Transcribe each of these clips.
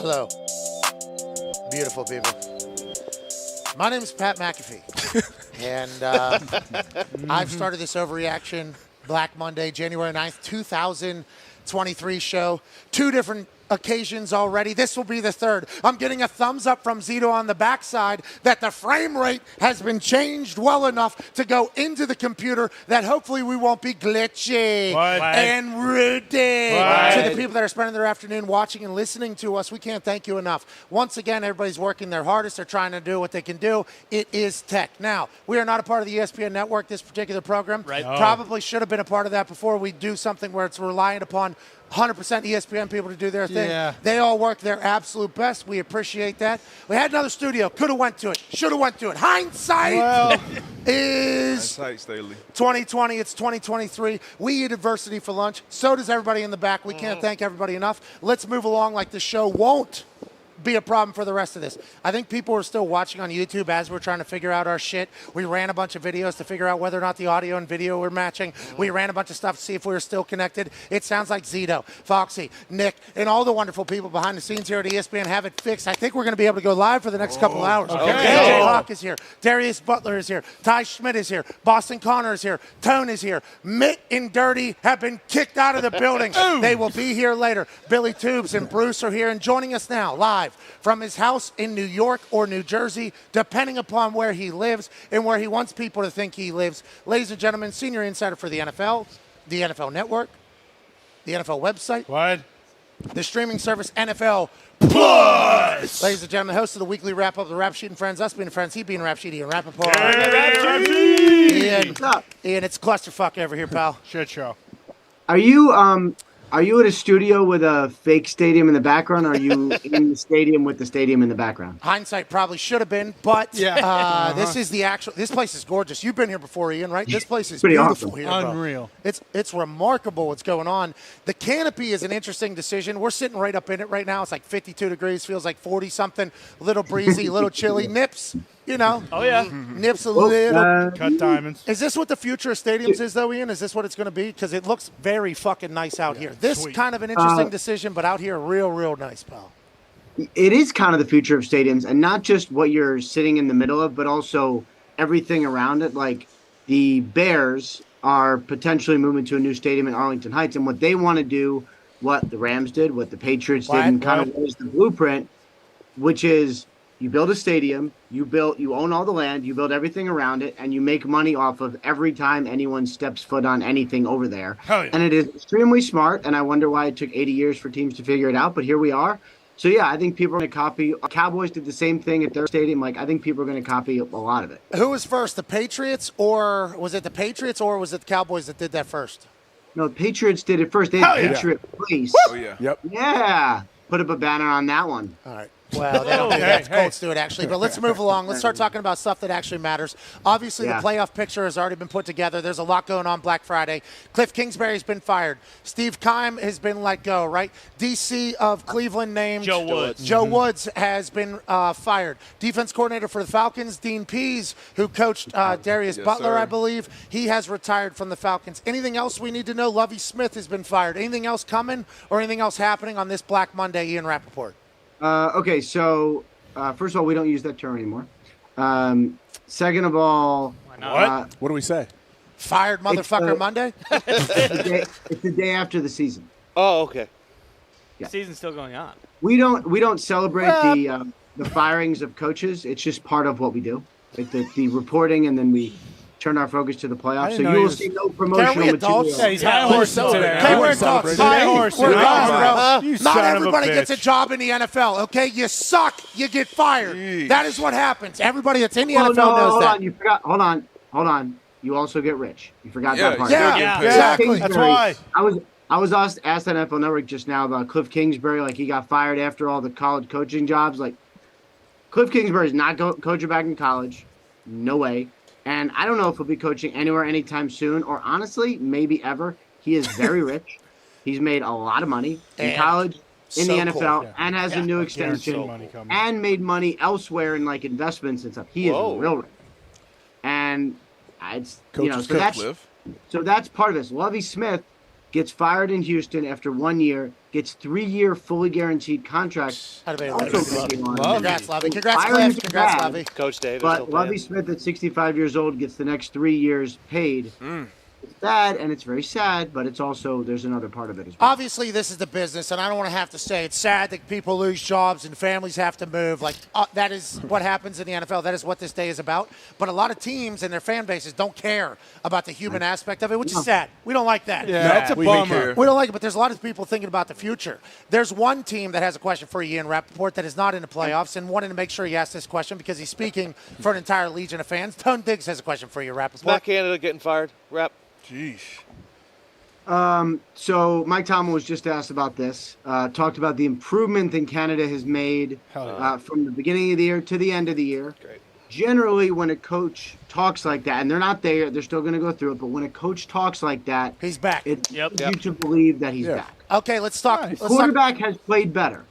Hello, beautiful people. My name is Pat McAfee, and I've started this Overreaction Black Monday, January 9th, 2023 show. 2 different occasions already. This will be the 3rd. I'm getting a thumbs up from Zito on the backside that the frame rate has been changed well enough to go into the computer that hopefully we won't be glitchy and rude. To the people that are spending their afternoon watching and listening to us, we can't thank you enough. Once again, everybody's working their hardest. They're trying to do what they can do. It is tech. Now, we are not a part of the ESPN network, this particular program. Right. Probably should have been a part of that before we do something where it's reliant upon 100% ESPN people to do their thing. Yeah. They all work their absolute best. We appreciate that. We had another studio. Could have went to it. Should have went to it. Hindsight is 2020. It's 2023. We eat adversity for lunch. So does everybody in the back. We can't thank everybody enough. Let's move along like the show won't be a problem for the rest of this. I think people are still watching on YouTube as we're trying to figure out our shit. We ran a bunch of videos to figure out whether or not the audio and video were matching. We ran a bunch of stuff to see if we were still connected. It sounds like Zito, Foxy, Nick, and all the wonderful people behind the scenes here at ESPN have it fixed. I think we're going to be able to go live for the next couple hours. AJ Hawk is here. Darius Butler is here. Ty Schmidt is here. Boston Connor is here. Tone is here. Mitt and Dirty have been kicked out of the building. They will be here later. Billy Tubes and Bruce are here and joining us now live from his house in New York or New Jersey, depending upon where he lives and where he wants people to think he lives. Ladies and gentlemen, senior insider for the NFL Network, the NFL website, the streaming service NFL Plus. Ladies and gentlemen, host of the weekly wrap-up of the Rap Sheet and Friends, us being friends, he being Rap Sheet, Ian Rappaport. Ian, it's clusterfuck over here, pal. Shit show. Are you at a studio with a fake stadium in the background, or are you in the stadium with the stadium in the background? Hindsight probably should have been, but this is the actual. This place is gorgeous. You've been here before, Ian, right? This place is beautiful awesome. here, bro. Unreal. It's remarkable what's going on. The canopy is an interesting decision. We're sitting right up in it right now. It's like 52 degrees, feels like 40-something, a little breezy, a little chilly. Nips, you know. Oh, yeah. Nips a little. Cut diamonds. Is this what the future of stadiums is, though, Ian? Is this what it's going to be? Because it looks very fucking nice out here. This kind of an interesting decision, but out here, real nice, pal. It is kind of the future of stadiums, and not just what you're sitting in the middle of, but also everything around it. Like the Bears are potentially moving to a new stadium in Arlington Heights, and what they want to do, what the Rams did, what the Patriots did, and kind of was the blueprint, which is you build a stadium, you own all the land, you build everything around it, and you make money off of every time anyone steps foot on anything over there. Hell yeah. And it is extremely smart, and I wonder why it took 80 years for teams to figure it out, but here we are. So, yeah, I think people are going to copy. Cowboys did the same thing at their stadium. Like, I think people are going to copy a lot of it. Who was first, the Patriots, or was it the Patriots, or was it the Cowboys that did that first? No, the Patriots did it first. They had Patriot Place. Oh, yeah. Yep. Yeah. Put up a banner on that one. All right. Well, they don't do that. The Colts do it, actually. But let's move along. Let's start talking about stuff that actually matters. Obviously, the playoff picture has already been put together. There's a lot going on Black Friday. Cliff Kingsbury's been fired. Steve Keim has been let go, right? DC of Cleveland named Joe Woods. Joe Woods has been fired. Defense coordinator for the Falcons, Dean Pease, who coached Darius Butler, I believe, he has retired from the Falcons. Anything else we need to know? Lovie Smith has been fired. Anything else coming or anything else happening on this Black Monday, Ian Rappaport? Okay, so first of all, we don't use that term anymore. Second of all, What do we say? Fired motherfucker Monday? it's the day after the season. Oh, okay. The season's still going on. We don't celebrate the firings of coaches. It's just part of what we do. Like the reporting, and then we turn our focus to the playoffs. So you will see no promotional material. Yeah, he's high horse today. Okay, we're adults. High horse. We're gone, bro. You Not son of a everybody bitch. gets a job in the NFL, okay? You suck, you get fired. Jeez. That is what happens. Everybody that's in the Oh, NFL no, knows hold that. on. You forgot. Hold on. You also get rich. You forgot Yeah, that part. Yeah, Yeah, exactly. That's why. I was asked on NFL Network just now about Cliff Kingsbury. Like, he got fired after all the college coaching jobs. Like, Cliff Kingsbury is not coaching back in college. No way. And I don't know if he'll be coaching anywhere anytime soon, or honestly, maybe ever. He is very rich. He's made a lot of money in college, in the NFL, and has a new extension, and made money elsewhere in like investments and stuff. He is real rich. And it's so that's part of this. Lovie Smith gets fired in Houston after 1 year, gets 3-year fully guaranteed contract. Congrats, Lovey. Congrats, Cliff. Congrats, Lovey. Coach Dave. But Lovey Smith at 65 years old gets the next 3 years paid. It's bad and it's very sad, but it's also there's another part of it as well. Obviously, this is the business, and I don't want to have to say it's sad that people lose jobs and families have to move. Like that is what happens in the NFL. That is what this day is about. But a lot of teams and their fan bases don't care about the human aspect of it, which is sad. We don't like that. Yeah, that's a bummer. We don't like it, but there's a lot of people thinking about the future. There's one team that has a question for Ian Rappaport that is not in the playoffs, and wanted to make sure he asked this question because he's speaking for an entire legion of fans. Tone Diggs has a question for you, Rappaport. Is Matt Canada getting fired? Rap. Jeez. So Mike Tomlin was just asked about this. Talked about the improvement that Canada has made from the beginning of the year to the end of the year. Great. Generally, when a coach talks like that, and they're not there, they're still going to go through it. But when a coach talks like that, he's back. It's you to believe that he's back. Okay, let's talk. The quarterback has played better.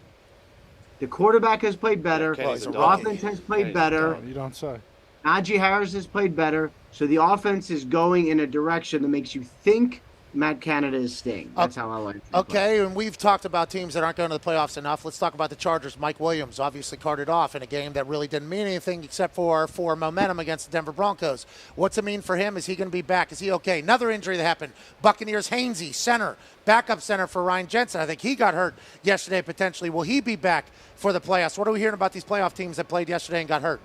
The quarterback has played better. The offense has played better. You don't say. Najee Harris has played better. So the offense is going in a direction that makes you think Matt Canada is staying. That's how I like it. Okay, and we've talked about teams that aren't going to the playoffs enough. Let's talk about the Chargers. Mike Williams obviously carted off in a game that really didn't mean anything except for momentum against the Denver Broncos. What's it mean for him? Is he going to be back? Is he okay? Another injury that happened. Buccaneers Hainsey, center, backup center for Ryan Jensen. I think he got hurt yesterday potentially. Will he be back for the playoffs? What are we hearing about these playoff teams that played yesterday and got hurt?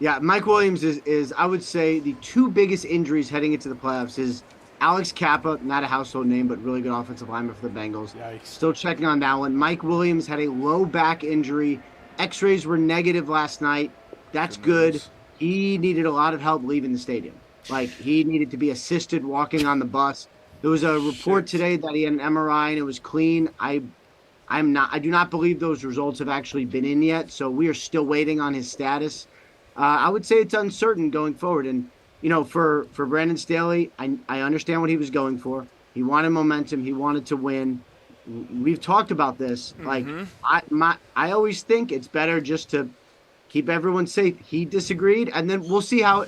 Yeah, Mike Williams is I would say, the two biggest injuries heading into the playoffs is Alex Kappa, not a household name, but really good offensive lineman for the Bengals. Yikes. Still checking on that one. Mike Williams had a low back injury. X-rays were negative last night. That's good. He needed a lot of help leaving the stadium. Like, he needed to be assisted walking on the bus. There was a report today that he had an MRI and it was clean. I do not believe those results have actually been in yet, so we are still waiting on his status. I would say it's uncertain going forward. And, for Brandon Staley, I understand what he was going for. He wanted momentum. He wanted to win. We've talked about this. Mm-hmm. Like, I always think it's better just to keep everyone safe. He disagreed, and then we'll see how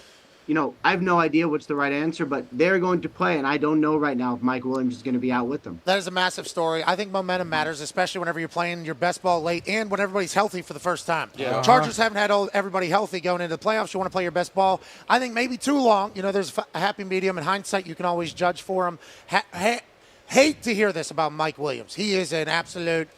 I have no idea what's the right answer, but they're going to play, and I don't know right now if Mike Williams is going to be out with them. That is a massive story. I think momentum matters, especially whenever you're playing your best ball late and when everybody's healthy for the first time. Yeah. Chargers haven't had everybody healthy going into the playoffs. You want to play your best ball. I think maybe too long. There's a happy medium. In hindsight, you can always judge for him. Hate to hear this about Mike Williams. He is an absolute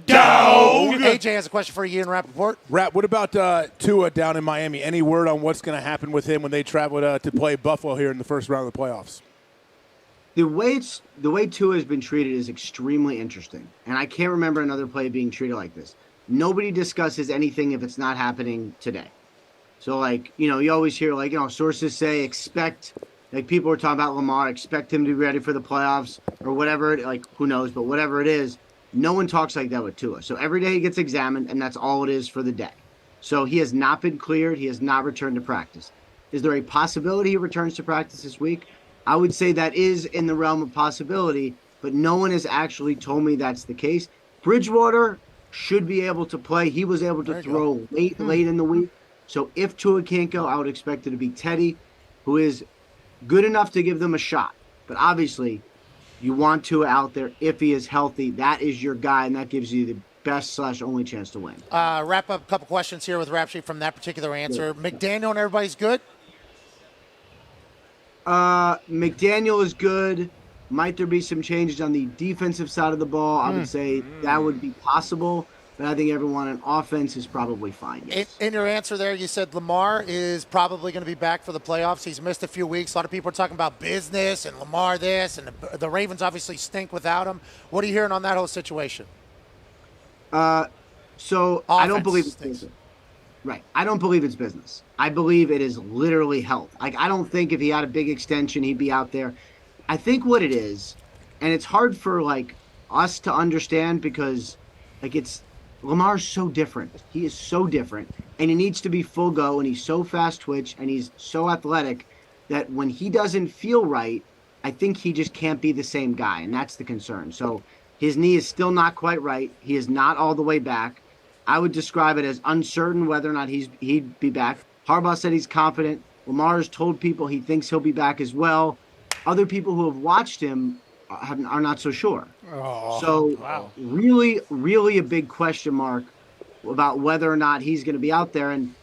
dog. AJ has a question for you in Rappaport. Rap, what about Tua down in Miami? Any word on what's going to happen with him when they travel to play Buffalo here in the first round of the playoffs? The way Tua has been treated is extremely interesting, and I can't remember another play being treated like this. Nobody discusses anything if it's not happening today. So, you always hear, sources say expect. Like, people are talking about Lamar, expect him to be ready for the playoffs or whatever. Who knows? But whatever it is, no one talks like that with Tua. So every day he gets examined, and that's all it is for the day. So he has not been cleared. He has not returned to practice. Is there a possibility he returns to practice this week? I would say that is in the realm of possibility, but no one has actually told me that's the case. Bridgewater should be able to play. He was able to throw late in the week. So if Tua can't go, I would expect it to be Teddy, who is good enough to give them a shot. But obviously, you want Tua out there if he is healthy. That is your guy, and that gives you the best/only chance to win. Wrap up a couple questions here with Rap Sheet from that particular answer. Yeah. McDaniel and everybody's good? McDaniel is good. Might there be some changes on the defensive side of the ball? I would say that would be possible. But I think everyone on offense is probably fine. Yes. In your answer there, you said Lamar is probably going to be back for the playoffs. He's missed a few weeks. A lot of people are talking about business and Lamar this, and the Ravens obviously stink without him. What are you hearing on that whole situation? So I don't believe it's business. Right. I don't believe it's business. I believe it is literally health. I don't think if he had a big extension, he'd be out there. I think what it is, and it's hard for us to understand because Lamar's so different. He is so different, and he needs to be full go, and he's so fast twitch, and he's so athletic that when he doesn't feel right, I think he just can't be the same guy, and that's the concern. So his knee is still not quite right. He is not all the way back. I would describe it as uncertain whether or not he'd be back. Harbaugh said he's confident. Lamar has told people he thinks he'll be back as well. Other people who have watched him are not so sure. Wow. Really, really a big question mark about whether or not he's going to be out there. And,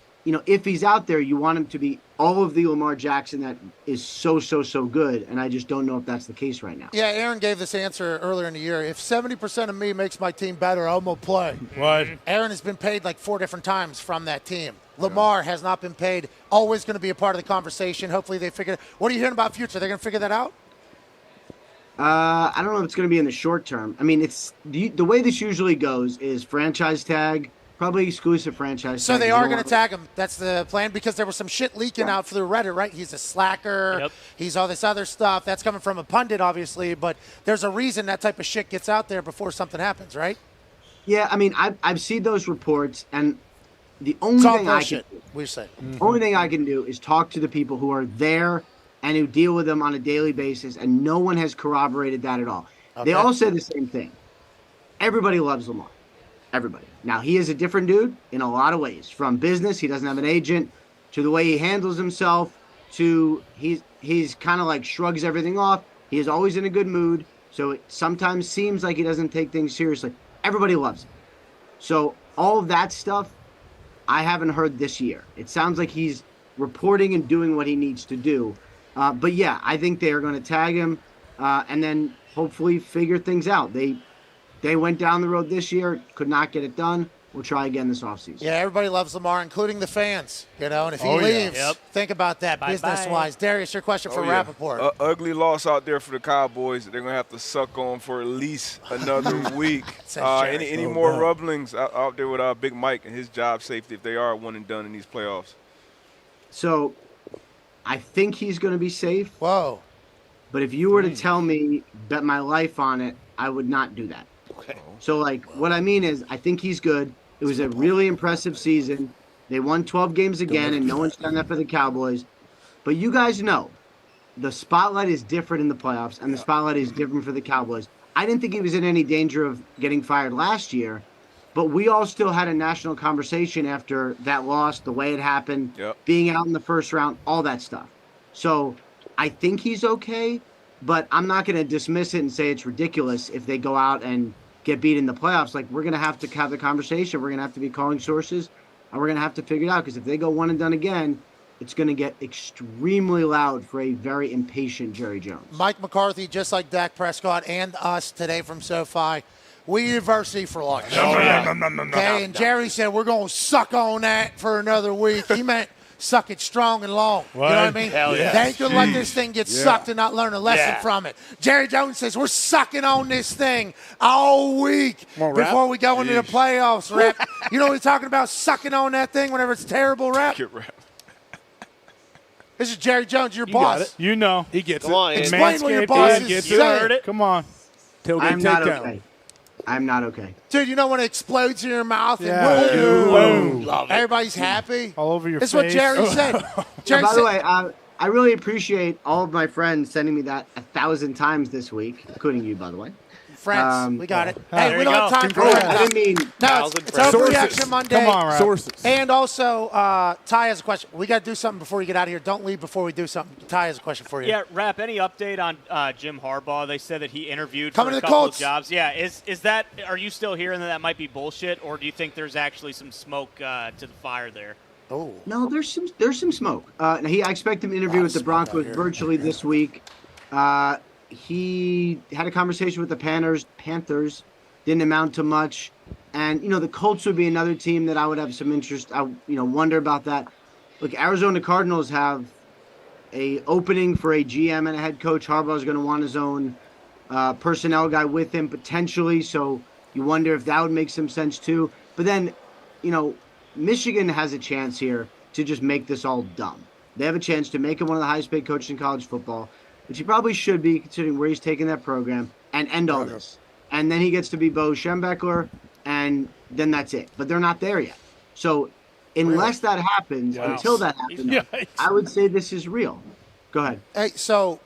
if he's out there, you want him to be all of the Lamar Jackson that is so good. And I just don't know if that's the case right now. Yeah, Aaron gave this answer earlier in the year. If 70% of me makes my team better, I'm going to play. What? Aaron has been paid like 4 different times from that team. Lamar has not been paid. Always going to be a part of the conversation. Hopefully they figure it out. What are you hearing about future? They're going to figure that out? I don't know if it's going to be in the short term. I mean, it's the way this usually goes is franchise tag, probably exclusive franchise So tag. they are going to tag him. That's the plan because there was some shit leaking out through Reddit, right? He's a slacker. Yep. He's all this other stuff. That's coming from a pundit, obviously, but there's a reason that type of shit gets out there before something happens, right? Yeah, I mean, I've seen those reports, and the only It's all thing I can bullshit, we say. only thing I can do is talk to the people who are there and who deal with them on a daily basis, and no one has corroborated that at all. They all say the same thing. Everybody loves Lamar. Everybody. Now, he is a different dude in a lot of ways. From business, he doesn't have an agent, to the way he handles himself, to he's kind of like shrugs everything off. He is always in a good mood, so it sometimes seems like he doesn't take things seriously. Everybody loves him. So all of that stuff, I haven't heard this year. It sounds like he's reporting and doing what he needs to do. But yeah, I think they are going to tag him and then hopefully figure things out. They went down the road this year, could not get it done. We'll try again this offseason. Yeah, everybody loves Lamar, including the fans. And if he leaves, Think about that business-wise. Darius, your question for Rappaport. Ugly loss out there for the Cowboys. They're going to have to suck on for at least another week. Any more rumblings out there with Big Mike and his job safety if they are one and done in these playoffs? So I think he's going to be safe. Whoa. But if you were to tell me, bet my life on it, I would not do that. Okay. So, what I mean is, I think he's good. It was a really impressive season. They won 12 games again, and no one's done that for the Cowboys. But you guys know, the spotlight is different in the playoffs, and the spotlight is different for the Cowboys. I didn't think he was in any danger of getting fired last year, but we all still had a national conversation after that loss, the way it happened, being out in the first round, all that stuff. So I think he's okay, but I'm not going to dismiss it and say it's ridiculous if they go out and get beat in the playoffs. We're going to have the conversation. We're going to have to be calling sources, and we're going to have to figure it out because if they go one and done again, it's going to get extremely loud for a very impatient Jerry Jones. Mike McCarthy, just like Dak Prescott and us today from SoFi, we eat adversity for lunch. Okay, and Jerry said we're going to suck on that for another week. He meant suck it strong and long. What? You know what I mean? Hell yeah. They ain't going to let this thing get sucked and not learn a lesson from it. Jerry Jones says we're sucking on this thing all week before we go into the playoffs, Rep. You know what he's talking about, sucking on that thing whenever it's terrible, Rep? This is Jerry Jones, your boss. Got it. You know. He gets Come on, it. Explain what your boss is gets saying. it. Come on. I'm not okay. I'm not okay. Dude, you know when it explodes in your mouth and Boom. Love it. everybody's happy? All over your That's face. what Jerry said. Jerry By said, the way, I really appreciate all of my friends sending me that 1,000 times this week, including you, by the way. friends, we got it. There Hey, we you don't go. have time for Congrats. that. I didn't mean No, it's friends. Overreaction Monday. Come on, Rap. Sources. And also, Ty has a question. We got to do something before you get out of here. Don't leave before we do something. Ty has a question for you. Yeah, Rap, any update on Jim Harbaugh? They said that he interviewed Coming for to a the couple Colts. of jobs. Yeah, is that? Are you still hearing that might be bullshit, or do you think there's actually some smoke to the fire there? Oh. no. There's some smoke. I expect him to interview with the Broncos virtually this week. He had a conversation with the Panthers. Didn't amount to much. And, the Colts would be another team that I would have some interest. I, wonder about that. Look, Arizona Cardinals have a opening for a GM and a head coach. Harbaugh is going to want his own personnel guy with him potentially. So you wonder if that would make some sense too. But then, Michigan has a chance here to just make this all dumb. They have a chance to make him one of the highest paid coaches in college football, which he probably should be considering where he's taking that program, and end all this. And then he gets to be Bo Schembechler, and then that's it. But they're not there yet. So unless that happens, until that happens, I would say this is real. Go ahead. Hey, so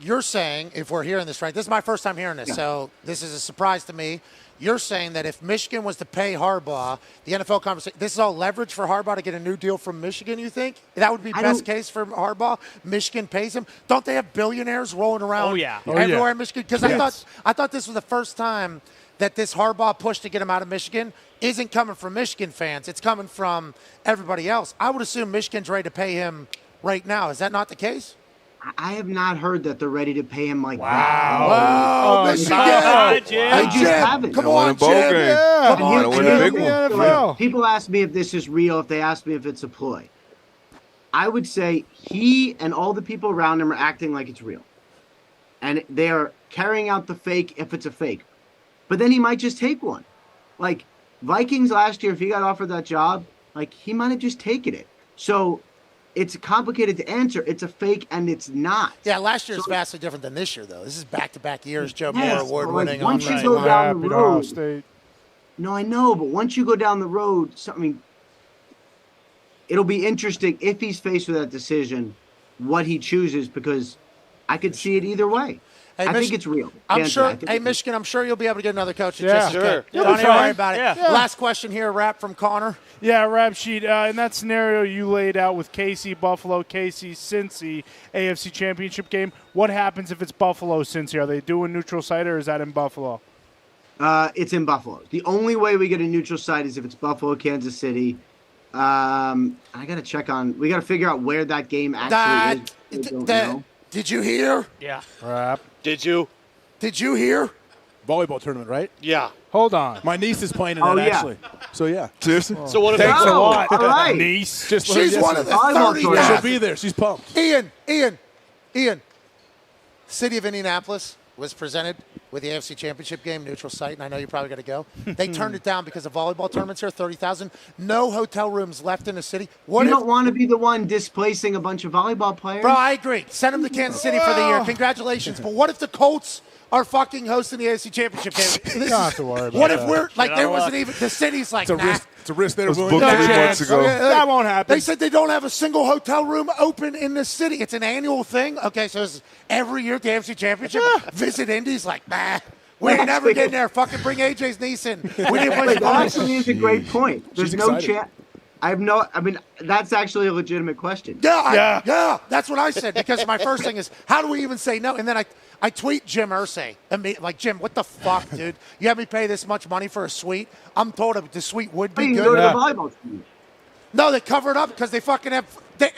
you're saying, if we're hearing this right, this is my first time hearing this, so this is a surprise to me. You're saying that if Michigan was to pay Harbaugh, the NFL conversation, this is all leverage for Harbaugh to get a new deal from Michigan, you think? That would be best case for Harbaugh? Michigan pays him? Don't they have billionaires rolling around everywhere in Michigan? Because I thought this was the first time that this Harbaugh push to get him out of Michigan isn't coming from Michigan fans. It's coming from everybody else. I would assume Michigan's ready to pay him right now. Is that not the case? I have not heard that they're ready to pay him like that. Wow, Michigan! I just haven't. Come on, Jim! Come on, win the big one. Like, people ask me if this is real, if they ask me if it's a ploy. I would say he and all the people around him are acting like it's real. And they are carrying out the fake if it's a fake. But then he might just take one. Like, Vikings last year, if he got offered that job, like, he might have just taken it. So it's complicated to answer. It's a fake, and it's not. Yeah, last year is vastly different than this year, though. This is back-to-back years. Joe Moore award-winning. Once you go down the road, no, I know, but once you go down the road, it'll be interesting if he's faced with that decision, what he chooses, because I could see it either way. Hey, I think it's real. I'm sure. Hey, Michigan, I'm sure you'll be able to get another coach. Yeah, sure. Don't even worry about it. Yeah. Last question here, Rap from Connor. Yeah, Rap Sheet. In that scenario you laid out with KC, Buffalo, KC, Cincy, AFC Championship game, what happens if it's Buffalo, Cincy? Are they doing neutral site or is that in Buffalo? It's in Buffalo. The only way we get a neutral site is if it's Buffalo, Kansas City. I got to check on – we got to figure out where that game actually is. Did you hear? Yeah. Rap. Did you hear? Volleyball tournament, right? Yeah. Hold on. My niece is playing in that, actually. So, yeah. Seriously? So what if Thanks a lot. All right. Niece. She's one of the 30 She'll be there. She's pumped. Ian. City of Indianapolis was presented with the AFC Championship game, neutral site, and I know you probably got to go. They turned it down because of volleyball tournaments here, 30,000. No hotel rooms left in the city. You don't want to be the one displacing a bunch of volleyball players? Bro, I agree. Send them to Kansas City for the year. Congratulations. But what if the Colts are fucking hosting the AFC Championship game? You don't have to worry about what that. if we're, like, there wasn't even, the city's like, it's a risk they're willing booked to 3 take. months ago. That won't happen. They said they don't have a single hotel room open in the city. It's an annual thing. Okay, so it's every year at the AFC Championship. Visit Indy's like, nah. We ain't never getting there. Fucking bring AJ's niece in. We didn't play That actually is a great point. There's She's no excited. chance. That's actually a legitimate question. Yeah, that's what I said. Because my first thing is, how do we even say no? And then I tweet Jim Irsay. Like, Jim, what the fuck, dude? You have me pay this much money for a suite? I'm told the suite would be You good. go to the volleyball team. No, they cover it up because they fucking have.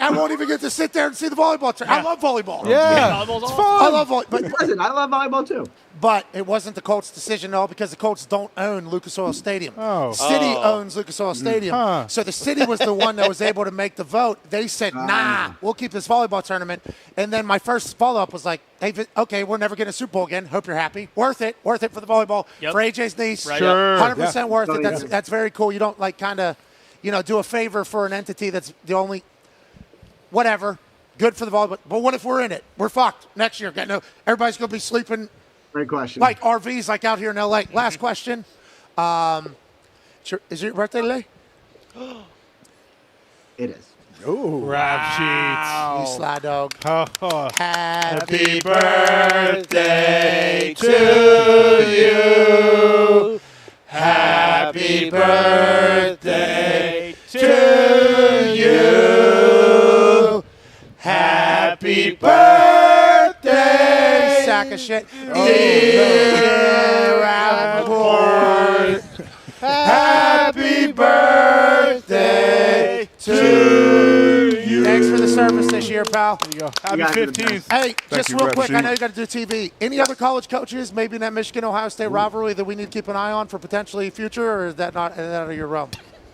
I won't even get to sit there and see the volleyball. I love volleyball. Yeah. Volleyball's It's awesome. fun. I love volleyball. Listen, I love volleyball too. But it wasn't the Colts' decision, though, because the Colts don't own Lucas Oil Stadium. Oh. City owns Lucas Oil Stadium. So the city was the one that was able to make the vote. They said, nah, we'll keep this volleyball tournament. And then my first follow-up was like, hey, okay, we're never getting a Super Bowl again. Hope you're happy. Worth it for the volleyball. Yep. For AJ's niece. Right. Sure. 100% worth it. That's very cool. You don't, like, kind of, do a favor for an entity that's the only – whatever. Good for the volleyball. But what if we're in it? We're fucked next year. Everybody's going to be sleeping – Great question. like RVs, like out here in LA. Last question. Is it your birthday today? It is. Ooh. Rap You sly dog. Oh. Happy birthday to you. Happy birthday to you. Happy birthday, sack of shit. Dear Rappaport. Happy birthday to you. Thanks for the service this year, pal. There you go. Happy guys are the 15th. Hey, just you, real Rap quick, I Sheet. know you got to do TV. Any other college coaches, maybe in that Michigan-Ohio State rivalry that we need to keep an eye on for potentially future, or is that not out of your realm?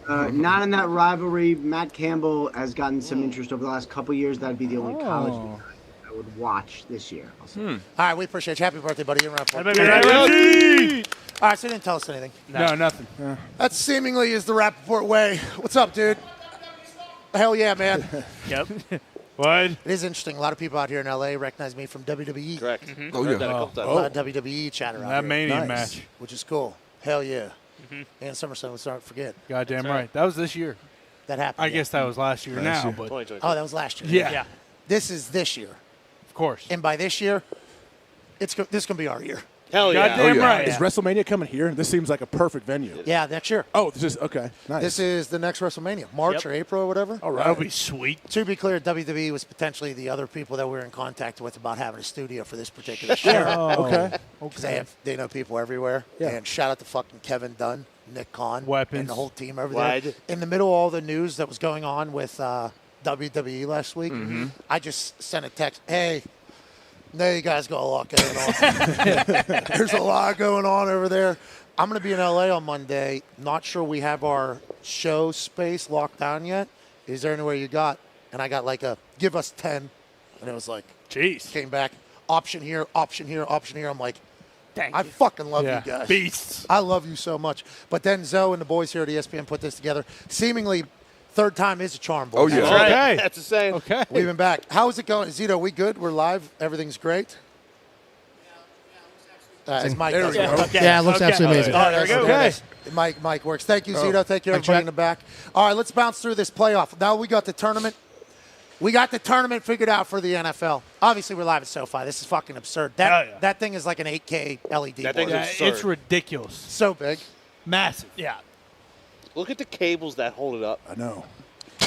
Not in that rivalry. Matt Campbell has gotten some interest over the last couple of years. That'd be the only college game I would watch this year. All right, we appreciate you. Happy birthday, buddy. You're Happy Rappaport. birthday. All right, so you didn't tell us anything. No, nothing. That seemingly is the Rappaport way. What's up, dude? Hell yeah, man. Yep. What? It is interesting. A lot of people out here in LA recognize me from WWE. Correct. Oh, Heard that a yeah. couple A times. lot of WWE chatter out That here, Mania match. which is cool. Hell yeah. And SummerSlam, let's not forget. Goddamn right. That was this year. That happened. I guess that was last year now, year. but 2020. Oh, that was last year. yeah, Yeah. This is this year. of course. And by this year, This is gonna be our year. Hell yeah. Goddamn right. Is WrestleMania coming here? This seems like a perfect venue. Yeah, next year. Oh, this is okay. Nice. This is the next WrestleMania, March or April or whatever. All right. That'll be sweet. To be clear, WWE was potentially the other people that we were in contact with about having a studio for this particular show. Okay. Because they know people everywhere. Yeah. And shout out to fucking Kevin Dunn, Nick Khan, Weapons. and the whole team over Wide. there. In the middle of all the news that was going on with WWE last week, I just sent a text, hey, no, you guys got a lot going on. There's a lot going on over there. I'm going to be in L.A. on Monday. Not sure we have our show space locked down yet. Is there anywhere you got? And I got like a, give us 10. And it was like, Jeez. came back, option here, option here, option here. I'm like, Thank I you. fucking love Yeah. you guys. Beasts. I love you so much. But then Zoe and the boys here at ESPN put this together. Seemingly, third time is a charm, boys. Oh, yeah. That's right. Okay. That's the same. Okay. We've been back. How is it going? Zito, we good? We're live? Everything's great? It's Mike. There we go. Okay. Yeah, it looks absolutely amazing. Oh, there we go. Okay. Mike works. Thank you, Zito. Thank you, everybody in the back. All right, let's bounce through this playoff. Now we got the tournament. We got the tournament figured out for the NFL. Obviously, we're live at SoFi. This is fucking absurd. Hell yeah. That thing is like an 8K LED That board. thing's Yeah, absurd. it's ridiculous. So big. Massive. Yeah. Look at the cables that hold it up. I know.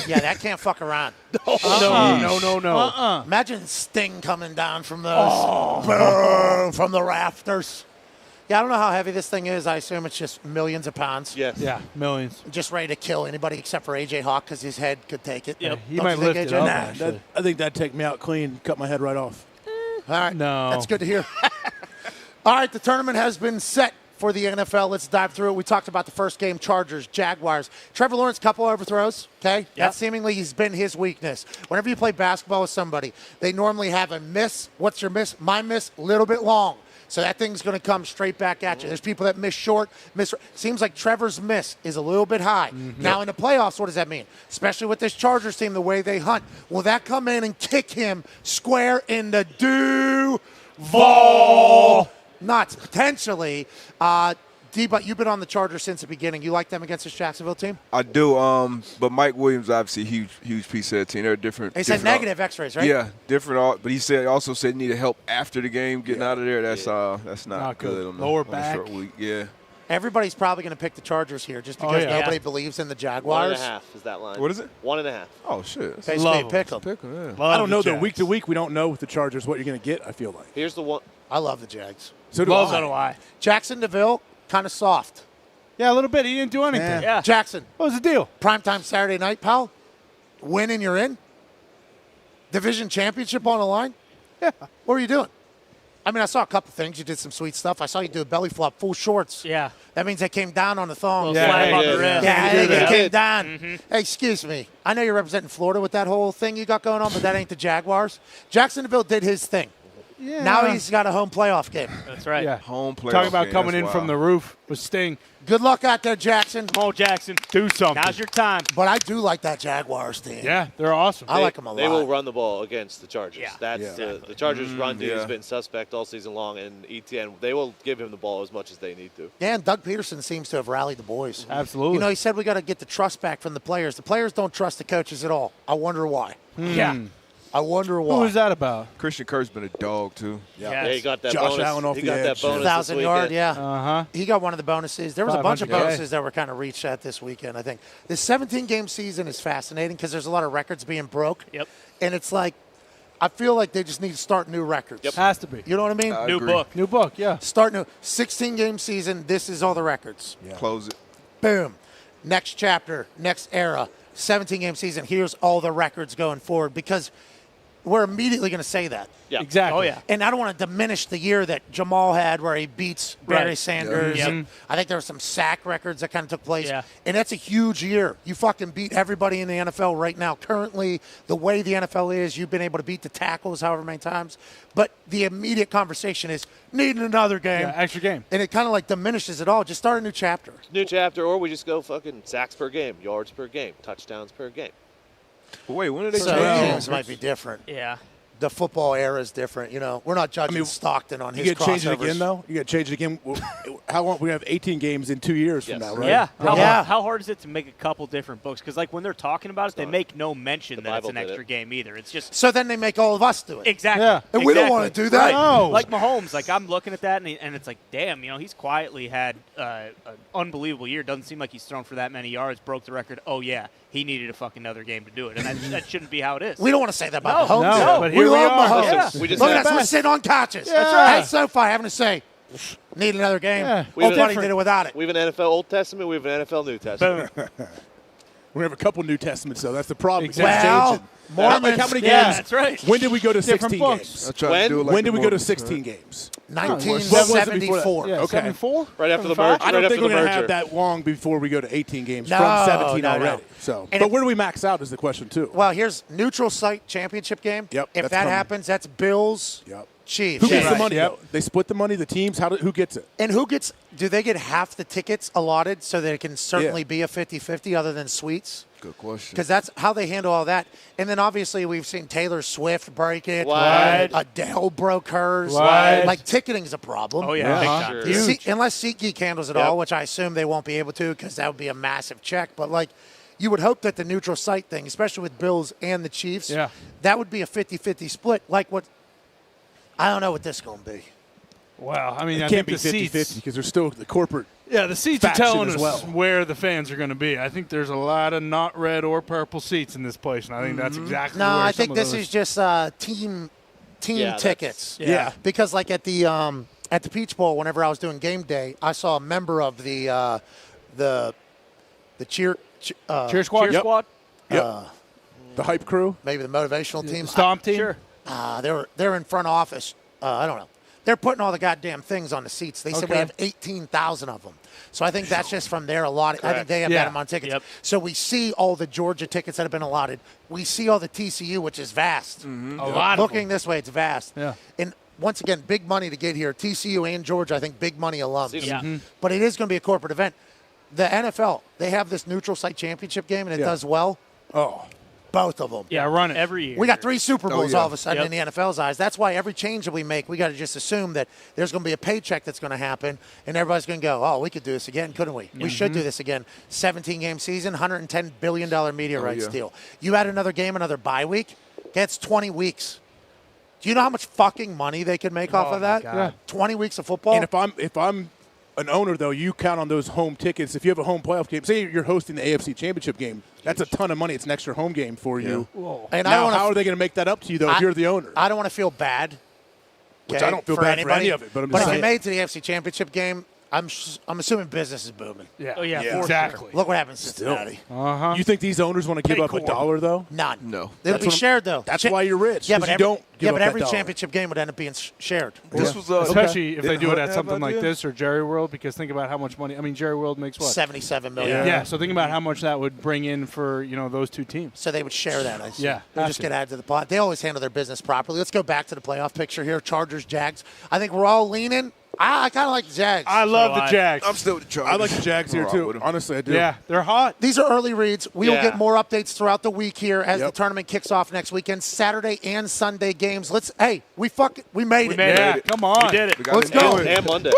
Yeah, that can't fuck around. No. Imagine Sting coming down from those from the rafters. Yeah, I don't know how heavy this thing is. I assume it's just millions of pounds. Yes. Yeah, millions. Just ready to kill anybody except for AJ Hawk because his head could take it. Yep. He Don't might you think, lift it AJ? up, Nah. actually. I think that'd take me out clean, cut my head right off. All right. No. That's good to hear. All right, the tournament has been set for the NFL. Let's dive through it. We talked about the first game, Chargers, Jaguars. Trevor Lawrence, couple overthrows, okay? That seemingly has been his weakness. Whenever you play basketball with somebody, they normally have a miss. What's your miss? My miss, a little bit long. So that thing's going to come straight back at you. There's people that miss short. Seems like Trevor's miss is a little bit high. Now in the playoffs, what does that mean? Especially with this Chargers team, the way they hunt. Will that come in and kick him square in the Duval? Nuts, potentially. D-But, you've been on the Chargers since the beginning. You like them against this Jacksonville team? I do, but Mike Williams obviously huge piece of that team. They're different. They said negative X-rays, right? Yeah, different. But he also said he needed help after the game getting out of there. That's not good. On Lower the back. short week. Yeah. Everybody's probably going to pick the Chargers here just because nobody believes in the Jaguars. 1.5 is that line. What is it? 1.5. Oh shit. That's Basically, Love pick them. pick 'em, yeah. I don't know. Though week to week, we don't know with the Chargers what you're going to get. I feel like. Here's the one. I love the Jags. So do Love I. so do I. Jacksonville, kind of soft. Yeah, a little bit. He didn't do anything. Yeah. Jackson, What was the deal? primetime Saturday night, pal. Win and you're in. Division championship on the line. Yeah. What were you doing? I mean, I saw a couple things. You did some sweet stuff. I saw you do a belly flop, full shorts. Yeah. That means they came down on the thong. Little slap on the wrist. Yeah, did they that. came down. Hey, excuse me. I know you're representing Florida with that whole thing you got going on, but that ain't the Jaguars. Jacksonville did his thing. Yeah. Now he's got a home playoff game. That's right. Yeah. Home playoff Talking about game, coming that's in from wild. the roof with Sting. Good luck out there, Jackson. Come on, Jackson. Do something. Now's your time. But I do like that Jaguars team. Yeah, they're awesome. I like them a lot. They will run the ball against the Chargers. Yeah. That's the Chargers' run D has yeah. been suspect all season long, and ETN, they will give him the ball as much as they need to. Yeah, and Doug Peterson seems to have rallied the boys. Absolutely. You know, he said we got to get the trust back from the players. The players don't trust the coaches at all. I wonder why. Yeah. I wonder why. Who was that about? Christian Kirk's been a dog too. Yeah. Yeah, he got that Josh bonus. Allen off he the got that edge. bonus 1,000 this yard, weekend. yeah. Uh-huh. He got one of the bonuses. There was a bunch of 500K. bonuses that were kind of reached at this weekend, I think. This 17-game season is fascinating because there's a lot of records being broke. Yep. And it's like, I feel like they just need to start new records. Yep. Has to be. You know what I mean? New agree. book. New book, yeah. Start new. 16-game season, this is all the records. Close it. Boom. Next chapter, next era, 17-game season. Here's all the records going forward because we're immediately going to say that. Yeah. Exactly. Oh, yeah. And I don't want to diminish the year that Jamal had where he beats Barry Right. Sanders. Yep. And I think there were some sack records that kind of took place. Yeah. And that's a huge year. You fucking beat everybody in the NFL right now. Currently, the way the NFL is, you've been able to beat the tackles however many times. But the immediate conversation is needing another game. Yeah, extra game. And it kind of like diminishes it all. Just start a new chapter. New chapter, or we just go fucking sacks per game, yards per game, touchdowns per game. But wait, when are they So changing? games might be different. Yeah. the football era is different. You know, we're not judging Stockton on his crossovers. You got to change it again, though? You got to change it again? How long? We have 18 games in 2 years from now, right? Yeah. How hard is it to make a couple different books? Because, like, when they're talking about it, they make no mention that it's an extra game either. It's just. So then they make all of us do it. Exactly. Yeah. And we don't want to do that. Right. No. Like Mahomes, like, I'm looking at that, and it's like, damn, you know, he's quietly had an unbelievable year. Doesn't seem like he's thrown for that many yards, broke the record. Oh, yeah. He needed a fucking other game to do it, and that shouldn't be how it is. We don't want to say that about Mahomes. No, but here we love are. Mahomes. Yeah. We just Look had at us. We're sitting on couches. Yeah. That's right. Hey, SoFi having to say, need another game. Yeah. Nobody did it without it. We have an NFL Old Testament. We have an NFL New Testament. We have a couple New Testaments, though. That's the problem. Exactly. Well, Mormons. How many Yeah, games? that's right. When did we go to Different 16 books. games? When When did we go to 16 games? 1974. Yeah, Okay. 74? Right after the 75? merger. I don't Right think after we're the going to merger. have that long before we go to 18 games No, from 17 no, already. no. So, And but where do we max out is the question, too. Well, here's neutral site championship game. Yep, If that's that coming. happens, that's Bills, Yep. Chiefs. Who gets the Right. money, Yep. though? They split the money, the teams? Who gets it? And do they get half the tickets allotted so that it can certainly be a 50-50 other than suites? Good question. Because that's how they handle all that. And then obviously we've seen Taylor Swift break it. What? Adele broke hers. What? Like ticketing is a problem. Oh, yeah. Big time. Sure. Unless SeatGeek handles it Yep. all, which I assume they won't be able to because that would be a massive check. But like you would hope that the neutral site thing, especially with Bills and the Chiefs, that would be a 50-50 split. Like what? I don't know what this is going to be. Well, I mean, I It think can't be the seats. 50-50 because there's still the corporate. Yeah, the seats are faction telling as us well. where the fans are going to be. I think there's a lot of not red or purple seats in this place, and I think that's exactly No, where I some think of this those- is just team that's- tickets. Yeah. Because like at the Peach Bowl, whenever I was doing game day, I saw a member of the cheer cheer squad. Cheer squad? Yep. The hype crew. maybe the motivational team. Stomp team. Sure. They're in front office. I don't know. They're putting all the goddamn things on the seats. They said we Okay. have 18,000 of them. So I think that's just from their allotted. I think they have Yeah. that amount of tickets. Yep. So we see all the Georgia tickets that have been allotted. We see all the TCU, which is vast. A lot of Looking this way, it's vast. Yeah. And once again, big money to get here. TCU and Georgia, I think, big money alums. Yeah. But it is going to be a corporate event. The NFL, they have this neutral site championship game, and it does well. Oh. Both of them. Yeah, run it. Every year. We got 3 Super Bowls yeah. all of a sudden Yep. in the NFL's eyes. That's why every change that we make, we got to just assume that there's going to be a paycheck that's going to happen, and everybody's going to go, oh, we could do this again, couldn't we? We should do this again. 17-game season, $110 billion media rights yeah. deal. You add another game, another bye week, that's 20 weeks. Do you know how much fucking money they could make off of that? God. Yeah. 20 weeks of football? And if I'm an owner, though, you count on those home tickets. If you have a home playoff game, say you're hosting the AFC Championship game, that's a ton of money. It's an extra home game for you. And Now, how are they going to make that up to you, though, if you're the owner? I don't want to feel bad. Which I don't feel bad for any of it, but I'm just if you saying. made it to the AFC Championship game, I'm assuming business is booming. Yeah. Oh, yeah, for exactly. Look what happened in Cincinnati. You think these owners want to give Pay up court. $1, though? None. No. It'll be shared, though. That's why you're rich. Yeah, 'cause but you every, don't give yeah, up but that every dollar. championship game would end up being shared. This was Especially if they didn't do it Hurt at have something like ideas? this or Jerry World, because think about how much money. I mean, Jerry World makes what? $77 million. Yeah. So think about how much that would bring in for those two teams. So they would share that. I see. Yeah, They have just to. get added to the pot. They always handle their business properly. Let's go back to the playoff picture here. Chargers, Jags. I think we're all leaning. I kind of like the Jags. I love the Jags. I'm still with the Chargers. I like the Jags here, Rock too. with 'em. Honestly, I do. Yeah, they're hot. These are early reads. We will Yeah. get more updates throughout the week here as the Yep. tournament kicks off next weekend. Saturday and Sunday games. We made it. Yeah, come on. We did it. We gotta Let's go. do it. And Monday.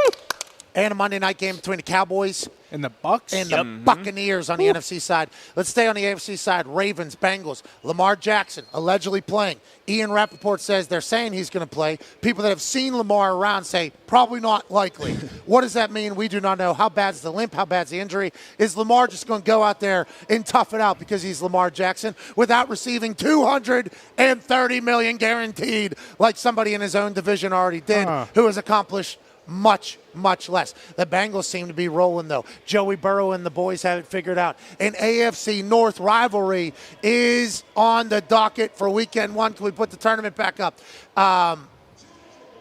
And a Monday night game between the Cowboys And the Bucks. and the Buccaneers on the NFC side. Let's stay on the AFC side. Ravens, Bengals, Lamar Jackson allegedly playing. Ian Rappaport says they're saying he's going to play. People that have seen Lamar around say probably not likely. What does that mean? We do not know. How bad's the limp? How bad's the injury? Is Lamar just going to go out there and tough it out because he's Lamar Jackson without receiving $230 million guaranteed like somebody in his own division already did who has accomplished much, much less. The Bengals seem to be rolling, though. Joey Burrow and the boys have it figured out. An AFC North rivalry is on the docket for weekend one. Can we put the tournament back up?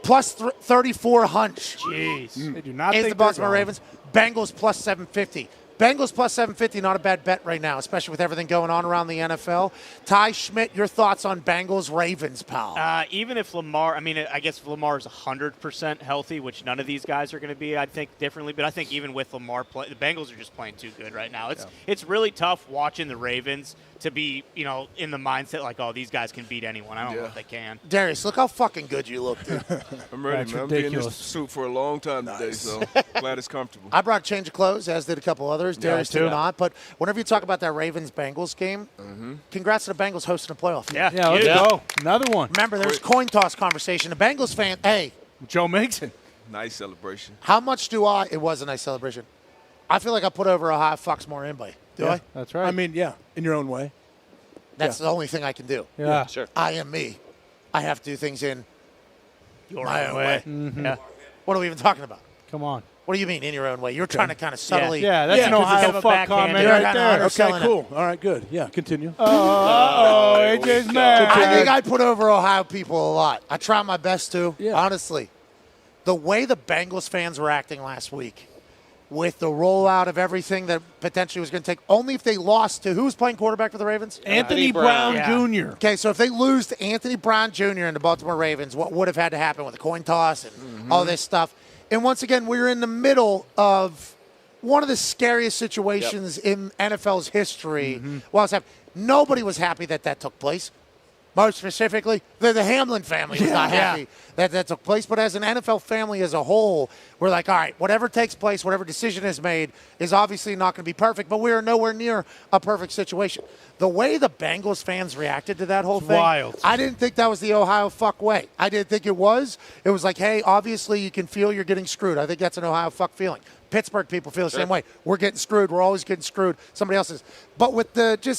Plus 34 hunch Jeez. They do not is think the Baltimore they're Ravens. Bengals plus 750. Bengals plus 750, not a bad bet right now, especially with everything going on around the NFL. Ty Schmidt, your thoughts on Bengals Ravens, pal? Even if Lamar, I guess if Lamar's 100% healthy, which none of these guys are going to be, I'd think differently. But I think even with Lamar, the Bengals are just playing too good right now. It's really tough watching the Ravens to be, in the mindset like, oh, these guys can beat anyone. I don't know if they can. Darius, look how fucking good you look, dude. I'm ready, man. I've been in this suit for a long time today, so glad it's comfortable. I brought a change of clothes, as did a couple others. Darius did not. But whenever you talk about that Ravens-Bengals game, congrats to the Bengals hosting a playoff. Yeah, let's go. Another one. Remember, there's coin toss conversation. The Bengals fan, hey. Joe Mixon. Nice celebration. How much do I – it was a nice celebration. I feel like I put over Ohio Fox more than anybody. Do I? That's right. I mean, in your own way. That's the only thing I can do. Yeah. Sure. I am me. I have to do things in my own way. Mm-hmm. Yeah. What are we even talking about? Come on. What do you mean in your own way? You're trying to kind of subtly. Yeah, that's an Ohio fuck comment right there. Okay, cool. All right, good. Yeah, continue. AJ's mad. I think I put over Ohio people a lot. I try my best to, honestly. The way the Bengals fans were acting last week with the rollout of everything that potentially was going to take, only if they lost to, who was playing quarterback for the Ravens? Anthony Brown Jr. Okay, so if they lose to Anthony Brown Jr. and the Baltimore Ravens, what would have had to happen with a coin toss and all this stuff? And once again, we're in the middle of one of the scariest situations in NFL's history. While it's happening, nobody was happy that took place. Most specifically, the Hamlin family was not happy that took place. But as an NFL family as a whole, we're like, all right, whatever takes place, whatever decision is made is obviously not going to be perfect, but we are nowhere near a perfect situation. The way the Bengals fans reacted to that whole thing, wild. I didn't think that was the Ohio fuck way. I didn't think it was. It was like, hey, obviously you can feel you're getting screwed. I think that's an Ohio fuck feeling. Pittsburgh people feel the same way. We're getting screwed. We're always getting screwed. Somebody else is. But with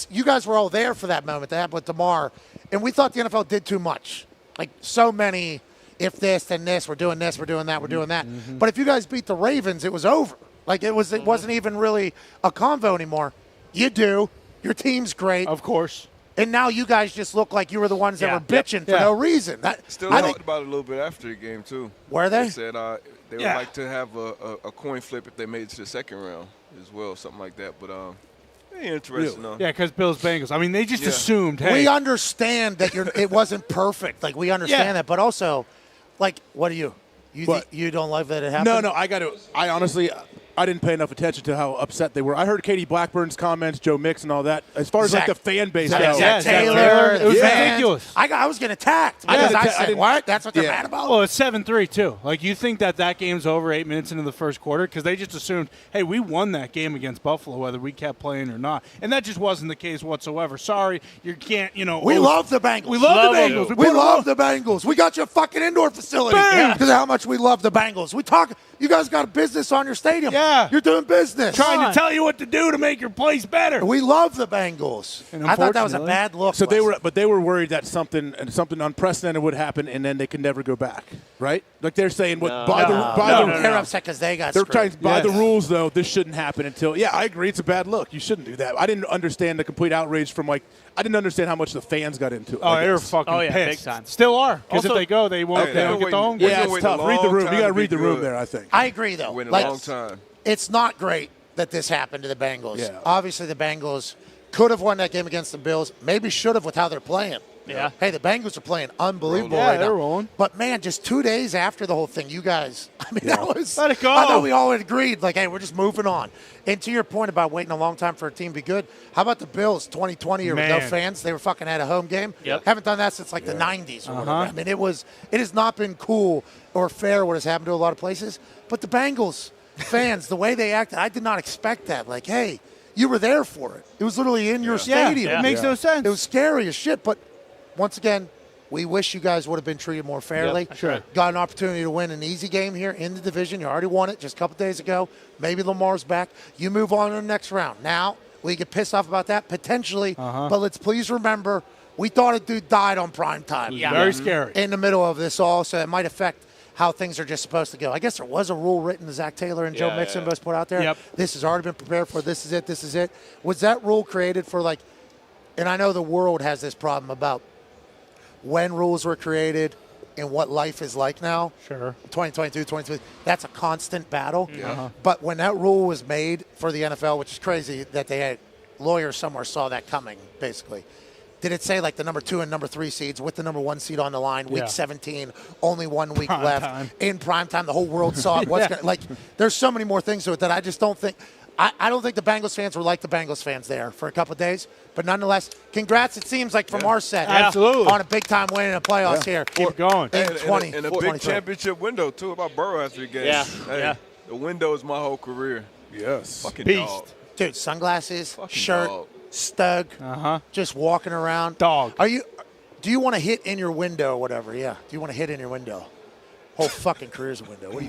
you guys were all there for that moment that happened with DeMar, and we thought the NFL did too much. Like so many, if this, then this, we're doing this, we're doing that, we're doing that. But if you guys beat the Ravens, it was over. Like it wasn't even really a convo anymore. You do. Your team's great. Of course. And now you guys just look like you were the ones that were bitching for no reason. Still talked about it a little bit after the game, too. Were they? They said they would like to have a coin flip if they made it to the second round as well, something like that. But interesting, though. Yeah, because Bills-Bengals. I mean, they just assumed, hey. We understand that it wasn't perfect. Like, we understand that. But also, like, what do you? You don't like that it happened? No, I honestly, I didn't pay enough attention to how upset they were. I heard Katie Blackburn's comments, Joe Mix and all that. As far as like the fan base goes. Zach Taylor. It was ridiculous. I was getting attacked. Because I said, what? That's what they're mad about? Well, it's 7-3, too. Like, you think that game's over 8 minutes into the first quarter? Because they just assumed, hey, we won that game against Buffalo, whether we kept playing or not. And that just wasn't the case whatsoever. Sorry, you can't, We love the Bengals. We love the Bengals. We love the Bengals. We got your fucking indoor facility. Because of how much we love the Bengals. You guys got a business on your stadium. Yeah. You're doing business. Trying to tell you what to do to make your place better. We love the Bengals. And I thought that was a bad look. So they were worried that something unprecedented would happen, and then they could never go back, right? Like they're saying, they're upset because they got. They're trying by the rules, though. This shouldn't happen until. Yeah, I agree. It's a bad look. You shouldn't do that. I didn't understand the complete outrage from I didn't understand how much the fans got into it. Oh, they were fucking pissed. Big time. Still are. Because if they go, they won't. They don't get the home game. Yeah, it's tough. Read the room. You got to read the room there. I think. I agree, though. Wait a long time. It's not great that this happened to the Bengals. Yeah. Obviously, the Bengals could have won that game against the Bills. Maybe should have with how they're playing. Yeah. Hey, the Bengals are playing unbelievable right right now. they're rolling. But, man, just 2 days after the whole thing, you guys, that was. Let it go. I thought we all agreed, like, hey, we're just moving on. And to your point about waiting a long time for a team to be good, how about the Bills 2020 or with no fans? They were fucking at a home game. Yep. Haven't done that since, like, the 90s or whatever. I mean, it has not been cool or fair what has happened to a lot of places. But the Bengals fans, the way they acted, I did not expect that. Like, hey, you were there for it. It was literally in your stadium. It makes no sense. It was scary as shit. But once again, we wish you guys would have been treated more fairly. Yep, sure. Got an opportunity to win an easy game here in the division. You already won it just a couple days ago. Maybe Lamar's back. You move on to the next round. Now, we get pissed off about that, potentially. But let's please remember, we thought a dude died on prime time. Yeah. Very scary. In the middle of this all, so it might affect how things are just supposed to go. I guess there was a rule written that Zach Taylor and Joe Mixon both put out there. Yep. This has already been prepared for. This is it. This is it. Was that rule created for and I know the world has this problem about when rules were created and what life is like now. Sure. 2022, 2023, that's a constant battle. But when that rule was made for the NFL, which is crazy that they had lawyers somewhere saw that coming, basically. Did it say the number 2 and number 3 seeds with the number 1 seed on the line, week 17, only 1 week left in prime time? The whole world saw it. There's so many more things to it that I just don't think. I don't think the Bengals fans were like the Bengals fans there for a couple of days. But nonetheless, congrats, it seems like, from our set. Absolutely. On a big-time win in the playoffs here. Keep going. And a big championship window, too, about Burrow after the game. Yeah. Hey, the window is my whole career. Yes. Fucking Beast. dog. Dude, sunglasses, Fucking shirt, dog. stug, just walking around. Dog. Do you want to hit in your window or whatever? Yeah. Do you want to hit in your window? Whole fucking career's a window. What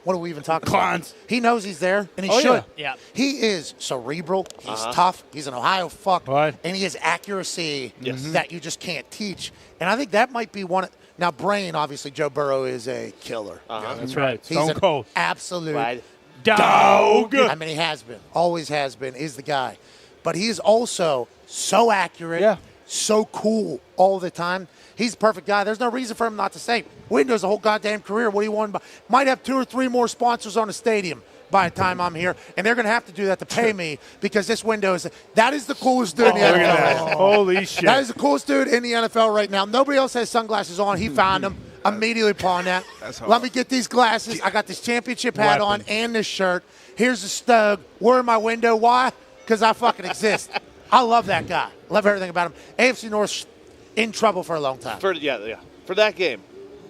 What are we even talking Clowns. about? He knows he's there, and he Oh, should. yeah. He is cerebral. He's tough. He's an Ohio fuck. Right. And he has accuracy that you just can't teach. And I think that might be one. Now, brain, obviously, Joe Burrow is a killer. That's right. He's Stone an cold. absolute Right. Dog. I mean, he has been, always has been, is the guy. But he's also so accurate, so cool all the time. He's the perfect guy. There's no reason for him not to say, Windows a whole goddamn career. What do you want? Might have 2 or 3 more sponsors on the stadium by the time I'm here. And they're going to have to do that to pay me because this window is, that is the coolest dude in the Look NFL. at that. right now. Holy shit. That is the coolest dude in the NFL right now. Nobody else has sunglasses on. He found them. Immediately upon that. Let me get these glasses. I got this championship hat on and this shirt. Here's the stug. We're in my window. Why? Because I fucking exist. I love that guy. Love everything about him. AFC North in trouble for a long time. For that game.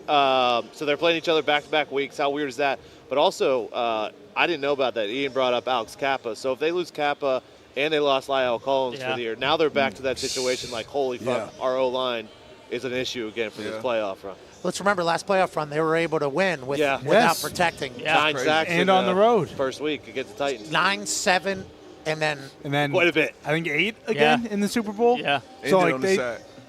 So they're playing each other back-to-back weeks. How weird is that? But also, I didn't know about that. Ian brought up Alex Kappa. So if they lose Kappa and they lost Lyle Collins for the year, now they're back to that situation like, holy fuck, our O-line is an issue again for this playoff run. Let's remember last playoff run, they were able to win without protecting. 9 sacks and on the road. First week against the Titans. 9-7, and then quite a bit. I think 8 again in the Super Bowl. Yeah. So like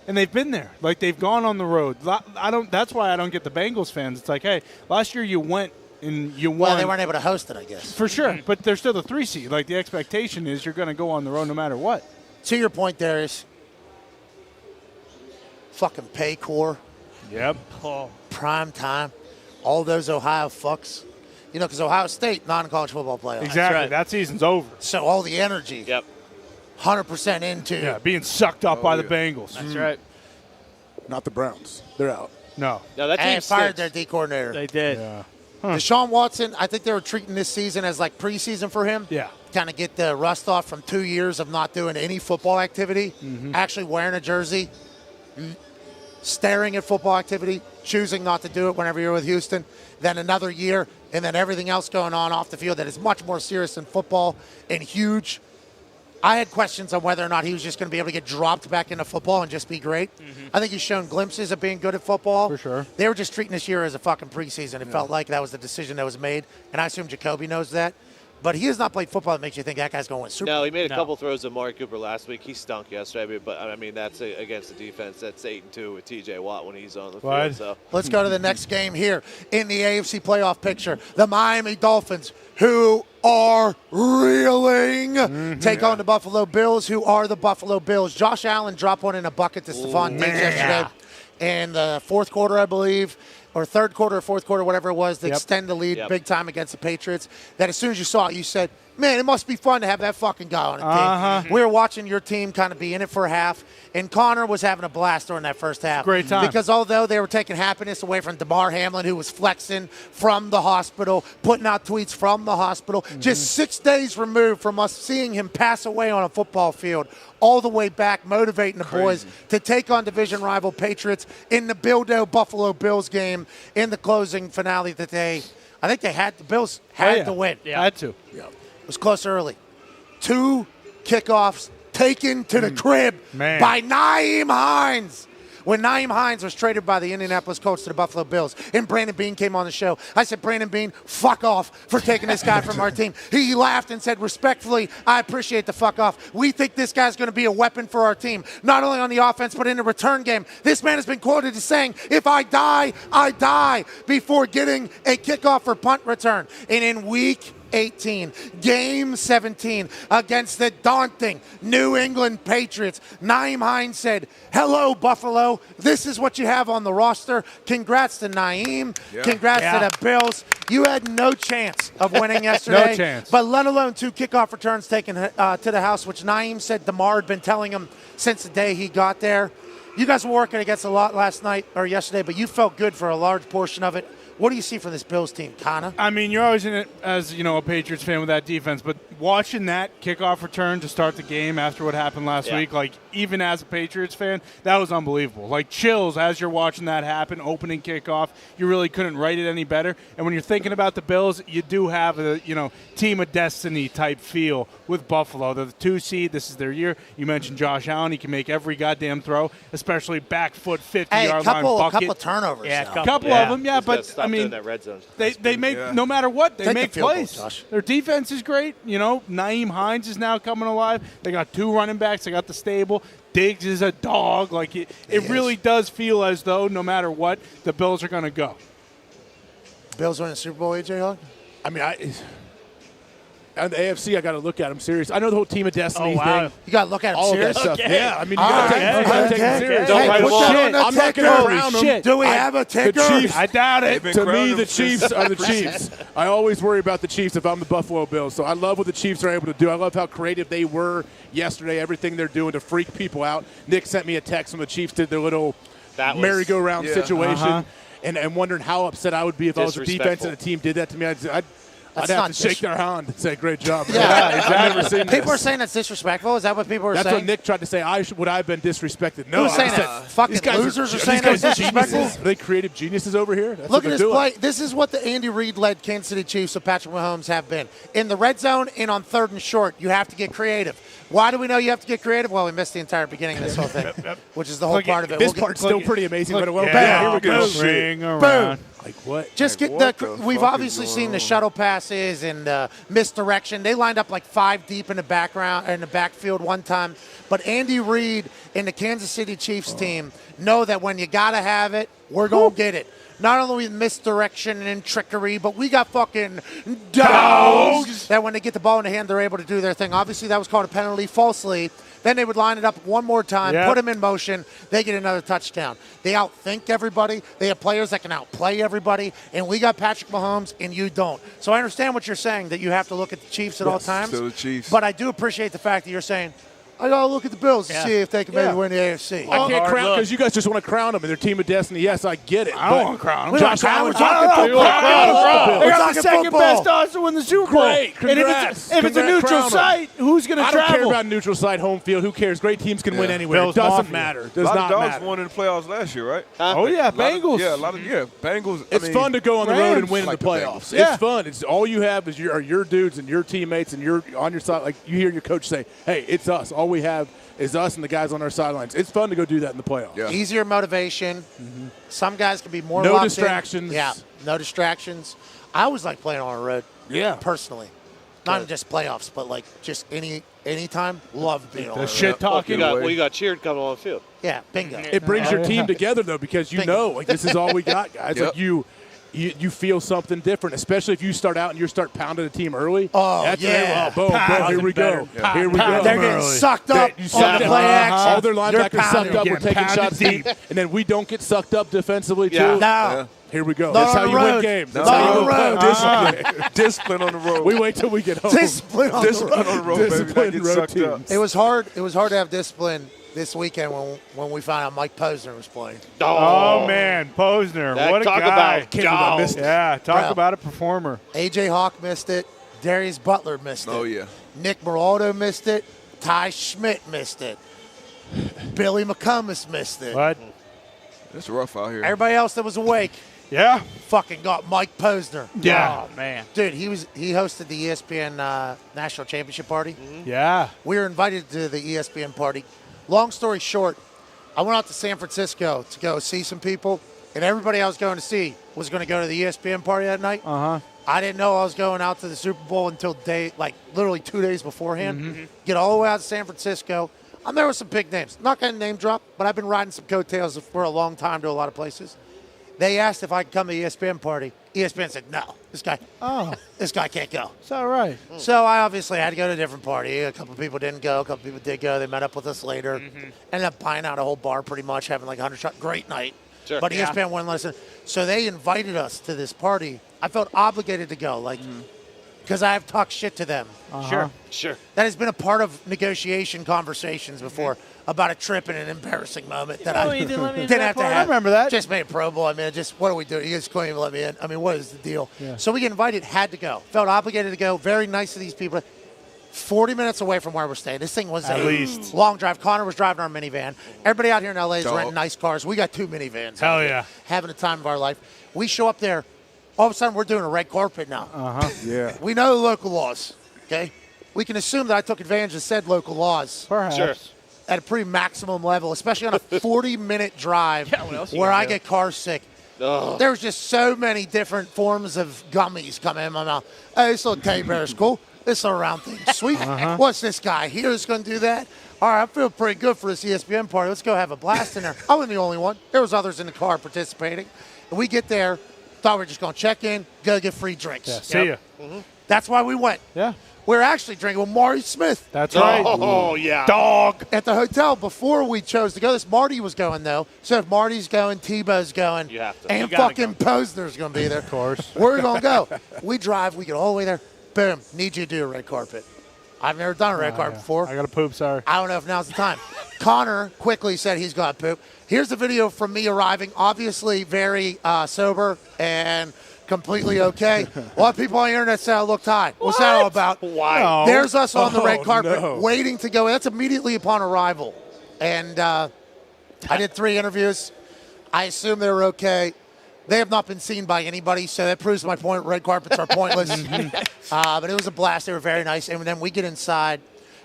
they've been there. Like they've gone on the road. That's why I don't get the Bengals fans. It's like, hey, last year you went and you won. Well, they weren't able to host it, I guess. For sure, but they're still the 3 seed. Like the expectation is you're going to go on the road no matter what. To your point, Darius, fucking Paycor. Yep. Prime time. All those Ohio fucks. You know, because Ohio State, non-college football playoff. Exactly. That season's over. So all the energy. 100% into. Being sucked up by the Bengals. That's right. Not the Browns. They're out. No. That team and fired their D coordinator. They did. Yeah. Deshaun Watson, I think they were treating this season as like preseason for him. Yeah. Kind of get the rust off from 2 years of not doing any football activity. Actually wearing a jersey. Staring at football activity, choosing not to do it whenever you're with Houston, then another year, and then everything else going on off the field that is much more serious than football and huge. I had questions on whether or not he was just going to be able to get dropped back into football and just be great. I think he's shown glimpses of being good at football. For sure. They were just treating this year as a fucking preseason. It felt like that was the decision that was made, and I assume Jacoby knows that. But he has not played football that makes you think that guy's going to win Super Bowl. No, he made a couple throws to Amari Cooper last week. He stunk yesterday, but I mean that's against the defense. That's 8-2 with T.J. Watt when he's on the field. So let's go to the next game here in the AFC playoff picture. The Miami Dolphins, who are reeling, take on the Buffalo Bills, who are the Buffalo Bills. Josh Allen dropped one in a bucket to Stephon Diggs yesterday in the fourth quarter, I believe. Or third quarter or fourth quarter, whatever it was, to extend the lead big time against the Patriots. That as soon as you saw it, you said, man, it must be fun to have that fucking guy on a team. We were watching your team kind of be in it for a half, and Connor was having a blast during that first half. Great time. Because although they were taking happiness away from DeMar Hamlin, who was flexing from the hospital, putting out tweets from the hospital, just 6 days removed from us seeing him pass away on a football field, all the way back, motivating the boys to take on division rival Patriots in the Buffalo Bills game in the closing finale that I think the Bills had to win. Had to. It was close early. 2 kickoffs taken to the crib by Nyheim Hines. When Nyheim Hines was traded by the Indianapolis Colts to the Buffalo Bills and Brandon Beane came on the show, I said, Brandon Beane, fuck off for taking this guy from our team. He laughed and said, respectfully, I appreciate the fuck off. We think this guy's going to be a weapon for our team, not only on the offense but in the return game. This man has been quoted as saying, if I die, I die, before getting a kickoff or punt return. And in week 18, game 17 against the daunting New England Patriots, Nyheim Hines said, hello, Buffalo. This is what you have on the roster. Congrats to Nyheim. Congrats to the Bills. You had no chance of winning yesterday. No chance. But let alone 2 kickoff returns taken to the house, which Nyheim said DeMar had been telling him since the day he got there. You guys were working against a lot last night or yesterday, but you felt good for a large portion of it. What do you see from this Bills team, Connor? I mean, you're always in it as, a Patriots fan with that defense, but watching that kickoff return to start the game after what happened last week, like, even as a Patriots fan, that was unbelievable. Like, chills as you're watching that happen, opening kickoff. You really couldn't write it any better. And when you're thinking about the Bills, you do have a, team of destiny type feel with Buffalo. They're the 2 seed. This is their year. You mentioned Josh Allen. He can make every goddamn throw, especially back foot 50-yard line bucket. A couple of turnovers. Yeah, a couple of them, yeah. But, I mean, that red zone. they make, no matter what, they make the field plays. goal, Josh. Their defense is great. Naeem Hines is now coming alive. They got 2 running backs. They got the stable. Diggs is a dog. Like, it really does feel as though no matter what, the Bills are going to go. Bills win the Super Bowl, AJ Hawk? I mean, on the AFC, I got to look at them serious. I know the whole team of destiny thing. You got to look at them All serious? of that stuff. Okay. Yeah, I mean, you got to take them serious. Don't write them off. I'm not going to crown them. Do we have a ticker? The Chiefs, I doubt it. to me, the Chiefs are the Chiefs. I always worry about the Chiefs if I'm the Buffalo Bills. So I love what the Chiefs are able to do. I love how creative they were yesterday, everything they're doing to freak people out. Nick sent me a text when the Chiefs did their little merry-go-round situation. And wondering how upset I would be if I was a defense and a team did that to me. I'd have to shake their hand and say, great job. Yeah, exactly. I've never seen People this. are saying that's disrespectful. Is that what people are saying? That's what Nick tried to say. Would I have been disrespected? No. Who's saying that? Fucking losers are saying that's disrespectful? Are they creative geniuses over here? That's Look what at they're this doing. play. This is what the Andy Reid-led Kansas City Chiefs of Patrick Mahomes have been. In the red zone and on 3rd and short, you have to get creative. Why do we know you have to get creative? Well, we missed the entire beginning of this whole thing, which is the whole part of it. This part's still pretty amazing, but it won't. Yeah, Here we go. ring around. Boom. Like what? Just Like, get what the. the We've fuck obviously is seen going the on? shuttle passes and misdirection. They lined up like 5 deep in the backfield one time. But Andy Reid and the Kansas City Chiefs team know that when you gotta have it, we're gonna get it. Not only with misdirection and trickery, but we got fucking dogs that when they get the ball in the hand, they're able to do their thing. Obviously, that was called a penalty falsely. Then they would line it up one more time, put them in motion, they get another touchdown. They outthink everybody. They have players that can outplay everybody, and we got Patrick Mahomes, and you don't. So I understand what you're saying, that you have to look at the Chiefs at all times. still the Chiefs. But I do appreciate the fact that you're saying, I got to look at the Bills to see if they can maybe win the AFC. I can't crown because you guys just want to crown them and their team of destiny. Yes, I get it. I don't want to crown them. Josh Allen. They got the second football. best odds to win the Super Bowl. Great. And Congrats. if it's a neutral Crown 'em. site, who's going to I don't care travel? about neutral site, home field. Who cares? Great teams can win anywhere. Bills It doesn't Mafia. matter. A Does lot not of dogs matter. won in the playoffs last year, right? Oh, yeah, Bengals. Bengals. It's fun to go on the road and Rams. win in Like the the playoffs. Bengals. It's fun. It's all you have is your dudes and your teammates and you're on your side. Like you hear your coach say, "Hey, it's us. All we have is us and the guys on our sidelines." It's fun to go do that in the playoffs. Yeah. Easier motivation. Some guys can be more No locked distractions. in. Yeah, no distractions. I always like playing on the road. Yeah. Personally. Not in just playoffs, but like just anytime. Love being on the road. Shit talking. You got cheered coming on the field. Yeah, bingo. It brings your team together though, because you know, like this is all we got, guys. Yep. Like you feel something different, especially if you start out and you start pounding a team early. Oh, that's yeah. boom, here we go. Better. Here we go. They're getting sucked up You on sucked the up. play action. All their linebackers sucked up. We're Getting taking pounded shots deep, and then we don't get sucked up defensively too. Yeah. No. Here we go. Not That's how on the you win road. games. Not That's how on you the win. road. Discipline on the road. We wait till we get home. Discipline on the Discipline road. on the road, baby. Discipline Not get road sucked up. teams. It was hard. It was hard to have discipline this weekend when we found out Mike Posner was playing. Oh, man. Posner. What a talk guy. about dog. Yeah, talk Bro. about a performer. AJ Hawk missed it. Darius Butler missed it. Oh, yeah. Nick Moraldo missed it. Ty Schmidt missed it. Billy McComas missed it. But, It's rough out here. Everybody else that was awake yeah. fucking got Mike Posner. Yeah. Oh, man. Dude, he hosted the ESPN National Championship party. Yeah. We were invited to the ESPN party. Long story short, I went out to San Francisco to go see some people, and everybody I was going to see was going to go to the ESPN party that night. Uh-huh. I didn't know I was going out to the Super Bowl until literally 2 days beforehand. Get all the way out to San Francisco. I'm there with some big names. Not going to name drop, but I've been riding some coattails for a long time to a lot of places. They asked if I could come to the ESPN party. ESPN said, no, this guy can't go. It's all right. So I obviously had to go to a different party. A couple people didn't go. A couple people did go. They met up with us later. Ended up buying out a whole bar pretty much, having like 100 shots. Great night. Sure. But ESPN wouldn't listen. So they invited us to this party. I felt obligated to go. Like, because I have talked shit to them. Sure. That has been a part of negotiation conversations before about a trip and an embarrassing moment that I you didn't let me into didn't that have to part? have. I remember that. Just made a Pro Bowl. I mean, just what do we do? You just couldn't even let me in. I mean, what is the deal? Yeah. So we get invited, had to go. Felt obligated to go. Very nice to these people. 40 minutes away from where we're staying. This thing was At a least. long drive. Connor was driving our minivan. Everybody out here in LA is renting nice cars. We got 2 minivans. Hell yeah. Having the time of our life. We show up there. All of a sudden, we're doing a red carpet now. Yeah. We know the local laws, okay? We can assume that I took advantage of said local laws Perhaps. Sure. at a pretty maximum level, especially on a 40-minute drive Yeah, what else you where gonna I do? get car sick. There was just so many different forms of gummies coming in my mouth. Hey, this little teddy bear is cool. This little round thing, sweet. What's this guy here that's going to do that? All right, I feel pretty good for this ESPN party. Let's go have a blast in there. I wasn't the only one. There was others in the car participating. And we get there, thought we were just going to check in, go get free drinks. Yeah, see ya. That's why we went. Yeah, We were actually drinking with Marty Smith. that's right. Oh, yeah. Dog. At the hotel before we chose to go. This Marty was going, though. So if Marty's going, Tebow's going, You have to. and You gotta fucking Posner's going to be there. Of course. We're going to go. We drive. We get all the way there. Boom. Need you to do a red carpet. I've never done a red carpet before. I got to poop, sorry. I don't know if now's the time. Connor quickly said he's got to poop. Here's the video from me arriving, obviously very sober and completely okay. A lot of people on the internet say I looked high. What's that all about? Why? No. There's us on the red Oh, carpet no. waiting to go. That's immediately upon arrival. And I did 3 interviews. I assume they were okay. They have not been seen by anybody, so that proves my point. Red carpets are pointless. But it was a blast. They were very nice. And then we get inside.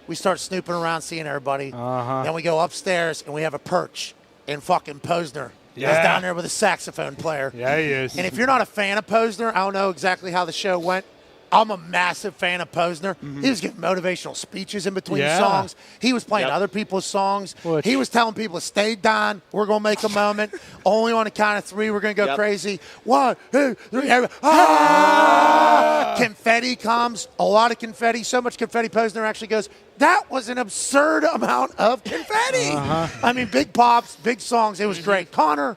We start snooping around, seeing everybody. Then we go upstairs, and we have a perch in fucking Posner. Yeah. He's down there with a saxophone player. Yeah, he is. And if you're not a fan of Posner, I don't know exactly how the show went. I'm a massive fan of Posner. He was giving motivational speeches in between Yeah. songs. He was playing Yep. other people's songs. Which- He was telling people to stay Dahn. We're going to make a moment. Only on the count of 3, we're going to go Yep. crazy. 1, 2, 3. Ah! Confetti comes. A lot of confetti. So much confetti, Posner actually goes, that was an absurd amount of confetti. I mean, big pops, big songs. It was great. Connor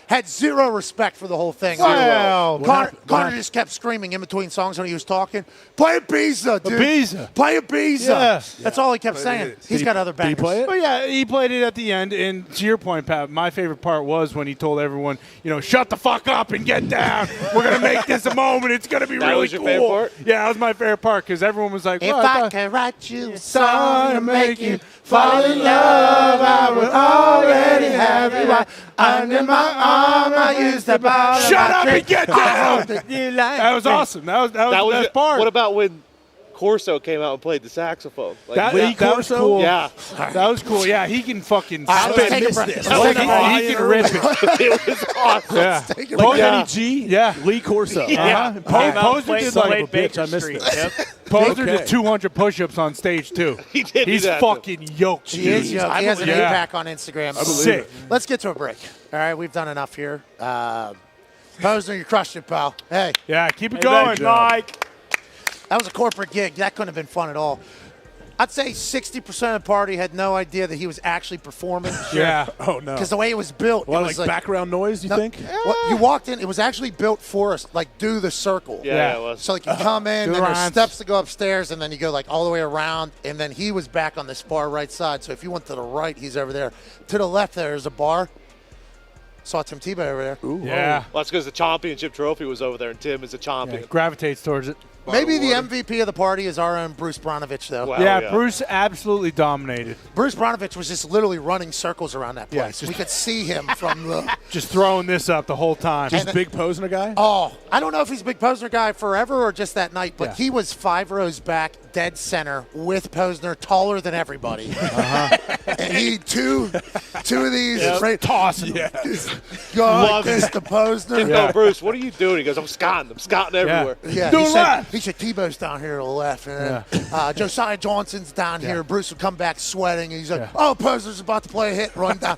had zero respect for the whole thing. Wow. Connor just kept screaming in between songs when he was talking. Play Ibiza, dude. Ibiza. Play Ibiza. Yeah. That's all he kept saying. He's got other Did he bangers. play it? But yeah, he played it at the end. And to your point, Pat, my favorite part was when he told everyone, shut the fuck up and get down. We're going to make this a moment. It's going to be That really was your cool. favorite part? Yeah, that was my favorite part because everyone was like, If well, I thought- could write you a song song to to make make you you fall in love, I would already have you right under my arm. I used the ball. Shut up and get down. You like That was me. awesome. That was the best part. What about when Corso came out and played the saxophone? Like, that was Corso? cool. yeah. That was cool. Yeah, he can fucking All right, let's spit. take a break. Let's Like, take a break. he can rip it. It was awesome. Yeah. Take a Like break. Kenny G? Yeah. Lee Corso. Came out Posner and did son of played a bitch, Baker I missed Street. this. Yep. Posner Okay. did 200 push-ups on stage, too. He did do He's that, too. fucking yoked. He is. dude. He has an Yeah. 8-pack on Instagram. Sick. Let's get to a break. All right, we've done enough here. Posner, you crushed it, pal. Hey, Yeah, keep it going. Thanks, Mike. that was a corporate gig. That couldn't have been fun at all. I'd say 60% of the party had no idea that he was actually performing. Yeah. Oh, no. Because the way it was built, A lot it of was like like background noise, you No, think? you walked in, it was actually built for us, like do the circle. Yeah, it was. So like you come in, Do then the there's rounds. steps to go upstairs, and then you go like all the way around, and then he was back on this far right side. So if you went to the right, he's over there. To the left, there's a bar. Saw Tim Tebow over there. Ooh, Yeah. Well, that's because the championship trophy was over there, and Tim is a champion. Yeah, gravitates towards it. Maybe the MVP of the party is our own Bruce Bronovich, though. Wow. Yeah, Bruce absolutely dominated. Bruce Bronovich was just literally running circles around that Yeah, place. just- We could see him from the. Just throwing this up the whole time. Just big Posner guy? Oh, I don't know if he's a big Posner guy forever or just that night, but Yeah. he was 5 rows back, dead center, with Posner, taller than everybody. And he two of these right, Tossing. Yeah. go Love like this to Posner. No, Bruce, what are you doing? He goes, I'm scotting everywhere. Yeah, Do he a said, left. he said Tebow's down here to the left, and then, Josiah Johnson's down here. Bruce would come back sweating, and he's like, "Oh, Posner's about to play a hit, run down."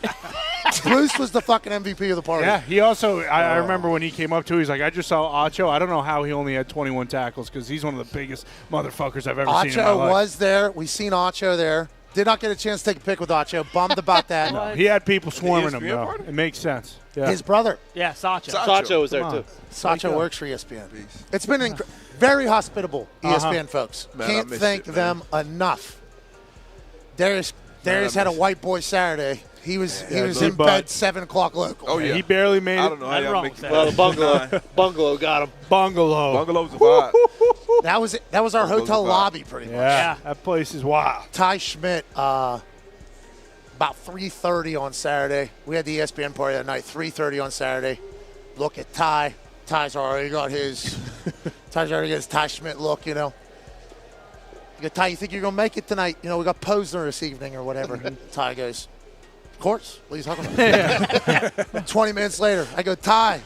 Bruce was the fucking MVP of the party. Yeah, he also, I remember when he came up to, he's like, I just saw Acho. I don't know how he only had 21 tackles because he's one of the biggest motherfuckers I've ever seen in my Acho life. was there. We seen Acho there. Did not get a chance to take a pic with Acho. Bummed about that. No, he had people swarming him, ESPN though. party? It makes sense. Yeah. His brother, Yeah, Sacha. Sacho was there too. Sacho, works for ESPN. It's been very hospitable, ESPN folks. Man, I Can't missed thank it, them enough. Darius had a white boy Saturday. He was in bed 7 o'clock local. Oh, yeah. He barely made I it. don't know how Nothing y'all wrong make with it. that. Well, the bungalow got him. Bungalow. Bungalow's a vibe. That was our Those hotel are lobby pretty much. Yeah, that place is wild. Ty Schmidt, about 3:30 on Saturday. We had the ESPN party that night. 3:30 on Saturday. Look at Ty. Ty's already got his. Ty's already got his Ty Schmidt look. You know. I go, Ty, you think you're gonna make it tonight? You know, we got Posner this evening or whatever. And Ty goes, of course. What are you talking about? 20 minutes later, I go, Ty,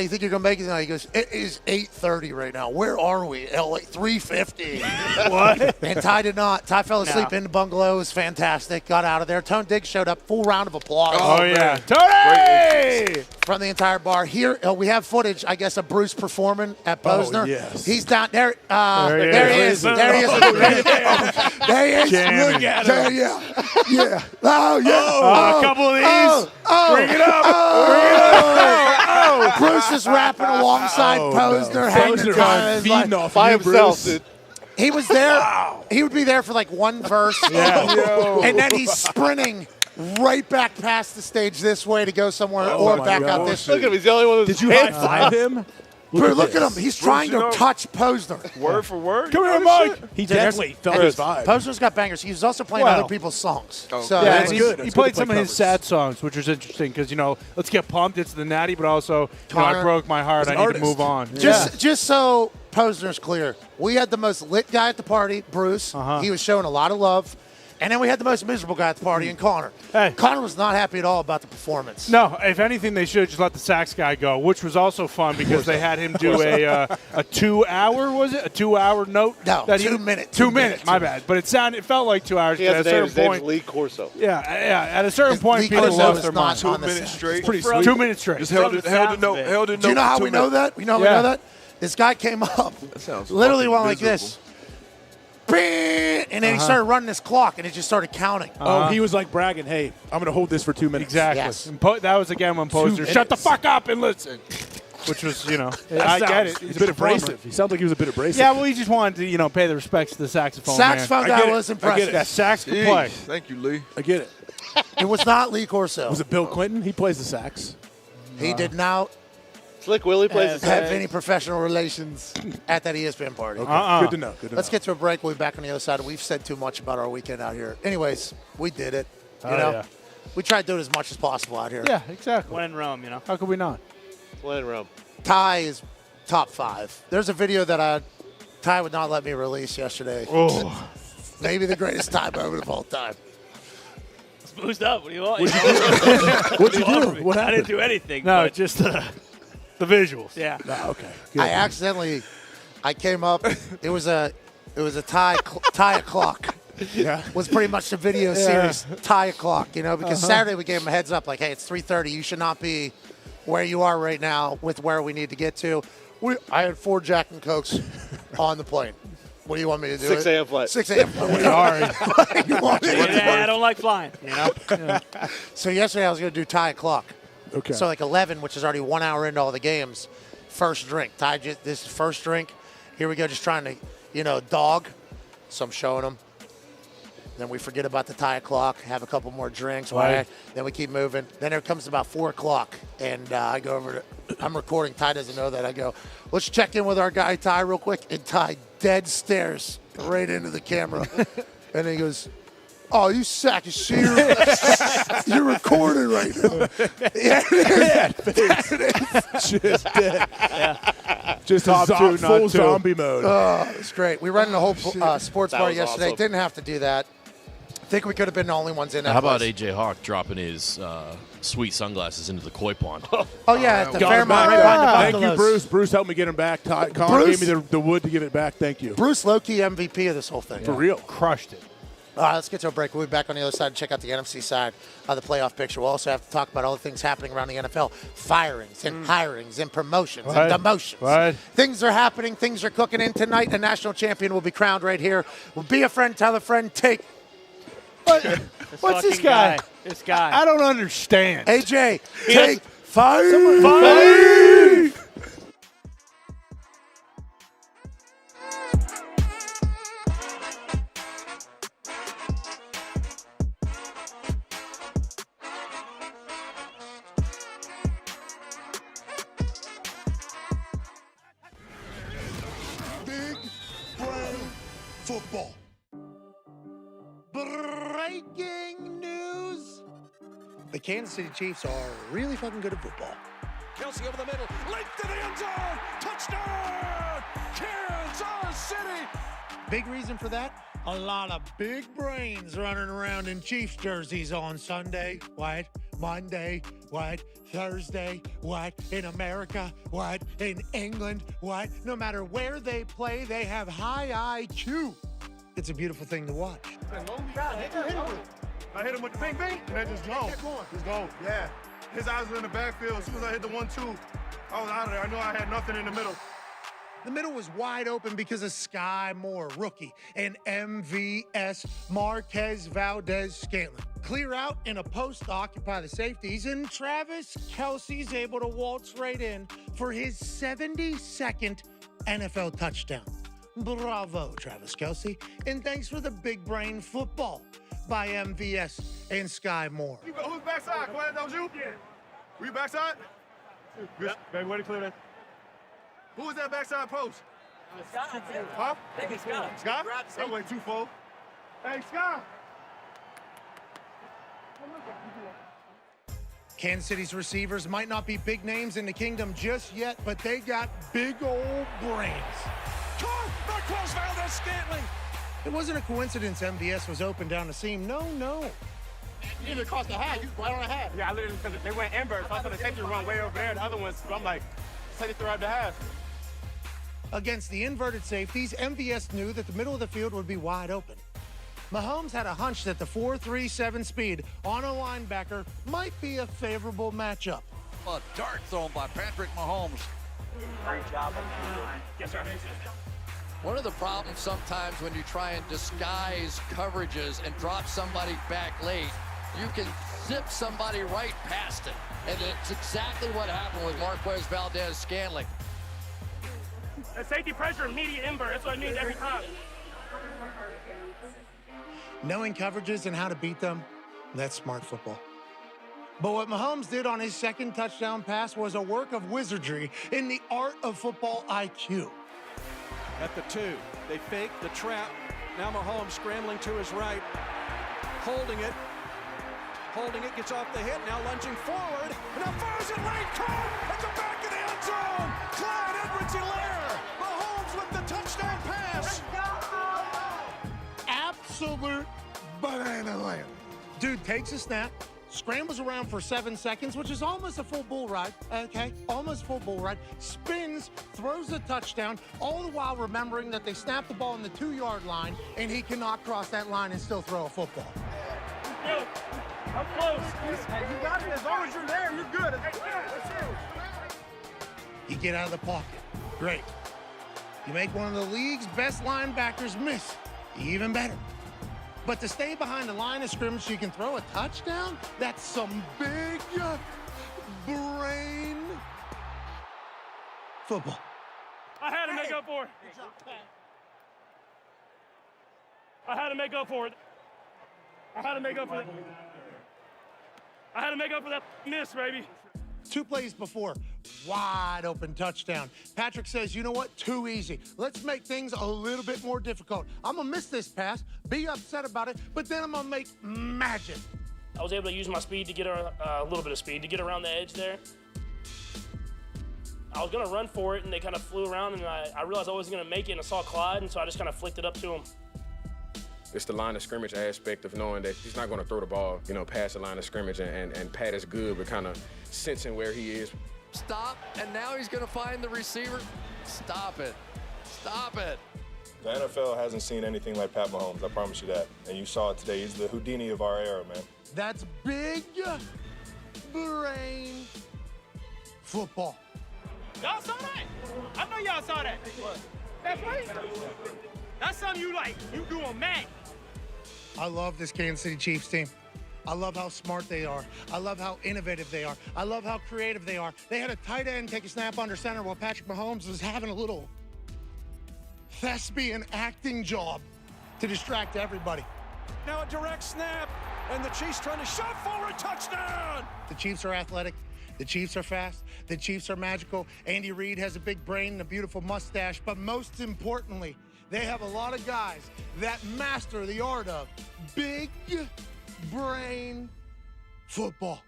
you think you're gonna make it tonight? He goes, it is 8:30 right now. Where are we? LA 3:50. What? And Ty did not. Ty fell asleep in the bungalow. It was fantastic. Got out of there. Tone Diggs showed up. Full round of applause. Oh, yeah. Tony! From the entire bar. Here, we have footage, I guess, of Bruce performing at Posner. yes. He's down there. There he is. There he is. There he is. Jamming. Look at him. Yeah. Yeah. Oh, yeah. A couple of these. Bring it up. Bruce is rapping alongside Posner. hanging Posner time. feeding off By you, himself, Bruce. dude. He was there. He would be there for like one verse. And then he's sprinting right back past the stage this way to go somewhere or my back out God. this Look way. at him. He's the only one with Did his you high pants on. five him? Look at him. He's trying you to know- touch Posner. Word for word. Come you here, know Mike. this shit? He definitely felt his vibe. Posner's got bangers. He was also playing Well. other people's songs. Oh, So Yeah, that's and good. he It's played good to some of play his covers. sad songs, which was interesting because, let's get pumped. It's the natty, but also, I Connor broke my heart. is I an need artist. to move on. just so Posner's clear, we had the most lit guy at the party, Bruce. He was showing a lot of love. And then we had the most miserable guy at the party in Connor. Hey. Connor was not happy at all about the performance. No, if anything, they should have just let the sax guy go, which was also fun because they had him do a 2 hour, was it? A 2 hour note? No, that 2 minute. 2 minutes, my bad. But it felt like 2 hours. He At has a a name. His certain name's point, Lee Corso. yeah, at a certain point, Lee people Corso lost is their not mind. 2 on the minutes set. straight. Pretty From sweet. 2 minutes straight. Just held From it the held sounds the note. of it. Held the note. Do you know how for we 2 know minutes. that? We know Yeah. that? This guy came up, That sounds literally fucking went like miserable. this. Bing! And then he started running his clock, and it just started counting. Oh, he was like bragging, hey, I'm going to hold this for 2 minutes. Exactly. Yes. And that was again when Posner, shut the minutes. fuck up and listen. Which was, I get it. He's a bit abrasive. He sounds like he was a bit abrasive. Yeah, well, he just wanted to, pay the respects to the saxophone Saxophone I guy get it. was I get impressive. it. man. Yeah, sax could Jeez. play. Thank you, Lee. I get it. It was not Lee Corso. Was it Bill Clinton? He plays the sax. He did not Slick Willie plays the have sax. any professional relations at that ESPN party. Good to know. Good to Let's know. get to a break. We'll be back on the other side. We've said too much about our weekend out here. Anyways, we did it. You know, yeah. we tried to do it as much as possible out here. Yeah, exactly. When in Rome, How could we not? When in Rome. Ty is top 5. There's a video that Ty would not let me release yesterday. Oh. Maybe the greatest Ty moment of all time. It's boozed up. What do you want? What'd you do? What I happened? didn't do anything. No, but, just the visuals. yeah. Oh, okay. Good. I came up. It was a Ty o'clock. Yeah. Was pretty much the video series Ty o'clock, because Saturday we gave him a heads up, like, hey, it's 3:30. You should not be where you are right now with where we need to get to. I had 4 Jack and Cokes on the plane. What do you want me to do? 6 a.m. flight. 6 a.m. flight. Sorry. You want me to do? Yeah, I don't like flying. So yesterday I was going to do Ty o'clock. Okay. So like 11, which is already 1 hour into all the games. First drink. Ty, this is first drink. Here we go, just trying to, dog. So I'm showing him. Then we forget about the Ty o'clock, have a couple more drinks. Right. Then we keep moving. Then it comes about 4 o'clock, and I go over to, I'm recording. Ty doesn't know that. I go, let's check in with our guy Ty real quick. And Ty dead stares right into the camera. And he goes, oh, you sack of shit. You're recording right now. Yeah, it is. Just dead. Just Top a 2, not full 2. zombie mode. Oh, it's great. We ran the whole sports That bar was yesterday. awesome. Didn't have to do that. I think we could have been the only ones in that How about place. AJ Hawk dropping his sweet sunglasses into the koi pond? Oh, yeah, at the Got him Fairmont back. right behind the Thank you, Bungalows. Bruce. Bruce helped me get him back. Connor Bruce? gave me the wood to give it back. Thank you. Bruce low-key MVP of this whole thing. For real. Crushed it. All right, let's get to a break. We'll be back on the other side and check out the NFC side of the playoff picture. We'll also have to talk about all the things happening around the NFL. Firings and hirings and promotions Right. and demotions. Right. Things are happening. Things are cooking in tonight. The national champion will be crowned right here. Will be a friend, tell a friend, take What's this guy? This guy. I don't understand. AJ, take 5. 5. Big brain football. Breaking news. The Kansas City Chiefs are really fucking good at football. Kelsey over the middle, length to the end zone, touchdown, Kansas City. Big reason for that? A lot of big brains running around in Chiefs jerseys on Sunday. What? Monday? What? Thursday? What? In America? What? In England? What? No matter where they play, they have high IQ. It's a beautiful thing to watch. I hit him with the bing bing, and then just go. Just go, yeah. His eyes were in the backfield. As soon as I hit the 1-2, I was out of there. I knew I had nothing in the middle. The middle was wide open because of Sky Moore, rookie, and MVS Marquez Valdez-Scantling. Clear out in a post to occupy the safeties, and Travis Kelce's able to waltz right in for his 72nd NFL touchdown. Bravo, Travis Kelce, and thanks for the big brain football by MVS and Sky Moore. Who's backside? Quinn, that was you? Yeah. Were you backside? Good. Baby, way to clear that. Who was that backside post? Scott. Huh? I think it's Scott. Scott? That went too full. Hey, Scott. Kansas City's receivers might not be big names in the kingdom just yet, but they got big old brains. Marquez Valdez-Scantling. It wasn't a coincidence MVS was open down the seam. No. You didn't cross the hat. You right on the hat. Yeah, I literally, because they went inverse. I thought the safety run way over there. The other ones, so I'm like, safety throughout the half. Against the inverted safeties, MVS knew that the middle of the field would be wide open. Mahomes had a hunch that the 4.37 speed on a linebacker might be a favorable matchup. A dart thrown by Patrick Mahomes. Great job. Yes, sir. One of the problems sometimes when you try and disguise coverages and drop somebody back late, you can zip somebody right past it. And it's exactly what happened with Marquez Valdez-Scantling. The safety pressure, immediate invert. That's what it means every time. Knowing coverages and how to beat them, that's smart football. But what Mahomes did on his second touchdown pass was a work of wizardry in the art of football IQ. At the 2, they fake the trap. Now Mahomes scrambling to his right, holding it, gets off the hit, now lunging forward, and now fires it late, caught at the back of the end zone. Clyde Edwards-Helaire, Mahomes with the touchdown pass. Absolute banana land. Dude takes a snap, scrambles around for 7 seconds, which is almost a full bull ride, okay? Almost full bull ride. Spins, throws a touchdown, all the while remembering that they snapped the ball on the 2-yard line, and he cannot cross that line and still throw a football. Yo, I'm close. You got it. As long as you're there, you're good. You get out of the pocket. Great. You make one of the league's best linebackers miss. Even better. But to stay behind the line of scrimmage so you can throw a touchdown, that's some big brain football. I had to make up for it. I had to make up for it. I had to make up for that miss, baby. 2 plays before, wide open touchdown. Patrick says, you know what, too easy. Let's make things a little bit more difficult. I'm gonna miss this pass, be upset about it, but then I'm gonna make magic. I was able to use my speed to get a little bit of speed to get around the edge there. I was gonna run for it, and they kind of flew around, and I realized I wasn't gonna make it, and I saw Clyde, and so I just kind of flicked it up to him. It's the line of scrimmage aspect of knowing that he's not going to throw the ball, past the line of scrimmage, and Pat is good, but kind of sensing where he is. Stop, and now he's going to find the receiver. Stop it. Stop it. The NFL hasn't seen anything like Pat Mahomes, I promise you that. And you saw it today. He's the Houdini of our era, man. That's big brain football. Y'all saw that? I know y'all saw that. That's right. That's something you like. You doing Mac. I love this Kansas City Chiefs team. I love how smart they are. I love how innovative they are. I love how creative they are. They had a tight end take a snap under center while Patrick Mahomes was having a little thespian acting job to distract everybody. Now a direct snap, and the Chiefs trying to shot forward, touchdown! The Chiefs are athletic. The Chiefs are fast. The Chiefs are magical. Andy Reid has a big brain and a beautiful mustache. But most importantly, they have a lot of guys that master the art of big brain football.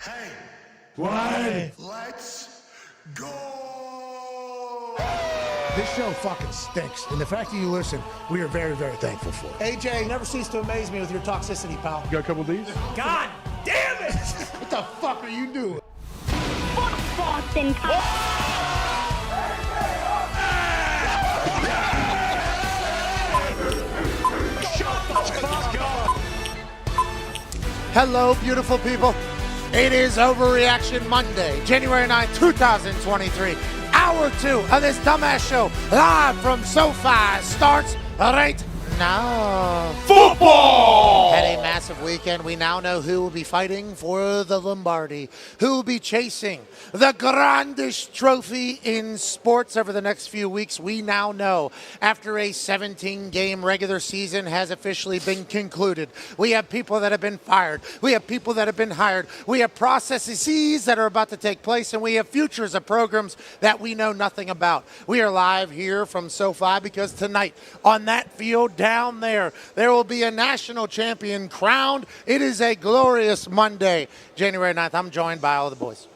Hey, Why? let's go! This show fucking stinks. And the fact that you listen, we are very, very thankful for it. AJ, you never cease to amaze me with your toxicity, pal. You got a couple of these? God damn it! What the fuck are you doing? Fuck Boston. Hello, beautiful people. It is Overreaction Monday, January 9, 2023. Hour 2 of this dumbass show, live from SoFi, starts right now. Football! Had a massive weekend. We now know who will be fighting for the Lombardi, who will be chasing the grandest trophy in sports over the next few weeks. We now know after a 17-game regular season has officially been concluded. We have people that have been fired. We have people that have been hired. We have processes that are about to take place, and we have futures of programs that we know nothing about. We are live here from SoFi because tonight on that field down there will be a national champion crowned. It is a glorious Monday, January 9th. I'm joined by all the boys.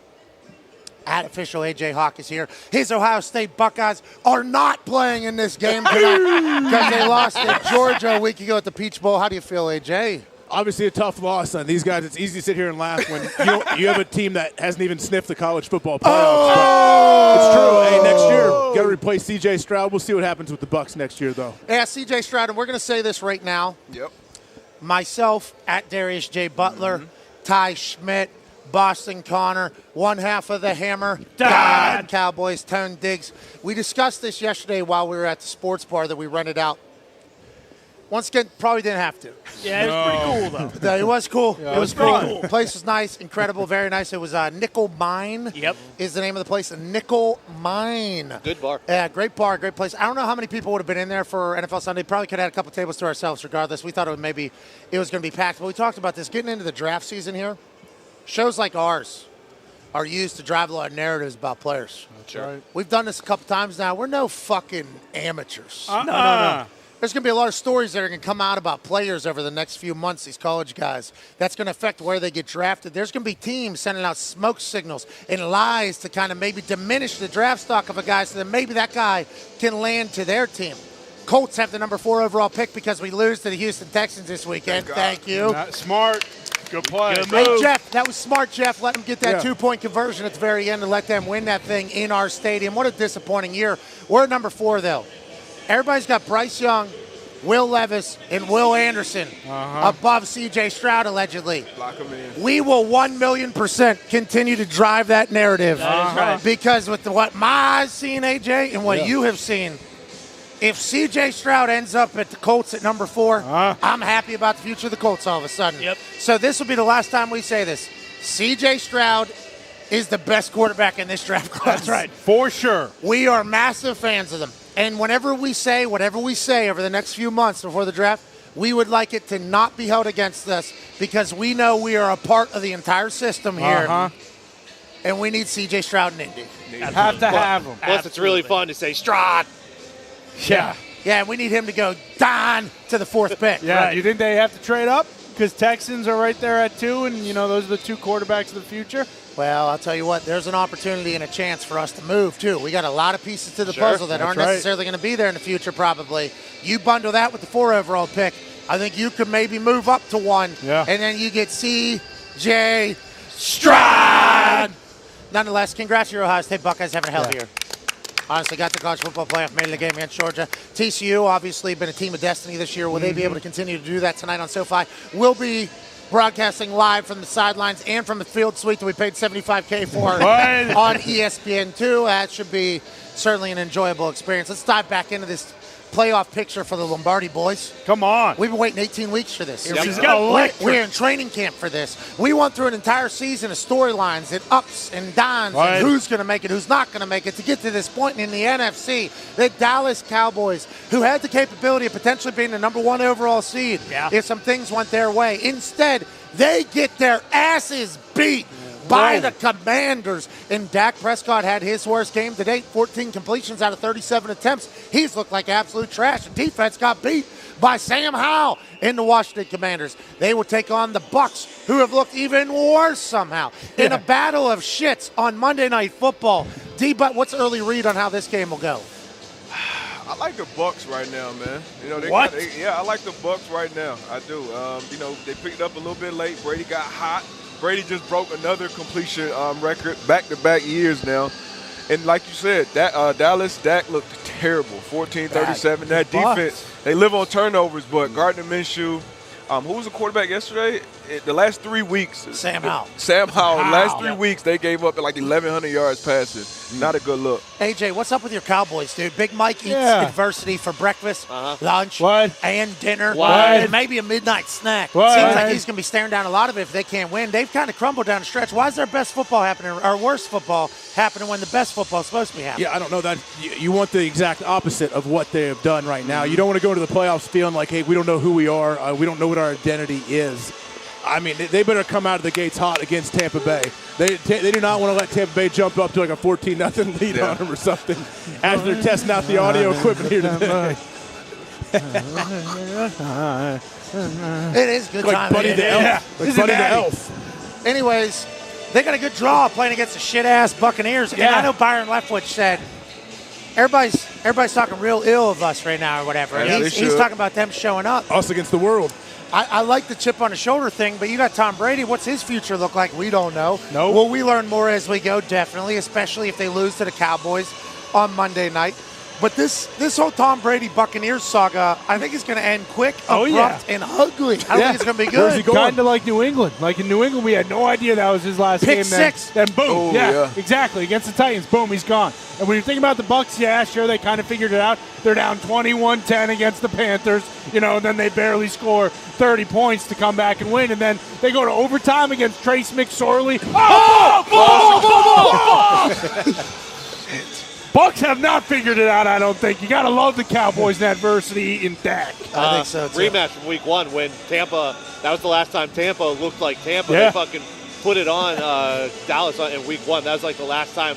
At official AJ Hawk is here. His Ohio State Buckeyes are not playing in this game tonight because they lost at Georgia a week ago at the Peach Bowl. How do you feel, AJ? Obviously a tough loss on these guys. It's easy to sit here and laugh when you have a team that hasn't even sniffed the college football playoffs. But it's true. Hey, next year, got to replace C.J. Stroud. We'll see what happens with the Bucs next year, though. Yeah, C.J. Stroud, and we're going to say this right now. Yep. Myself, at Darius J. Butler, Ty Schmidt, Boston Connor, one half of the Hammer, Dahn, Cowboys, Tone Diggs. We discussed this yesterday while we were at the sports bar that we rented out. Once again, probably didn't have to. Yeah, it was pretty cool, though. It was cool. Yeah, it was cool. The place was nice, incredible, very nice. It was Nickel Mine. Yep. Is the name of the place. Nickel Mine. Good bar. Yeah, great bar, great place. I don't know how many people would have been in there for NFL Sunday. Probably could have had a couple tables to ourselves regardless. We thought it was going to be packed. But we talked about this. Getting into the draft season here, shows like ours are used to drive a lot of narratives about players. That's right. We've done this a couple times now. We're no fucking amateurs. No. There's going to be a lot of stories that are going to come out about players over the next few months, these college guys. That's going to affect where they get drafted. There's going to be teams sending out smoke signals and lies to kind of maybe diminish the draft stock of a guy so that maybe that guy can land to their team. Colts have the number 4 overall pick because we lose to the Houston Texans this weekend. Thank you. Smart. Good play. Hey, Jeff, that was smart, Jeff. Let them get that 2-point conversion at the very end and let them win that thing in our stadium. What a disappointing year. We're at number 4, though. Everybody's got Bryce Young, Will Levis, and Will Anderson above C.J. Stroud, allegedly. Lock him in. We will 1,000,000% continue to drive that narrative. That is right. Because with what I've seen, AJ, and what you have seen, if C.J. Stroud ends up at the Colts at number 4, I'm happy about the future of the Colts all of a sudden. Yep. So this will be the last time we say this. C.J. Stroud is the best quarterback in this draft class. That's right. For sure. We are massive fans of them. And whenever we say whatever we say over the next few months before the draft, we would like it to not be held against us because we know we are a part of the entire system here. And we need C.J. Stroud and Indy. Have to have them. Plus, it's really fun to say Stroud. Yeah. Yeah, we need him to go Dahn to the 4th pick. Yeah, Right. do you think they have to trade up? Because Texans are right there at 2, and, those are the 2 quarterbacks of the future. Well, I'll tell you what, there's an opportunity and a chance for us to move, too. We got a lot of pieces to the Sure, puzzle that that's aren't right. necessarily going to be there in the future, probably. You bundle that with the 4 overall pick, I think you could maybe move up to 1. Yeah. And then you get C.J. Stroud. Nonetheless, congrats to your Ohio State Buckeyes having a hell of a year. Honestly, got the college football playoff, made it the game against Georgia. TCU, obviously, been a team of destiny this year. Will they be able to continue to do that tonight on SoFi? We'll be broadcasting live from the sidelines and from the field suite that we paid $75K for on ESPN2. That should be certainly an enjoyable experience. Let's dive back into this playoff picture for the Lombardi boys. Come on. We've been waiting 18 weeks for this. Yep. We're in training camp for this. We went through an entire season of storylines and ups and downs and who's going to make it, who's not going to make it to get to this point in the NFC. The Dallas Cowboys, who had the capability of potentially being the number 1 overall seed if some things went their way. Instead, they get their asses beat by the Commanders. And Dak Prescott had his worst game to date, 14 completions out of 37 attempts. He's looked like absolute trash. The defense got beat by Sam Howell in the Washington Commanders. They will take on the Bucs, who have looked even worse somehow in a battle of shits on Monday Night Football. D-Butt, what's early read on how this game will go? I like the Bucs right now, man. I like the Bucs right now. I do. They picked up a little bit late. Brady got hot. Brady just broke another completion record, back-to-back years now. And like you said, Dallas, Dak looked terrible, 14-37. That defense, they live on turnovers, but Gardner Minshew, who was the quarterback yesterday? The last 3 weeks. Sam Howell. Last 3 weeks, they gave up like 1,100 yards passing. Not a good look. AJ, what's up with your Cowboys, dude? Big Mike eats adversity for breakfast, lunch, and dinner, and maybe a midnight snack. Seems like he's going to be staring down a lot of it if they can't win. They've kind of crumbled down the stretch. Why is their best football happening, or worst football happening when the best football is supposed to be happening? Yeah, I don't know that. You want the exact opposite of what they have done right now. You don't want to go to the playoffs feeling like, hey, we don't know who we are. We don't know what our identity is. I mean, they better come out of the gates hot against Tampa Bay. They do not want to let Tampa Bay jump up to like a 14-0 lead on them or something as they're testing out the audio equipment here today. It is good like time. Buddy the Elf. Like Buddy the Elf. Anyways, they got a good draw playing against the shit-ass Buccaneers. And I know Byron Leftwich said, everybody's talking real ill of us right now or whatever. He's talking about them showing up. Us against the world. I like the chip on the shoulder thing, but you got Tom Brady. What's his future look like? We don't know. No. Will we learn more as we go? Definitely, especially if they lose to the Cowboys on Monday night. But this whole Tom Brady Buccaneers saga, I think is going to end quick, abrupt, and ugly. I don't think it's going to be good. Where's he going? Kind of like New England. Like in New England, we had no idea that was his last game. Pick six. Then boom. Exactly. Against the Titans, boom, he's gone. And when you think about the Bucs, sure, they kind of figured it out. They're down 21-10 against the Panthers, and then they barely score 30 points to come back and win. And then they go to overtime against Trace McSorley. Bucs have not figured it out, I don't think. You got to love the Cowboys and adversity in Dak. I think so, too. Rematch from week 1 when Tampa, that was the last time Tampa looked like Tampa. Yeah. They fucking put it on Dallas in week 1. That was like the last time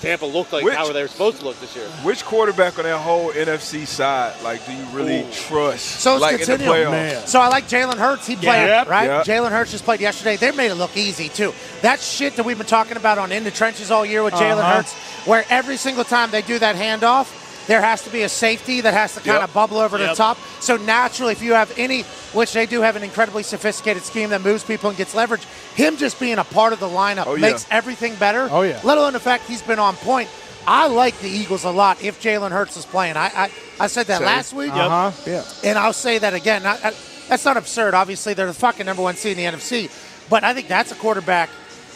Tampa looked like how they were supposed to look this year. Which quarterback on that whole NFC side, do you really trust? So in the playoffs? Man. So I like Jalen Hurts. He played, right? Yep. Jalen Hurts just played yesterday. They made it look easy, too. That shit that we've been talking about on In the Trenches all year with Jalen Hurts, where every single time they do that handoff, there has to be a safety that has to kind of bubble over the top. So naturally, if you have any, which they do have an incredibly sophisticated scheme that moves people and gets leverage, him just being a part of the lineup makes everything better. Let alone the fact he's been on point. I like the Eagles a lot if Jalen Hurts is playing. I said that last week. And I'll say that again. That's not absurd. Obviously, they're the fucking number 1 seed in the NFC. But I think that's a quarterback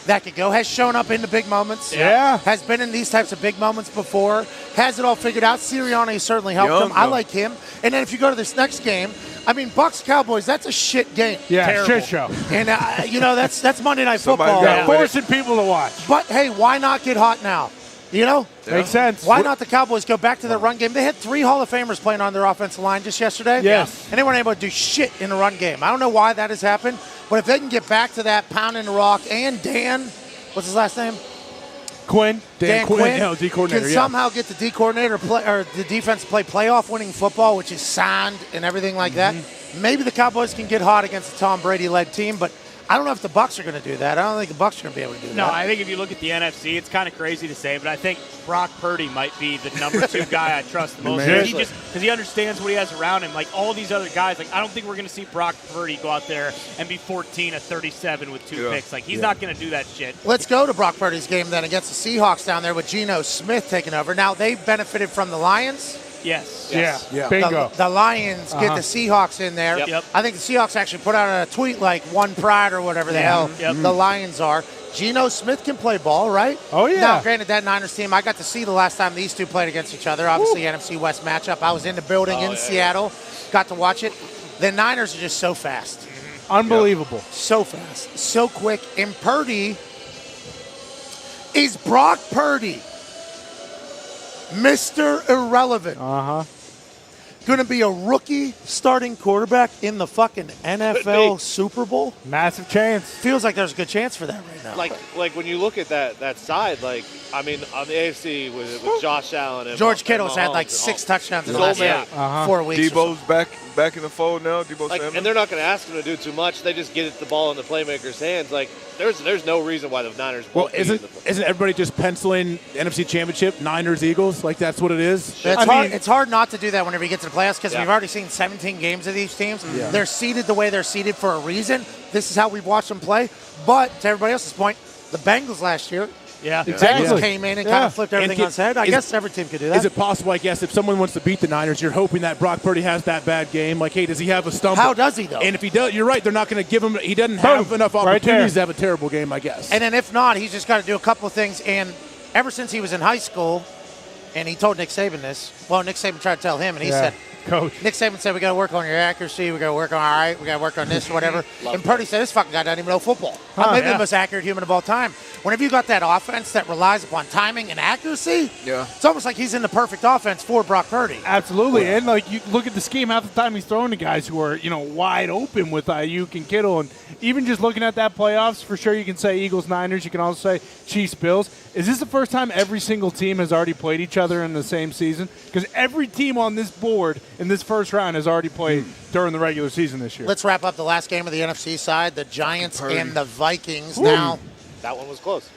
that could go, has shown up in the big moments, has been in these types of big moments before, has it all figured out. Sirianni certainly helped him. I like him. And then if you go to this next game, I mean, Bucs-Cowboys, that's a shit game. Yeah, shit show. And, that's Monday Night Football. Forcing people to watch. But, hey, why not get hot now? Makes sense. Why not the Cowboys go back to their run game? They had 3 Hall of Famers playing on their offensive line just yesterday. Yes. And they weren't able to do shit in the run game. I don't know why that has happened, but if they can get back to that pounding the rock and Dahn, what's his last name? Dan Quinn, D coordinator, can somehow get the D coordinator play or the defense to play playoff-winning football, which is signed and everything like that. Maybe the Cowboys can get hot against a Tom Brady-led team, but I don't know if the Bucs are going to do that. I don't think the Bucs are going to be able to do that. No, I think if you look at the NFC, it's kind of crazy to say, but I think Brock Purdy might be the number 2 guy I trust the most. Because he understands what he has around him. Like all these other guys, like I don't think we're going to see Brock Purdy go out there and be 14-37 with 2 picks. Like he's not going to do that shit. Let's go to Brock Purdy's game then against the Seahawks down there with Geno Smith taking over. Now, they benefited from the Lions. Yes. Yeah. Bingo. The Lions get the Seahawks in there. Yep. I think the Seahawks actually put out a tweet like one pride or whatever the hell the Lions are. Geno Smith can play ball, right? Oh, yeah. Now, granted, that Niners team, I got to see the last time these two played against each other. Obviously, NFC West matchup. I was in the building in Seattle. Got to watch it. The Niners are just so fast. Unbelievable. So fast. So quick. And Purdy is Brock Purdy. Mr. Irrelevant. Going to be a rookie starting quarterback in the fucking NFL Super Bowl? Massive chance. Feels like there's a good chance for that right now. Like when you look at that side, like, I mean, on the AFC with Josh Allen and George Kittle's had Mahomes like and 6 all- touchdowns in the so last many. 4 weeks. Debo's back in the fold now. Debo Samuel. And they're not going to ask him to do too much. They just get the ball in the playmaker's hands. Like there's no reason why the Niners won't. Isn't everybody just penciling NFC Championship, Niners, Eagles? Like that's what it is? It's hard not to do that whenever you get to the playoffs because we've already seen 17 games of these teams. They're seeded the way they're seeded for a reason. This is how we've watched them play. But to everybody else's point, the Bengals last year, Bengals came in and kind of flipped everything on its head. I guess every team could do that. Is it possible, I guess, if someone wants to beat the Niners, you're hoping that Brock Purdy has that bad game? Like, hey, does he have a stumble? How does he, though? And if he does, you're right, they're not going to give him – he doesn't have enough opportunities to have a terrible game, I guess. And then if not, he's just got to do a couple of things. And ever since he was in high school, and he told Nick Saban this, well, Nick Saban tried to tell him, and he said, Coach. Nick Saban said, we got to work on your accuracy. We got to work on, all right, we got to work on this or whatever. And Purdy said, this fucking guy doesn't even know football. I'm maybe the most accurate human of all time. Whenever you got that offense that relies upon timing and accuracy, it's almost like he's in the perfect offense for Brock Purdy. Absolutely. And, like, you look at the scheme, half the time he's throwing to guys who are, wide open with Ayuk and Kittle. And even just looking at that playoffs, for sure you can say Eagles, Niners. You can also say Chiefs, Bills. Is this the first time every single team has already played each other in the same season? Because every team on this board in this first round has already played during the regular season this year. Let's wrap up the last game of the NFC side, the Giants and the Vikings. Now, that one was close.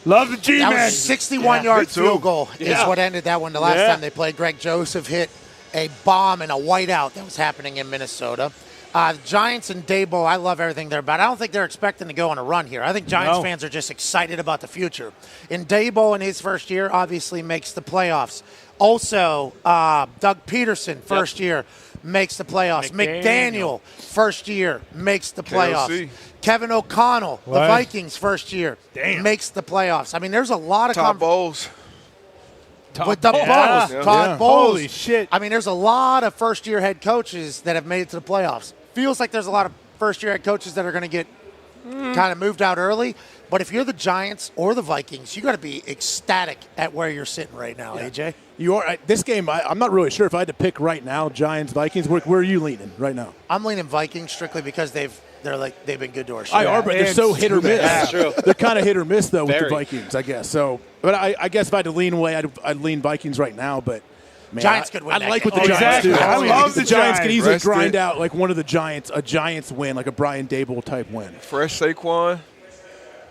Love the G-Man. That was 61-yard field goal is what ended that one the last time they played. Greg Joseph hit a bomb and a whiteout that was happening in Minnesota. The Giants and Daboll, I love everything they're about. I don't think they're expecting to go on a run here. I think Giants fans are just excited about the future. And Daboll in his first year obviously makes the playoffs. Also, Doug Peterson, first year, makes the playoffs. McDaniel, first year, makes the playoffs. KOC. Kevin O'Connell, the Vikings, first year, makes the playoffs. I mean, there's a lot of Todd Bowles. With the Bowles, Todd Bowles. Holy shit. I mean, there's a lot of first-year head coaches that have made it to the playoffs. Feels like there's a lot of first-year head coaches that are going to get kind of moved out early. But if you're the Giants or the Vikings, you got to be ecstatic at where you're sitting right now, AJ. You are this game. I'm not really sure if I had to pick right now. Giants, Vikings. Where are you leaning right now? I'm leaning Vikings strictly because they've been good to our show. I are, but they're so hit or miss. That's true. They're kind of hit or miss though with Very. the Vikings, I guess. So, but I guess if I had to lean away, I'd lean Vikings right now. But man, Giants could win. I that like game. what the Giants do. I love the the Giants can easily Rested. grind out like one of the Giants, a Giants win, like a Brian Daboll type win. Fresh Saquon.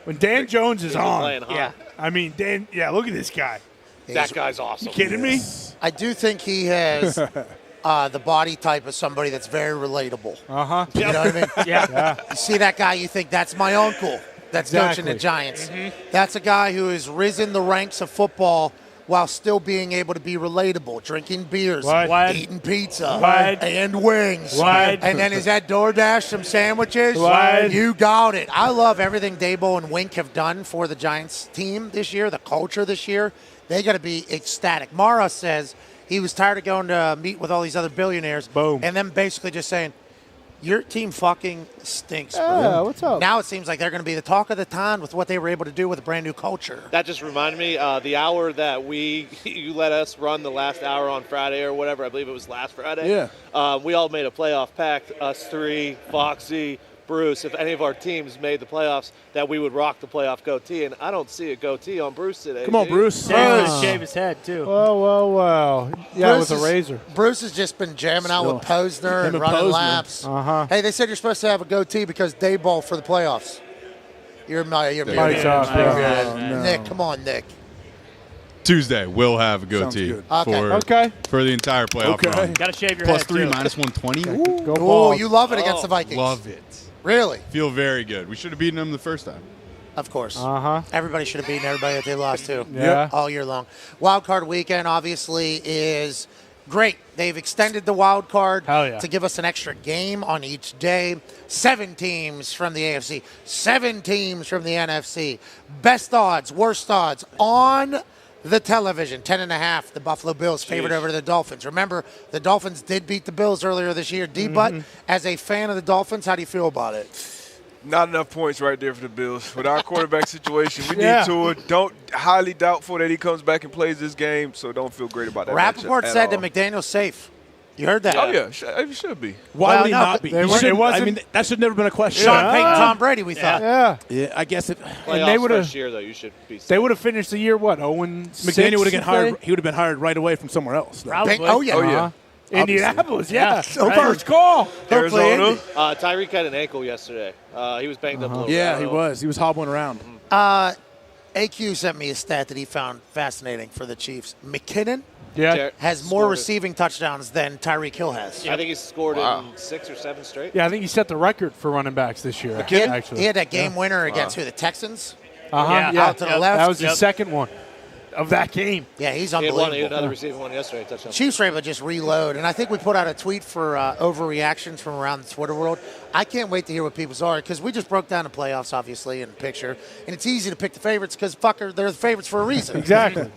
When Dan Jones is on, playing hot. I mean, Dan, look at this guy. That guy's awesome. You kidding me? I do think he has the body type of somebody that's very relatable. You know what I mean? You see that guy, you think that's my uncle that's coaching the Giants. That's a guy who has risen the ranks of football while still being able to be relatable, drinking beers, eating pizza, and wings. And then is that DoorDash some sandwiches? You got it. I love everything Daboll and Wink have done for the Giants team this year, the culture this year. They got to be ecstatic. Mara says he was tired of going to meet with all these other billionaires. Boom. And then basically just saying, your team fucking stinks, bro. Yeah, what's up? Now it seems like they're going to be the talk of the town with what they were able to do with a brand new culture. That just reminded me, the hour that you let us run the last hour on Friday or whatever, I believe it was last Friday. Yeah. We all made a playoff pact, us three, Foxy, Bruce, if any of our teams made the playoffs, that we would rock the playoff goatee, and I don't see a goatee on Bruce today. Come on, Bruce. Shave his head, too. Well. Yeah, Bruce with a razor. Bruce has just been jamming out with Posner and running laps. Hey, they said you're supposed to have a goatee because day ball for the playoffs. You're Mike's off, yeah. Nick, come on, Nick. Tuesday, we'll have a goatee for the entire playoff run. Got to shave your Plus head, 3, too. minus 120. Ooh, you love it against the Vikings. Love it. Really? Feel very good. We should have beaten them the first time. Of course. Everybody should have beaten everybody that they lost to. Yeah. All year long. Wild card weekend obviously is great. They've extended the wild card to give us an extra game on each day. 7 teams from the AFC, 7 teams from the NFC. Best odds, worst odds on the television. 10.5. The Buffalo Bills favored over the Dolphins. Remember, the Dolphins did beat the Bills earlier this year. D-Butt, as a fan of the Dolphins, how do you feel about it? Not enough points right there for the Bills. With our quarterback situation, we need Tua. Highly doubtful that he comes back and plays this game, so don't feel great about that. Rappaport said that McDaniel's safe. You heard that? Oh, yeah. He should be. Why would he not be? I mean, that should never been a question. Sean Payton, Tom Brady, we thought. Yeah, I guess if Playoffs first year, though, you should be safe. They would have finished the year, 0-6? McDaniel would have hired. He would have been hired right away from somewhere else. Probably. Oh, yeah. Indianapolis, So first call. Arizona. Tyreek had an ankle yesterday. He was banged up a little bit. Yeah, he was. He was hobbling around. AQ sent me a stat that he found fascinating for the Chiefs. McKinnon Yeah. has more receiving touchdowns than Tyreek Hill has. I think he's scored in 6 or 7 straight. Yeah, I think he set the record for running backs this year. He had that game winner against who? The Texans? Out to the left. That was his second one of that game. Yeah, he's He had unbelievable. another receiving one yesterday. Touchdown. Chiefs were able to just reload. And I think we put out a tweet for overreactions from around the Twitter world. I can't wait to hear what people's are because we just broke down the playoffs, obviously, in the picture. And it's easy to pick the favorites because, they're the favorites for a reason. Exactly.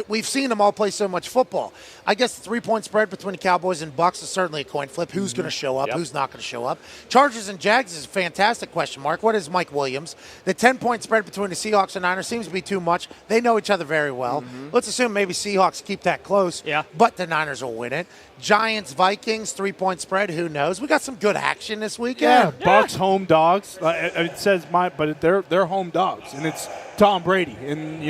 We've seen them all play so much football. I guess the 3-point spread between the Cowboys and Bucks is certainly a coin flip. Who's going to show up? Who's not going to show up? Chargers and Jags is a fantastic question mark. What is Mike Williams? The 10-point spread between the Seahawks and Niners seems to be too much. They know each other very well. Let's assume maybe Seahawks keep that close, but the Niners will win it. Giants, Vikings, 3-point spread. Who knows? We got some good action this weekend. Bucks home dogs. It says but they're home dogs, and it's Tom Brady. And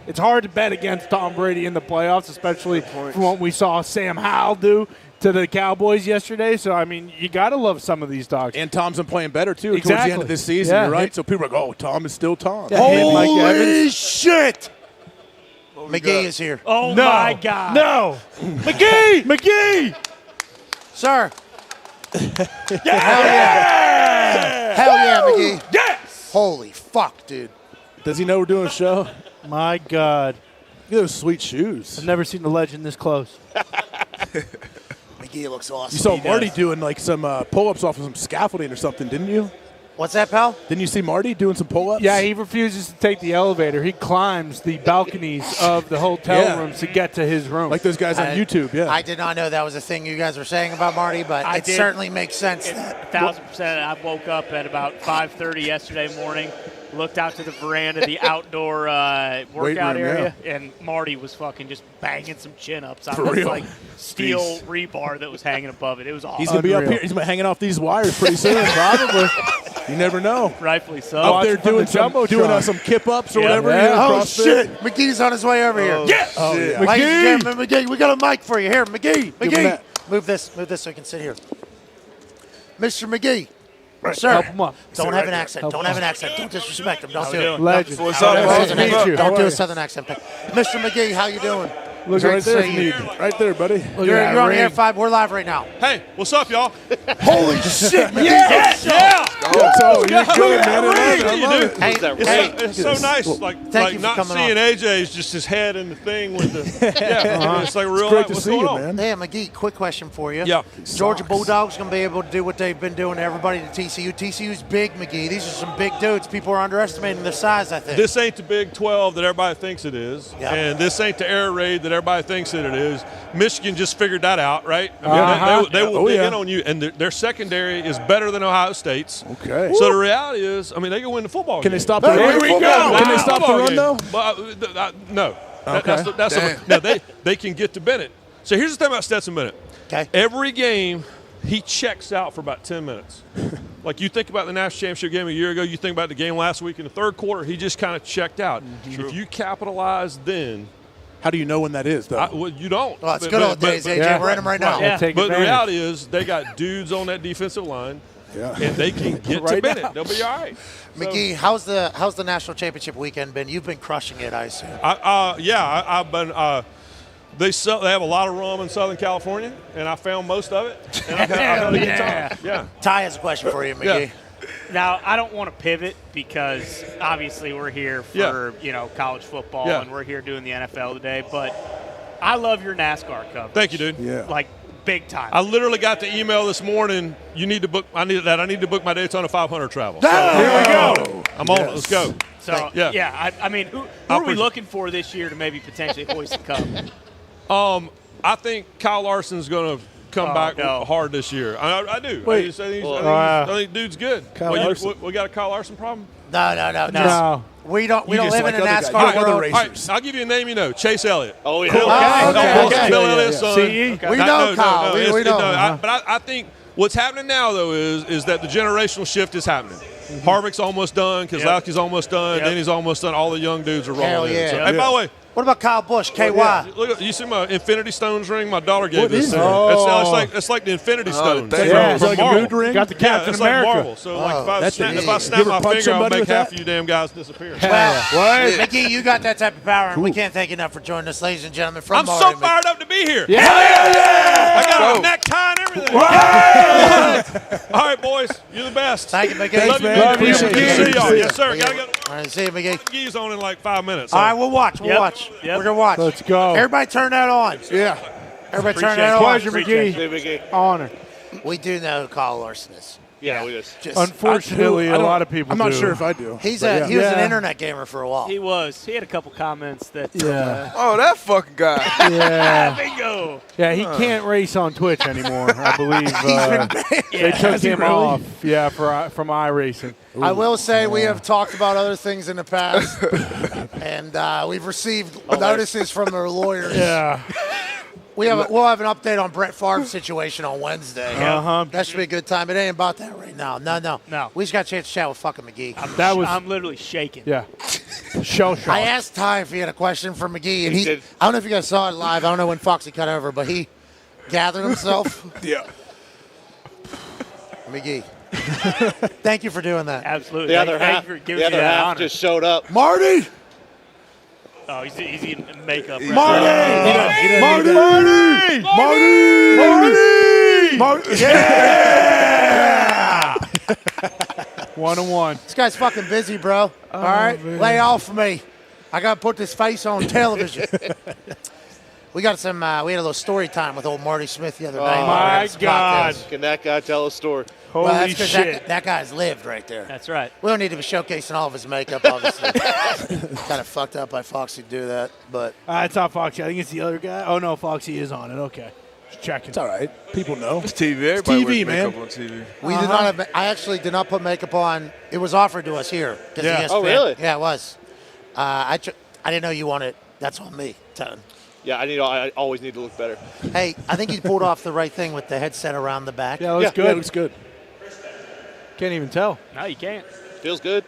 it's hard to bet against Tom Brady in the playoffs, especially from what we saw Sam Howell do to the Cowboys yesterday. So I mean, you got to love some of these dogs. And Tom's been playing better too towards the end of this season. You're right. So people are like, "Oh, Tom is still Tom." Yeah, Holy shit! McGee is here. Oh, my God. No. McGee! Sir. Hell yeah. Hell yeah, McGee. Yes! Holy fuck, dude. Does he know we're doing a show? My God. Look at those sweet shoes. I've never seen the legend this close. McGee looks awesome. You saw Marty doing like some pull-ups off of some scaffolding or something, didn't you? What's that, pal? Didn't you see Marty doing some pull-ups? Yeah, he refuses to take the elevator. He climbs the balconies of the hotel rooms to get to his room. Like those guys on YouTube, I did not know that was a thing you guys were saying about Marty, but it certainly makes sense. 1,000%. I woke up at about 5:30 yesterday morning, looked out to the veranda, the outdoor workout area, and Marty was fucking just banging some chin-ups on this like steel rebar that was hanging above it. It was awesome. He's going to be up here. He's going to be hanging off these wires pretty soon, probably. You never know. Rightfully so. Up there doing some kip-ups or whatever. Oh, shit. McGee's on his way over here. Yes! Oh, yeah. Ladies and gentlemen, McGee, we got a mic for you. Here, McGee. Move this so you can sit here. Mr. McGee. Sir, help him up. Don't have an accent. Don't have an accent. Don't disrespect him. Don't do it. Legend. What's up? Don't do a southern accent. Mr. McGee, how you doing? Look Great right to there, see you. right there, buddy. You're on Air 5. We're live right now. Hey, what's up, y'all? Holy shit, McGee. Yeah. So you're good, man. I love it. It's so nice, like not seeing AJ's just his head in the thing with the it's like real life. What's going on? Hey, McGee, quick question for you. Yeah. Georgia Bulldogs going to be able to do what they've been doing to everybody at TCU. TCU's big, McGee. These are some big dudes. People are underestimating their size, I think. This ain't the Big 12 that everybody thinks it is, and this ain't the air raid that everybody thinks that it is. Michigan just figured that out, right? I mean, they will dig in on you, and their secondary is better than Ohio State's. Okay. So the reality is, I mean, they can win the football game. Can they stop the run? Can they stop the run, though? No. Okay. No, they can get to Bennett. So here's the thing about Stetson Bennett. Okay. Every game he checks out for about 10 minutes. Like you think about the national championship game a year ago, you think about the game last week in the third quarter, he just kind of checked out. If you capitalize then. How do you know when that is, though? Well, you don't. Well, it's good old days, AJ. We're in them right now. But the reality is they got dudes on that defensive line, and they can get to Bennett. They'll be all right. McGee, how's the national championship weekend been? You've been crushing it, I assume. I've been. They have a lot of rum in Southern California, and I found most of it. And I've had a good time. Yeah. Ty has a question for you, McGee. Now, I don't want to pivot because obviously we're here for college football and we're here doing the NFL today. But I love your NASCAR coverage. Thank you, dude. Yeah. Like big time. I literally got the email this morning. You need to book. I need to book my Daytona 500 travel. Here we go. I'm on it. Let's go. So I mean, who are we looking for this year to maybe potentially hoist the cup? I think Kyle Larson's going to come back hard this year. I do. Wait. I think dude's good. Larson. We got a Kyle Larson problem? No. We don't live in a NASCAR world. All right, I'll give you a name you know. Chase Elliott. Oh, yeah. Cool. Okay. Bill Elliott's son. We know Kyle. We know. But I think what's happening now, though, is that the generational shift is happening. Harvick's almost done. Keselowski's almost done. Danny's almost done. All the young dudes are rolling Hell yeah. in. So, hey, by the way, what about Kyle Busch, KY? Look, you see my Infinity Stones ring? My daughter gave this. It's like the Infinity Stones. It's like a mood ring. Got the Captain it's America. like Marvel. So if I snap my finger, I'll make half of you damn guys disappear. Well, McGee, you got that type of power, and we can't thank you enough for joining us, ladies and gentlemen. I'm so fired up to be here. Yeah. I got a necktie and everything. All right, boys. You're the best. Thank you, McGee. Love you, man. See y'all. Yes, sir. Gotta go. All right, see you, McGee. McGee's on in like 5 minutes. All right, we'll watch. We're going to watch. Let's go. Everybody turn that on. Yeah. Everybody turn that on. Pleasure, McGee. Honor. We do know who Kyle Larson is. Yeah, we just Unfortunately, a lot of people I'm not do. sure if I do. He was an internet gamer for a while. He was. He had a couple comments that. Oh, that fucking guy. Yeah. Bingo. Yeah, he can't race on Twitch anymore. I believe they took him off. Yeah, from iRacing. I will say we have talked about other things in the past, and we've received notices from their lawyers. Yeah. We'll have an update on Brett Favre's situation on Wednesday. That should be a good time. It ain't about that right now. No. We just got a chance to chat with fucking McGee. I'm literally shaking. Yeah. Shell shock. I asked Ty if he had a question for McGee, and he I don't know if you guys saw it live. I don't know when Foxy cut over, but he gathered himself. Yeah. McGee. Thank you for doing that. Absolutely. the other half just showed up. Marty! Oh, he's eating makeup. Marty! Yeah! 1-1. This guy's fucking busy, bro. All right? Man. Lay off of me. I got to put this face on television. We got some. We had a little story time with old Marty Smith the other night. Oh, my God. Can that guy tell a story? Holy shit. That guy's lived right there. That's right. We don't need to be showcasing all of his makeup, obviously. Kind of fucked up by Foxy to do that, but. It's not Foxy. I think it's the other guy. Oh, no, Foxy is on it. Okay. Just checking. It's all right. People know. It's TV. Everybody wears man. makeup on TV. We did not have. I actually did not put makeup on. It was offered to us here. Yeah. Oh, really? Yeah, it was. I didn't know you wanted. That's on me. Yeah, I always need to look better. Hey, I think you pulled off the right thing with the headset around the back. Yeah, looks good. Yeah, looks good. Can't even tell. No, you can't. Feels good.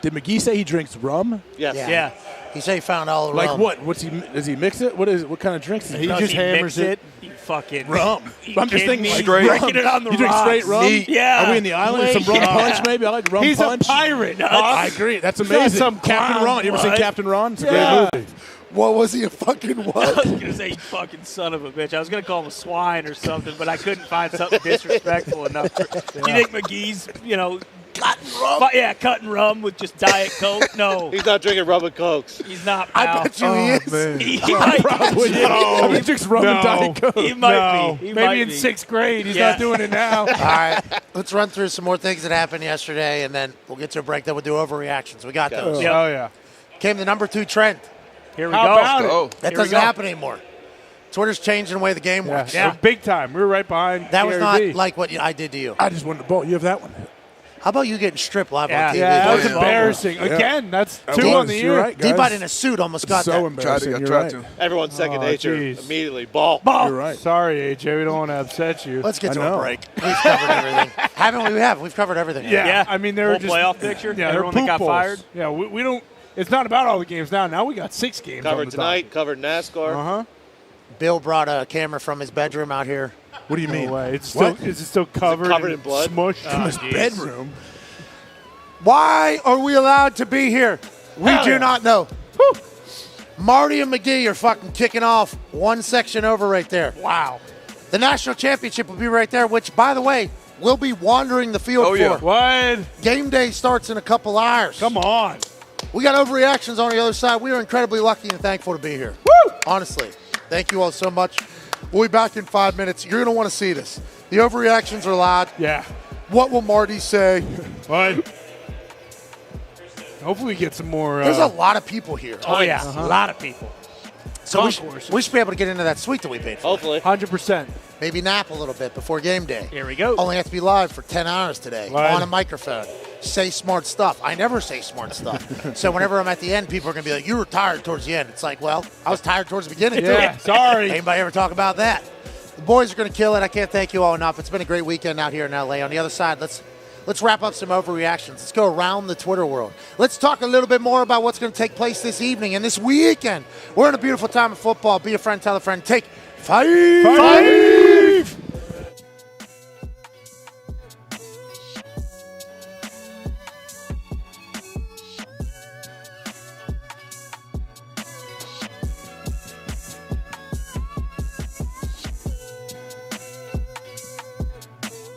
Did McGee say he drinks rum? Yes. Yeah. He said he found all the Like rum. what? Does he mix it? What kind of drinks? He just hammers it. You fucking rum. I'm just thinking straight. Breaking it on the You drink rocks. straight rum? Yeah. Are we in the island? Some rum punch, maybe? I like rum He's punch. a pirate. I agree. That's He's amazing. some Captain clown, Ron. You ever seen right? Captain Ron? It's a Yeah. great movie. What was he, a fucking I what? was going to say, you fucking son of a bitch. I was going to call him a swine or something, but I couldn't find something disrespectful enough. Do you think McGee's, Cutting rum? cutting rum with just Diet Coke? No. He's not drinking rum and cokes. He's not, I pal. bet you he is. Man. He might Probably. No. He drinks rum and Diet Coke. He might be. He might Maybe in be. 6th grade. He's Yeah. not doing it now. All right, let's run through some more things that happened yesterday, and then we'll get to a break. Then we'll do overreactions. We got those. Yep. Oh, yeah. Came the number 2 trend. Here we How go. about it? Oh, That Here we doesn't go. happen anymore. Twitter's changing the way the game works. Yeah. Big time. We were right behind That was KRV. not like what I did to you. I just wanted the ball. You have that one. How about you getting stripped live on TV? Yeah, that was embarrassing. Again, that's 2 on the year. Right, D-Bot in a suit almost got so that. Embarrassing. I tried to. Everyone's second nature. Geez. Immediately. Ball. You're right. Sorry, AJ. We don't want to upset you. Let's get to a break. We've covered everything. Haven't we? We have. We've covered everything. Yeah. I mean, they're Whole just playoff picture. Yeah, Everyone they're that got poop fired. balls. Yeah, we don't. It's not about all the games now. Now we got 6 games. Covered on the tonight. Covered NASCAR. Uh-huh. Bill brought a camera from his bedroom out here. What do you mean? No way. It's still, is it still covered in blood? Smushed From his bedroom. Why are we allowed to be here? We do not know. Whew. Marty and McGee are fucking kicking off one section over right there. Wow. The national championship will be right there, which, by the way, we'll be wandering the field for. What? Game day starts in a couple hours. Come on. We got overreactions on the other side. We are incredibly lucky and thankful to be here. Woo! Honestly. Thank you all so much. We'll be back in 5 minutes. You're going to want to see this. The overreactions are loud. Yeah. What will Marty say? What? Hopefully we get some more. There's a lot of people here. Oh, yeah. A lot of people. So we should be able to get into that suite that we paid for. Hopefully. 100%. Maybe nap a little bit before game day. Here we go. Only have to be live for 10 hours today Live. on a microphone. Say smart stuff. I never say smart stuff. So whenever I'm at the end, people are going to be like, you were tired towards the end. It's like, well, I was tired towards the beginning, Yeah, too. sorry. Anybody ever talk about that? The boys are going to kill it. I can't thank you all enough. It's been a great weekend out here in L.A. On the other side, let's wrap up some overreactions. Let's go around the Twitter world. Let's talk a little bit more about what's going to take place this evening and this weekend. We're in a beautiful time of football. Be a friend, tell a friend. Take 5.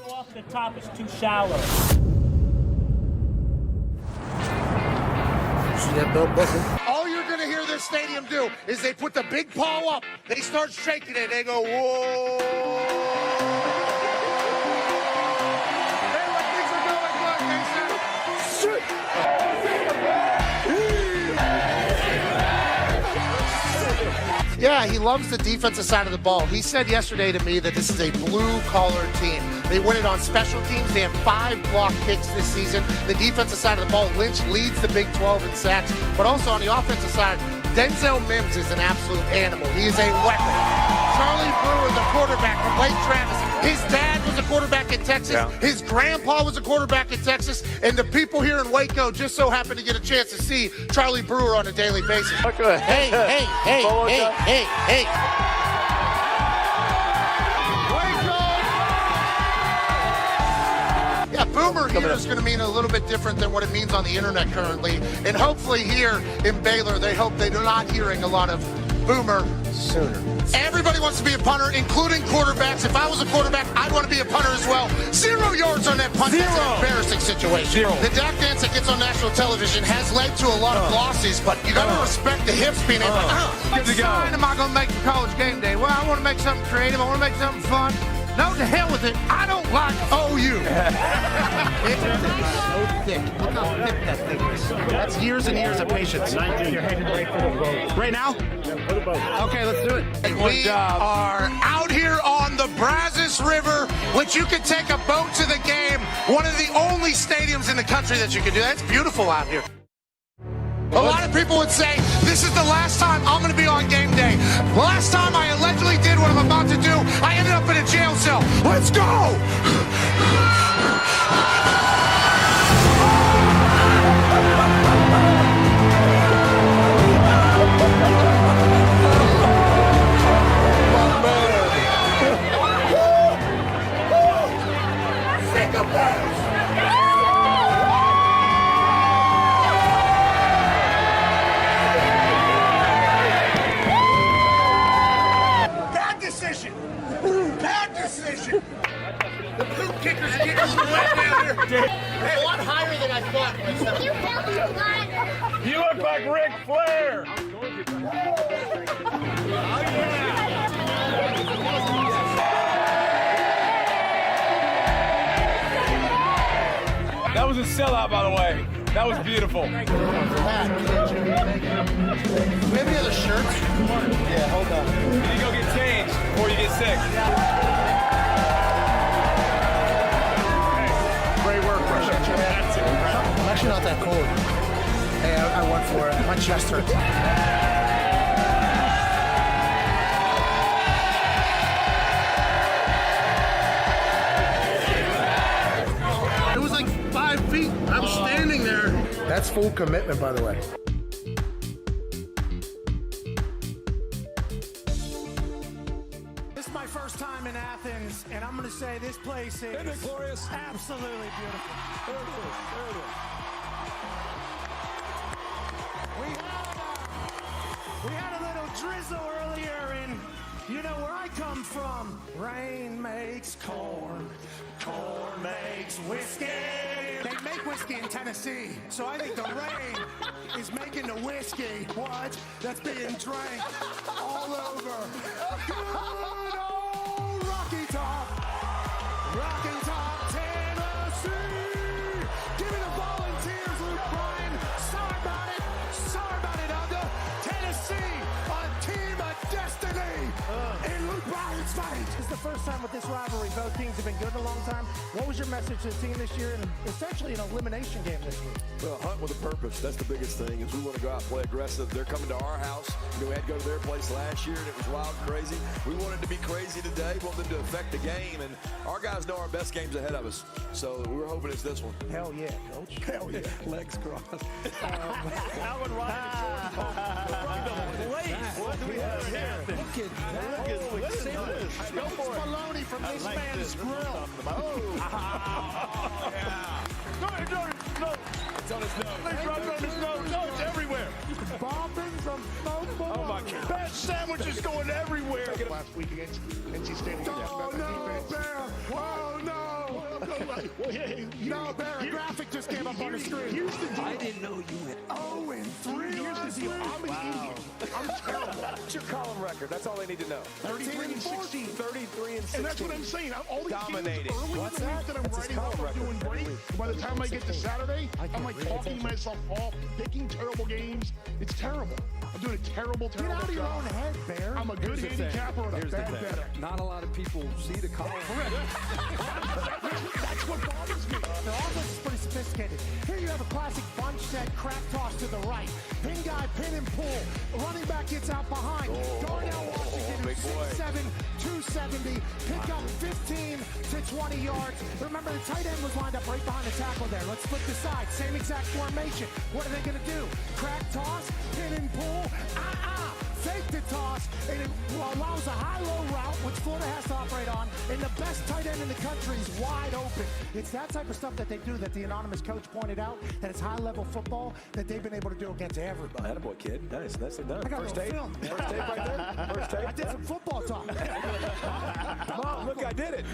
Off the top is too shallow. All you're going to hear this stadium do is they put the big paw up. They start shaking it. They go, whoa. Hey, look, things are going good. Yeah, he loves the defensive side of the ball. He said yesterday to me that this is a blue-collar team. They win it on special teams. They have 5 block kicks this season. The defensive side of the ball, Lynch leads the Big 12 in sacks. But also on the offensive side, Denzel Mims is an absolute animal. He is a weapon. Charlie Brewer, the quarterback from Lake Travis. His dad was a quarterback in Texas. Yeah. His grandpa was a quarterback in Texas. And the people here in Waco just so happen to get a chance to see Charlie Brewer on a daily basis. Okay. Hey. Yeah, Boomer here is going to mean a little bit different than what it means on the internet currently. And hopefully here in Baylor, they hope they're not hearing a lot of Boomer sooner. Everybody wants to be a punter, including quarterbacks. If I was a quarterback, I'd want to be a punter as well. 0 yards on that punt. That's an embarrassing situation. The Dak dance that gets on national television has led to a lot of losses, but you got to respect the hips being able to. What sign am I going to make for college game day? Well, I want to make something creative. I want to make something fun. No, to hell with it. I don't like OU. It's so thick. Look how thick that thing is. That's years and years of patience. Right now? Okay, let's do it. We are out here on the Brazos River, which you can take a boat to the game. One of the only stadiums in the country that you can do that. It's beautiful out here. A lot of people would say, this is the last time I'm going to be on game day. The last time I allegedly did what I'm about to do, I ended up in a jail cell. Let's go! Bad decision. The blue kickers are getting a little wet down here. It's a lot higher than I thought. You look like Ric Flair. That was a sellout, by the way. That was beautiful. Do we have any other shirts? Yeah, hold on. You need to go get changed before you get sick. Great work, Russia. that cold. Hey, I went for it. My chest hurts. It was like 5 feet. I'm standing there. That's full commitment, by the way. This is my first time in Athens, and I'm going to say this place is absolutely beautiful. There it is. There it is. We had a little drizzle earlier, and you know where I come from. Rain makes corn, corn makes whiskey. They make whiskey in Tennessee, so I think the rain is making the whiskey, what? That's being drank all over. Good old Rocky Top, Tennessee. Give me the Volunteers, Luke Bryan. Sorry about it, Uga. Tennessee, a team of destiny in Luke Bryan's fight. This is the first time with this rivalry. Both teams have been good in a long time. What was your message to the team this year, and essentially an elimination game this week? Well, hunt with a purpose. That's the biggest thing, is we want to go out and play aggressive. They're coming to our house. We had to go to their place last year, and it was wild and crazy. We wanted to be crazy today. We want them to affect the game, and our guys know our best game's ahead of us. So we're hoping it's this one. Hell yeah, Coach. Hell yeah. Legs crossed. Alan Ryan. What do we have here? Look at that. Go for it. Maloney from this man's grill. No. It's on his nose. They dropped on his nose. No, it's everywhere. Bombing from Snowball. Oh, my God. Bad sandwiches going everywhere. Last week against NC State. Oh, no, Bear. Oh, no. No, Bear, a graphic just came up on the screen. I didn't know you had 0-3 last week. I'm terrible. What's your column record? That's all they need to know. 33 and 16. 33 and 16. And that's what I'm saying. All these Dominating. games early What's in the that? week that I'm That's his writing column up, I'm record. doing great. By the time I get to Saturday, I'm like talking myself off, picking terrible games. It's terrible. I'm doing a terrible Get out of your job. own head, Bear. I'm a good handicapper and a bad better. Not a lot of people see the column. That's what bothers me. Their offense is pretty sophisticated. Here you have a classic bunch set, crack toss to the right. Pin guy, pin and pull. Running back gets out behind. Darnell Washington, 6'7", 270. Pick up 15 to 20 yards. Remember, the tight end was lined up right behind the tackle there. Let's flip the side. Same exact formation. What are they going to do? Crack toss, pin and pull. Fake the toss, and it allows a high-low route, which Florida has to operate on, and the best tight end in the country is wide open. It's that type of stuff that they do that the anonymous coach pointed out, that it's high-level football that they've been able to do against everybody. Attaboy, kid. Nice. Nicely done. I got First a tape. film. First tape right there. First tape. I did some football talk. Mom, look, I did it.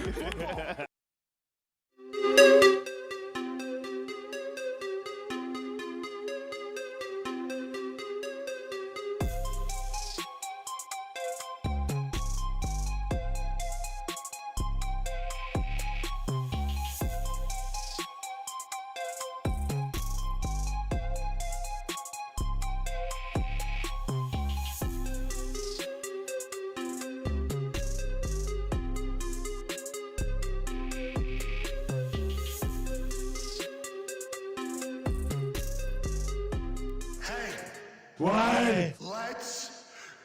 Why? Let's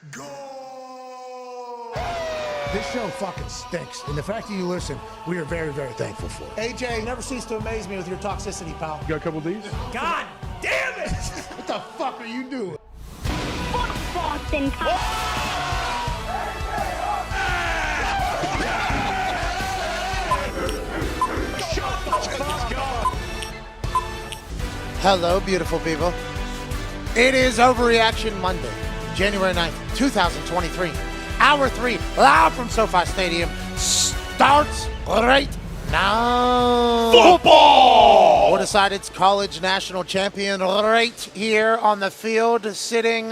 go. This show fucking stinks, and the fact that you listen, we are very, very thankful for. AJ, you never cease to amaze me with your toxicity, pal. You got a couple of these? God damn it! What the fuck are you doing? Boston. Hello, beautiful people. It is Overreaction Monday, January 9th, 2023. Hour 3, live from SoFi Stadium, starts right now. Football! We'll decide it's college national champion right here on the field, sitting,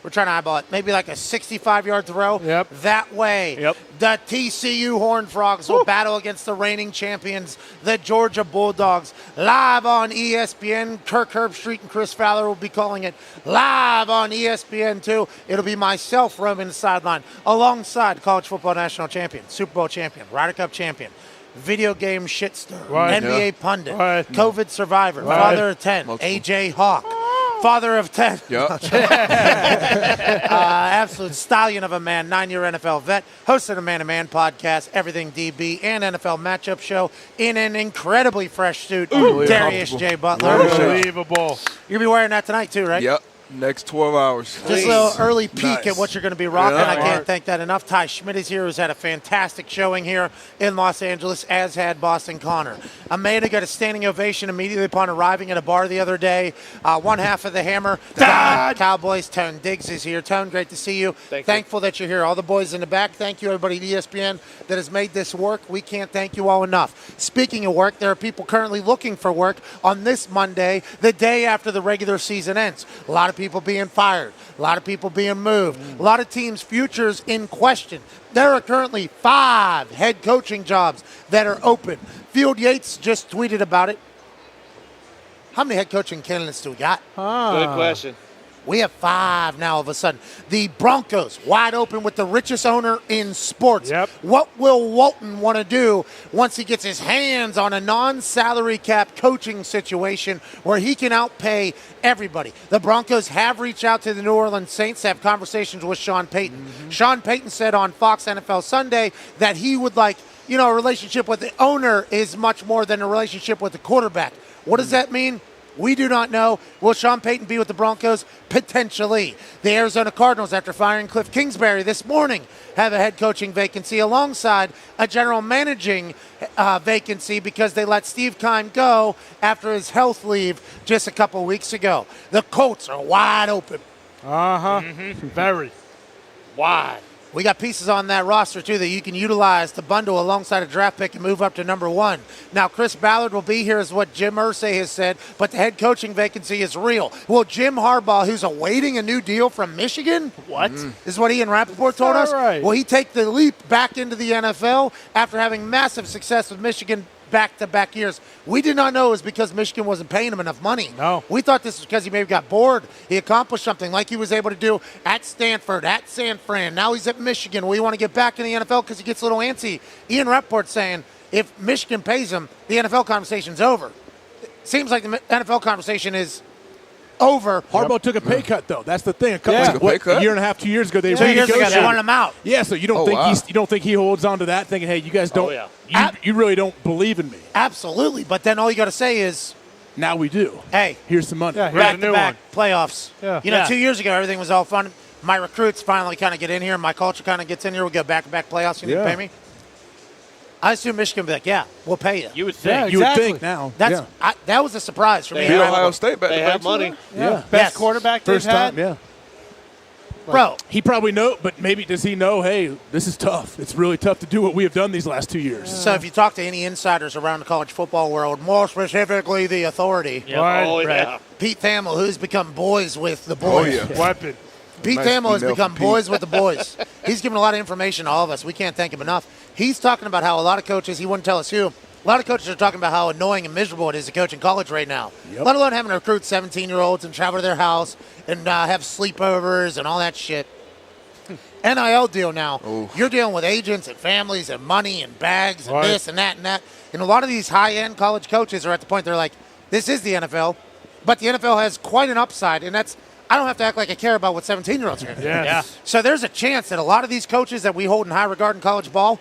we're trying to eyeball it, maybe like a 65-yard throw. Yep. That way. Yep. The TCU Horned Frogs will battle against the reigning champions, the Georgia Bulldogs. Live on ESPN, Kirk Herbstreit and Chris Fowler will be calling it. Live on ESPN2, it'll be myself roaming the sideline alongside college football national champion, Super Bowl champion, Ryder Cup champion, video game shitstorm, Right. NBA pundit, Right. COVID survivor, Right. father of 10, Multiple. AJ Hawk. Father of 10. Yep. Absolute stallion of a man, 9-year NFL vet, host of the Man to Man podcast, Everything DB, and NFL matchup show in an incredibly fresh suit. Darius J. Butler. Unbelievable. You'll be wearing that tonight, too, right? Yep. Next 12 hours. Just a little early peek at what you're going to be rocking. Yeah. I can't thank that enough. Ty Schmidt is here, who's had a fantastic showing here in Los Angeles, as had Boston Connor. Amanda got a standing ovation immediately upon arriving at a bar the other day. One half of the Hammer, Dahn, Cowboys. Tone Diggs is here. Tone, great to see you. Thankful that you're here. All the boys in the back, thank you, everybody at ESPN that has made this work. We can't thank you all enough. Speaking of work, there are people currently looking for work on this Monday, the day after the regular season ends. A lot of people being fired. A lot of people being moved. A lot of teams' futures in question. There are currently 5 head coaching jobs that are open. Field Yates just tweeted about it. How many head coaching candidates do we got? Good question. We have 5 now all of a sudden. The Broncos, wide open with the richest owner in sports. Yep. What will Walton want to do once he gets his hands on a non-salary cap coaching situation where he can outpay everybody? The Broncos have reached out to the New Orleans Saints to have conversations with Sean Payton. Sean Payton said on Fox NFL Sunday that he would like, a relationship with the owner is much more than a relationship with the quarterback. What does that mean? We do not know. Will Sean Payton be with the Broncos? Potentially. The Arizona Cardinals, after firing Cliff Kingsbury this morning, have a head coaching vacancy alongside a general managing vacancy because they let Steve Keim go after his health leave just a couple weeks ago. The Colts are wide open. Very. Wide. We got pieces on that roster, too, that you can utilize to bundle alongside a draft pick and move up to number 1. Now, Chris Ballard will be here, is what Jim Irsay has said, but the head coaching vacancy is real. Will Jim Harbaugh, who's awaiting a new deal from Michigan? What? Is what Ian Rappaport told us? Right. Will he take the leap back into the NFL after having massive success with Michigan back-to-back years? We did not know it was because Michigan wasn't paying him enough money. No. We thought this was because he maybe got bored. He accomplished something like he was able to do at Stanford, at San Fran. Now he's at Michigan. We want to get back in the NFL because he gets a little antsy. Ian Rappaport saying if Michigan pays him, the NFL conversation's over. Seems like the NFL conversation is over. Harbaugh took a pay cut, though. That's the thing. Took a pay cut? A year and a half, 2 years ago, they 2 years ago, they renegotiated. wanted him out. Yeah, so you don't you don't think he holds on to that, thinking, hey, you guys don't, you really don't believe in me. Absolutely, but then all you got to say is, now we do. hey, Here's some money. Yeah, here's a new back-to-back one. playoffs. Yeah. 2 years ago, everything was all fun. My recruits finally kind of get in here. My culture kind of gets in here. We go back-to-back playoffs. You need to pay me? I assume Michigan would be like, yeah, we'll pay you. You would think. Yeah, You would exactly. think now. That was a surprise for me. They Beat have- Ohio State back They to have back, money. too. Yeah. Best Yes. quarterback they've First had. time, yeah. Bro, He probably but maybe does he know, hey, this is tough. It's really tough to do what we have done these last 2 years. so if you talk to any insiders around the college football world, more specifically the authority, Right. Oh, right, yeah. Pete Thamel, who's become boys with the boys. Oh, yeah. Weapon. Pete Nice Thamel has email become from Pete. boys with the boys. He's given a lot of information to all of us. We can't thank him enough. He's talking about how a lot of coaches, he wouldn't tell us who, a lot of coaches are talking about how annoying and miserable it is to coach in college right now. Yep. Let alone having to recruit 17-year-olds and travel to their house and have sleepovers and all that shit. NIL deal now. Oof. You're dealing with agents and families and money and bags and Right. this and that and that. And a lot of these high-end college coaches are at the point they're like, this is the NFL, but the NFL has quite an upside, and that's I don't have to act like I care about what 17-year-olds are going to do. Yes. Yeah. So there's a chance that a lot of these coaches that we hold in high regard in college ball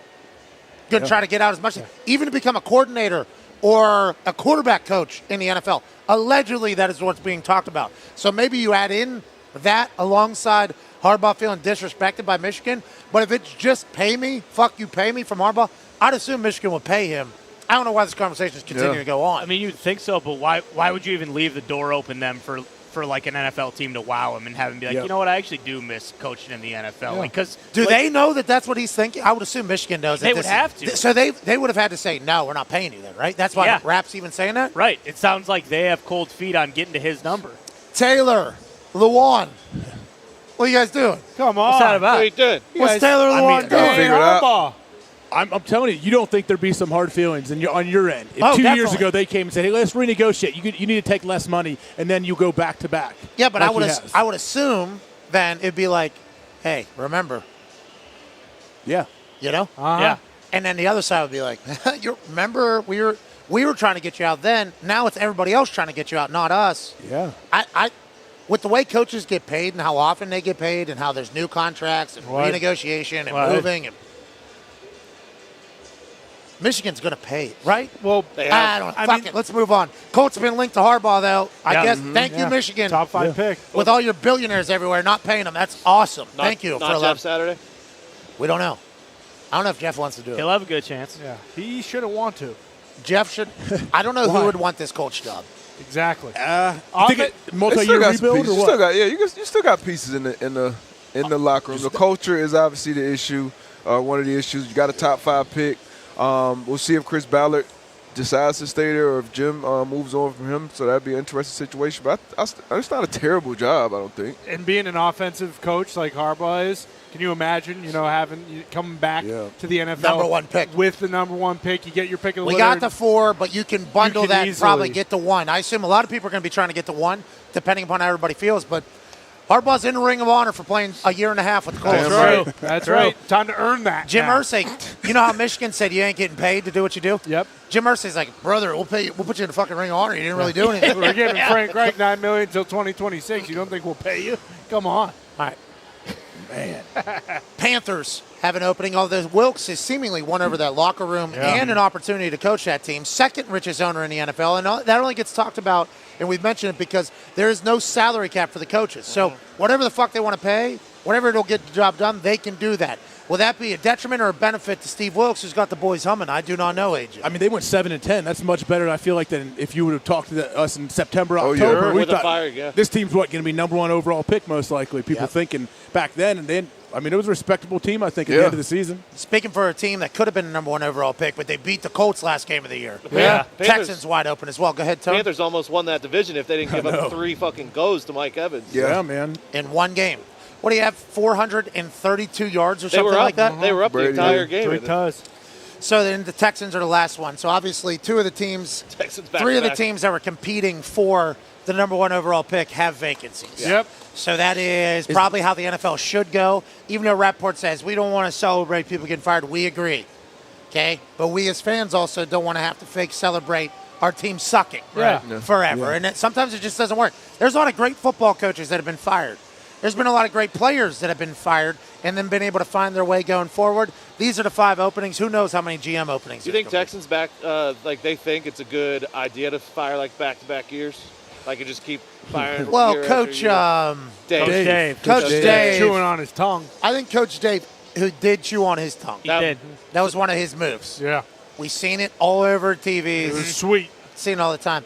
going to try to get out as much, even to become a coordinator or a quarterback coach in the NFL. Allegedly, that is what's being talked about. So maybe you add in that alongside Harbaugh feeling disrespected by Michigan. But if it's just pay me, fuck you, pay me from Harbaugh, I'd assume Michigan would pay him. I don't know why this conversation is continuing to go on. I mean, you'd think so, but why would you even leave the door open then for like an NFL team to wow him and have him be like, you know what, I actually do miss coaching in the NFL. Yeah. Like, cause do they know that that's what he's thinking? I would assume Michigan knows. They that would have to. So they would have had to say, no, we're not paying you then, right? That's why Rapp's even saying that? Right. It sounds like they have cold feet on getting to his number. Taylor Lewan. What are you guys doing? Come on. What's that about? What are you doing? What's Taylor Lewan doing? Figure it out. I'm telling you, you don't think there'd be some hard feelings on your end. If 2 years ago they came and said, hey, let's renegotiate. You need to take less money, and then you go back to back. Yeah, but like I would assume then it'd be like, hey, remember. Yeah. You know? Uh-huh. Yeah. And then the other side would be like, remember we were trying to get you out then. Now it's everybody else trying to get you out, not us. Yeah. I with the way coaches get paid and how often they get paid and how there's new contracts and renegotiation and moving and Michigan's going to pay, right? Well, I don't know. Fuck it. Let's move on. Colts have been linked to Harbaugh, though. I guess. Thank you, Michigan. Top 5 pick. With all your billionaires everywhere not paying them. That's awesome. Thank you. Not Jeff Saturday? We don't know. I don't know if Jeff wants to do it. He'll have a good chance. Yeah. He shouldn't want to. Jeff should. I don't know who would want this coach job. Exactly. Multi-year rebuild or what? You still got pieces in the locker room. The culture is obviously the issue. One of the issues. You got a top 5 pick. We'll see if Chris Ballard decides to stay there or if Jim moves on from him. So that'd be an interesting situation. But it's not a terrible job, I don't think. And being an offensive coach like Harbaugh is, can you imagine, coming back to the NFL? Number 1 pick. With the number 1 pick. You get your pick of the We got the 4, but you can bundle that and probably get the 1. I assume a lot of people are going to be trying to get the 1, depending upon how everybody feels. But Harbaugh's in the Ring of Honor for playing a year and a half with the Colts. That's right. Time to earn that. Jim Irsay, you know how Michigan said you ain't getting paid to do what you do? Yep. Jim Irsay's like, brother, we'll pay you. We'll put you in the fucking Ring of Honor. You didn't really do anything. We're giving Frank Reich $9 million until 2026. You don't think we'll pay you? Come on. All right. Man. Panthers have an opening. Although Wilkes is seemingly won over that locker room and an opportunity to coach that team. Second richest owner in the NFL. And that only gets talked about, and we've mentioned it because there is no salary cap for the coaches. So whatever the fuck they want to pay, whatever it'll get the job done, they can do that. Will that be a detriment or a benefit to Steve Wilkes, who's got the boys humming? I do not know, AJ. I mean, they went 7-10. That's much better, I feel like, than if you would have talked to us in September, October. We thought this team's going to be number 1 overall pick, most likely. People thinking back then, and then, I mean, it was a respectable team, I think, at the end of the season. Speaking for a team that could have been the number 1 overall pick, but they beat the Colts last game of the year. Texans wide open as well. Go ahead, Tony. Panthers almost won that division if they didn't give up 3 fucking goes to Mike Evans. Yeah, man. In one game. What do you have, 432 yards or something like that? They were up the entire game. So then the Texans are the last one. So obviously 2 of the teams, 3 of the teams that were competing for the number 1 overall pick have vacancies. Yep. So that is probably how the NFL should go. Even though Rappaport says we don't want to celebrate people getting fired, we agree. Okay? But we as fans also don't want to have to fake celebrate our team sucking forever. And sometimes it just doesn't work. There's a lot of great football coaches that have been fired. There's been a lot of great players that have been fired and then been able to find their way going forward. These are the 5 openings. Who knows how many GM openings? Do you think Texans they think it's a good idea to fire like back-to-back years? Like, you just keep firing? Well, Coach Dave. Coach Dave. Chewing on his tongue. I think Coach Dave, who did chew on his tongue. He did. That was one of his moves. Yeah. We've seen it all over TVs. It was sweet. Seen it all the time.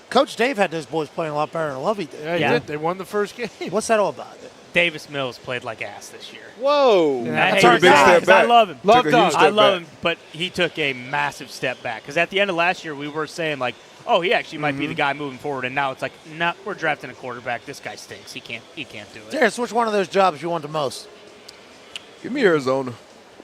Coach Dave had those boys playing a lot better than Lovey did. Yeah, he did. They won the first game. What's that all about? Davis Mills played like ass this year. Whoa. That's a big step back. I love him. I love him, but he took a massive step back. Because at the end of last year, we were saying, like, oh, he actually might be the guy moving forward. And now it's like, nah, we're drafting a quarterback. This guy stinks. He can't do it. Darius, which one of those jobs you want the most? Give me Arizona.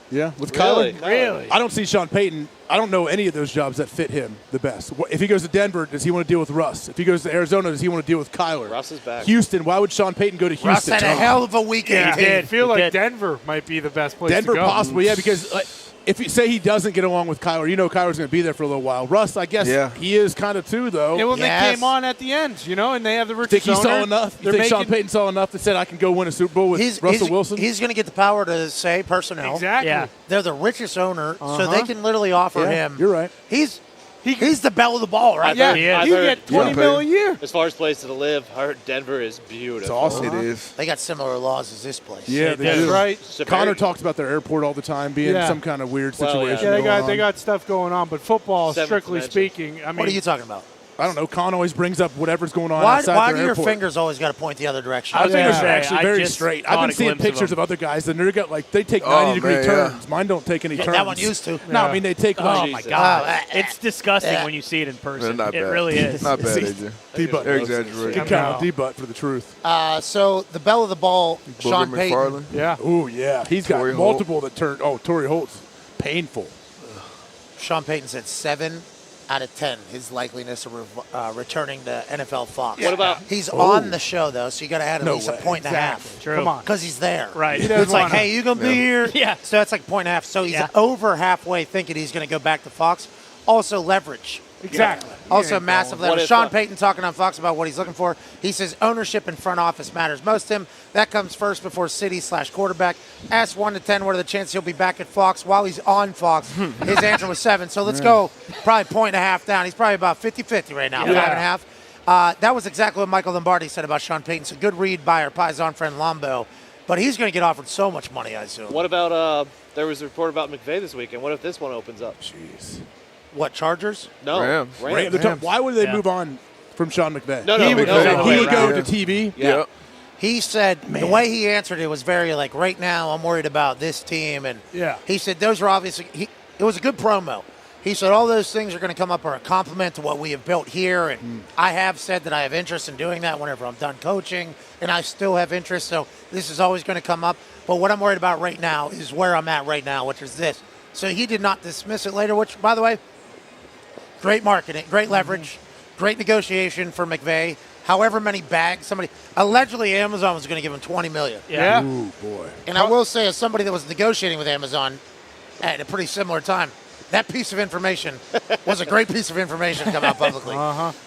Yeah, with Really? Kyler? Really? I don't see Sean Payton. I don't know any of those jobs that fit him the best. If he goes to Denver, does he want to deal with Russ? If he goes to Arizona, does he want to deal with Kyler? Russ is back. Houston, why would Sean Payton go to Houston? Russ had a hell of a weekend. I feel like Denver might be the best place Denver to go. possibly, because if you say he doesn't get along with Kyler, Kyler's going to be there for a little while. Russ, I guess he is kind of too, though. Yeah, well, they came on at the end, and they have the richest think he saw owner. enough? You think Sean Payton saw enough that said, I can go win a Super Bowl with Russell Wilson? He's going to get the power to say personnel. Exactly. Yeah. They're the richest owner, so they can literally offer him. You're right. He's the belle of the ball, right? Yeah, you get $20 million a year. As far as places to live, I heard Denver is beautiful. It's awesome. It is. They got similar laws as this place. Yeah, they do. Right. Connor talks about their airport all the time being some kind of weird situation. Yeah, they got stuff going on, but football, strictly speaking, I mean, what are you talking about? I don't know. Con always brings up whatever's going on Why outside do their your airport. fingers always got to point the other direction? My fingers are I actually very just straight. caught I've been a seeing glimpse of pictures them. of other guys, and they take 90-degree turns. Mine don't take any turns. That one used to. No, I mean, they take Oh, my God. It's disgusting when you see it in person. Not it bad. really is. Not bad, AJ. D-butt. They're exaggerating. Good count, D-butt for the truth. So the belle of the ball, Sean Payton. McFarland. Yeah. Ooh, yeah. He's got Torrey multiple that turned. Oh, Torrey Holt's painful. Sean Payton said 7 out of 10, his likeliness of returning to NFL Fox. What about- He's on the show, though, so you got to add at least a point and a half. True. Come on. Because he's there. Right. It's like, hey, you going to be here? Yeah. So that's like a point and a half. So he's over halfway thinking he's going to go back to Fox. Also leverage. Exactly. Also massive What leverage. if, Sean Payton talking on Fox about what he's looking for. He says ownership and front office matters most to him. That comes first before city/quarterback. Asked 1 to 10 what are the chances he'll be back at Fox while he's on Fox. His answer was 7. So let's go probably point and a half down. He's probably about 50-50 right now, 5.5. That was exactly what Michael Lombardi said about Sean Payton. So good read by our Paisan friend Lombo. But he's going to get offered so much money, I assume. What about, there was a report about McVay this weekend. What if this one opens up? Jeez. What, Chargers? No. Rams. Why would they move on from Sean McVay? No, he would go to Yeah. TV. Yeah. He said the way he answered it was very like, right now I'm worried about this team. And he said those are obviously, it was a good promo. He said all those things are going to come up are a compliment to what we have built here. And I have said that I have interest in doing that whenever I'm done coaching. And I still have interest. So this is always going to come up. But what I'm worried about right now is where I'm at right now, which is this. So he did not dismiss it later, which, by the way, great marketing, great leverage, great negotiation for McVay. However many bags allegedly Amazon was going to give him $20 million. Yeah. Ooh, boy. And I will say, as somebody that was negotiating with Amazon at a pretty similar time, that piece of information was a great piece of information to come out publicly.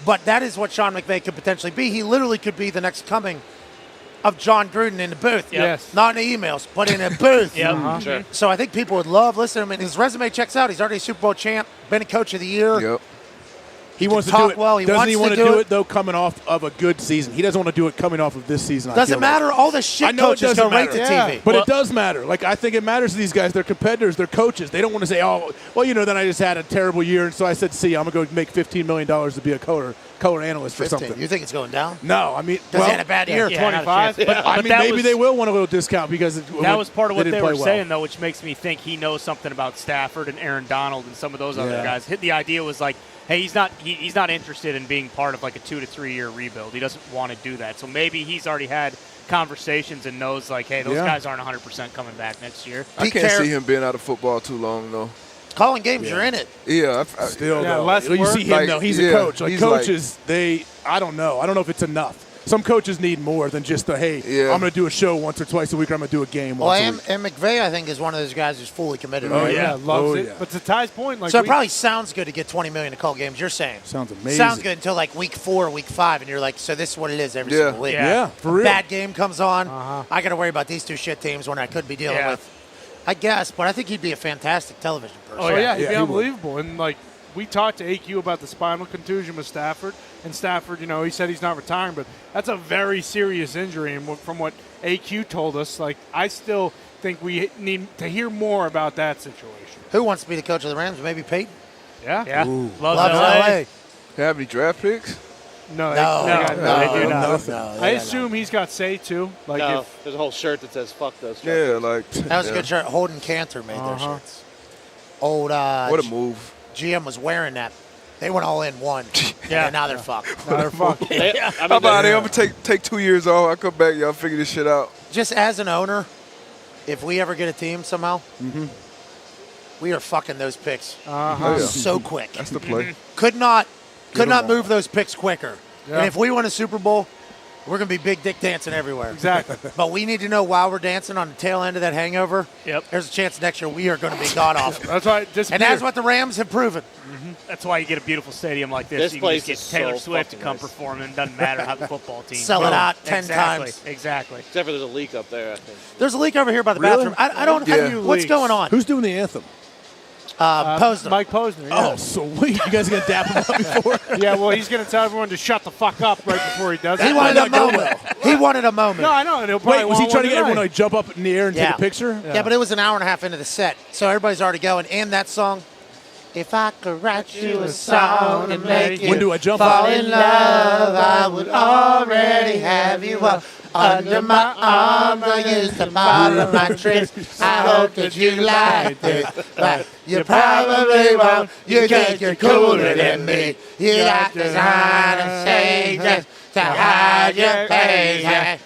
But that is what Sean McVay could potentially be. He literally could be the next coming of John Gruden in the booth. Yes. Not in the emails, but in a booth. Sure. So I think people would love listening to him. And his resume checks out. He's already a Super Bowl champ, been a coach of the year. Yep. He wants to do it. Doesn't he want to do it, though, coming off of a good season? He doesn't want to do it coming off of this season. Doesn't matter. All the shit coaches go right to TV. But it does matter. Like, I think it matters to these guys. They're competitors. They're coaches. They don't want to say, oh, well, then I just had a terrible year, and so I said, I'm going to go make $15 million to be a color analyst for 15. something. You think it's going down? No, I mean, because he had a bad year. 25. But maybe they will want a little discount because that was part of what they were saying, well. though, which makes me think he knows something about Stafford and Aaron Donald and some of those other guys. The idea was like, hey, he's not interested in being part of like a 2 to 3 year rebuild. He doesn't want to do that. So maybe he's already had conversations and knows like, hey, those guys aren't 100% coming back next year. I can't see him being out of football too long, though. Calling games, you're in it. Yeah. Still, though. You see him, though. He's a coach. Like, coaches, I don't know. I don't know if it's enough. Some coaches need more than just I'm going to do a show once or twice a week, or I'm going to do a game once a week. And McVay, I think, is one of those guys who's fully committed. Loves it. But to Ty's point, like, so it probably sounds good to get $20 million to call games. You're saying sounds amazing. Sounds good until like week 4, week 5, and you're like, so this is what it is every single week. Yeah, for real. Bad game comes on. I got to worry about these two shit teams when I could be dealing with. I guess, but I think he'd be a fantastic television person. Oh yeah, he'd be unbelievable. And like, we talked to AQ about the spinal contusion with Stafford, and Stafford, he said he's not retiring, but that's a very serious injury. And from what AQ told us, like, I still think we need to hear more about that situation. Who wants to be the coach of the Rams? Maybe Peyton? Yeah. Loves LA. Have any draft picks? No, they do not. I assume he's got say too. Like, there's a whole shirt that says "fuck those." Yeah, like that was a good shirt. Holden Cantor made their shirts. Old. What a move. GM was wearing that. They went all in one. And now they're fucked. How about it? I'm gonna take 2 years off. I come back, y'all figure this shit out. Just as an owner, if we ever get a team somehow, we are fucking those picks so quick. That's the play. Could not move those picks quicker. And if we win a Super Bowl, we're going to be big dick dancing everywhere. Exactly. But we need to know while we're dancing on the tail end of that hangover, there's a chance next year we are going to be god-awful. That's right. And that's what the Rams have proven. That's why you get a beautiful stadium like this. You can just get Taylor Swift to come perform, and it doesn't matter how the football team sell it out 10 times. Exactly. Except for there's a leak up there, I think. There's a leak over here by the bathroom. I don't know what's going on. Who's doing the anthem? Posner. Mike Posner. Yeah. Oh, sweet. You guys are going to dap him up before? Yeah, well, he's going to tell everyone to shut the fuck up right before he does it. He wanted a moment. He wanted a moment. No, I know. And Wait, was he trying to get everyone to jump up in the air and take a picture? Yeah, but it was an hour and a half into the set, so everybody's already going. And that song, if I could write you a song and make you when do I jump fall up? in love, I would already have you up. Under my arms, I used to bottle my tricks. I hope that you like this, but you probably won't. You think you're cooler than me. You got designer shades just to hide your face.